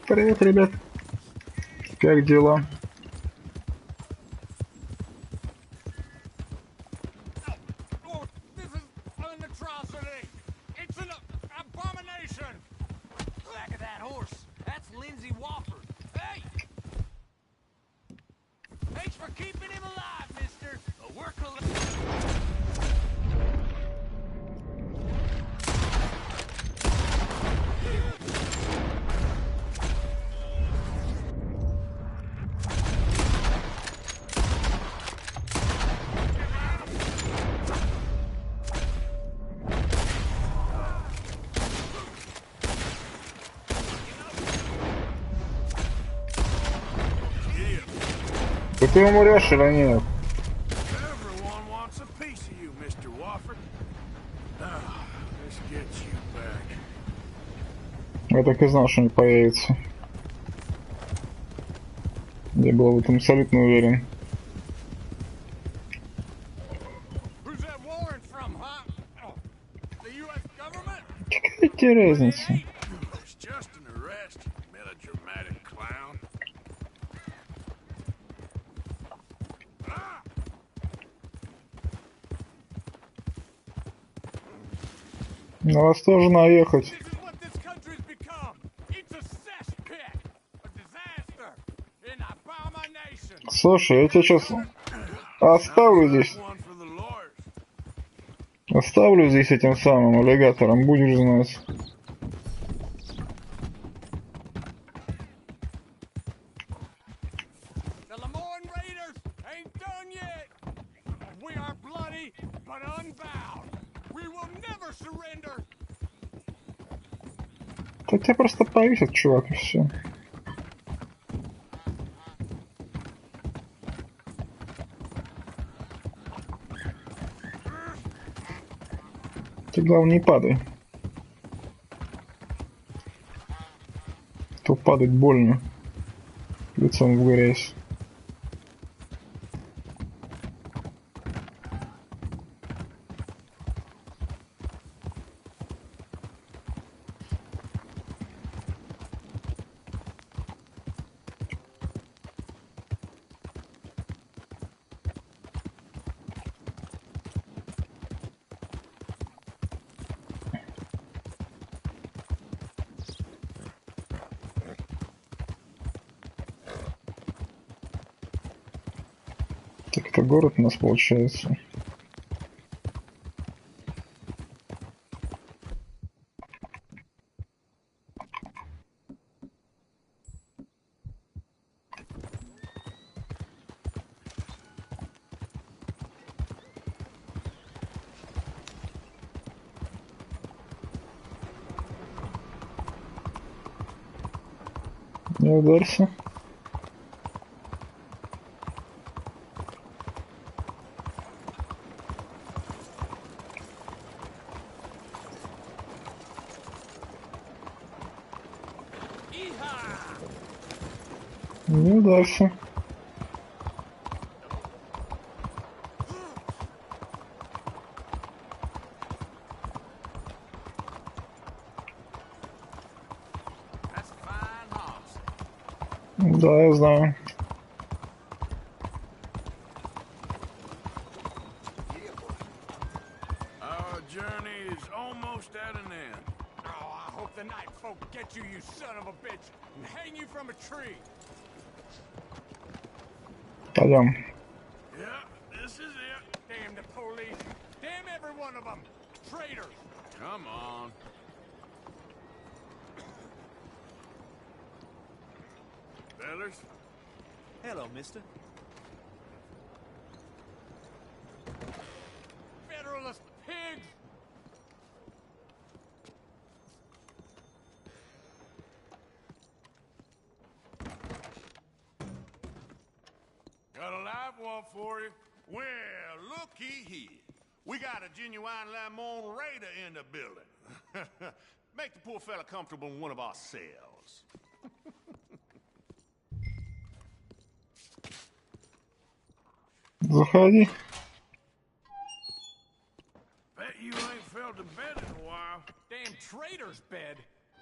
Привет, ребят. Как дела? Ты умрешь или нет? Я так и знал, что он появится. Я был в этом абсолютно уверен. Какая тебе разница? На вас тоже наехать. Слушай, я тебя сейчас оставлю здесь. Оставлю здесь этим самым аллигатором, будешь знать. The Lemoyne Raiders ain't done yet. We are bloody but unbound. We will never surrender. Да тебя просто повесят, чувак, и все. Ты, главное, не падай. То падать больно. Лицом в грязь. Так, это город у нас получается. Не ударься. Не ударься. Да, я знаю. Our journey is almost at an end. Oh, I hope the night folk get you, you son of a bitch, and hang you from a tree. Пойдем. Yeah, this is it. Damn the police. Damn every one of them. Traitors. Come on. Fellas. Hello, mister. Federalist pigs. Got a live one for you. Well, looky here. We got a genuine Lamont Raider in the building. Make the poor fella comfortable in one of our cells. Заходи. Bet you ain't felt a bed in a while. Damn traitor's bed.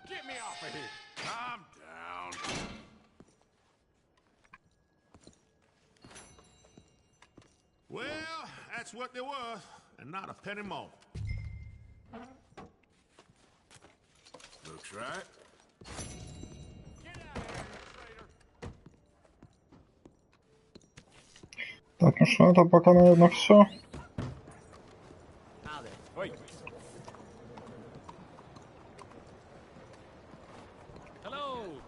Get me off of here. Calm down. Well, that's what there was, and not a penny more. Looks right. Так, ну что, это пока, наверное, все. Oi. Hello.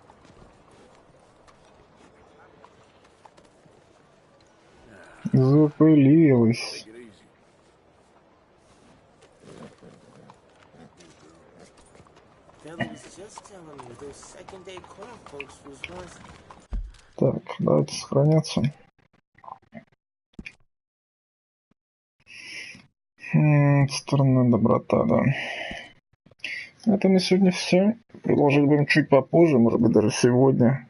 Запылилось. Так, давайте сохраняться. Странная доброта, да. Это на сегодня все. Продолжить будем чуть попозже, может быть, даже сегодня.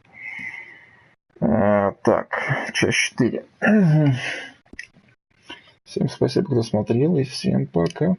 Так, часть 4. Всем спасибо, кто смотрел, и всем пока.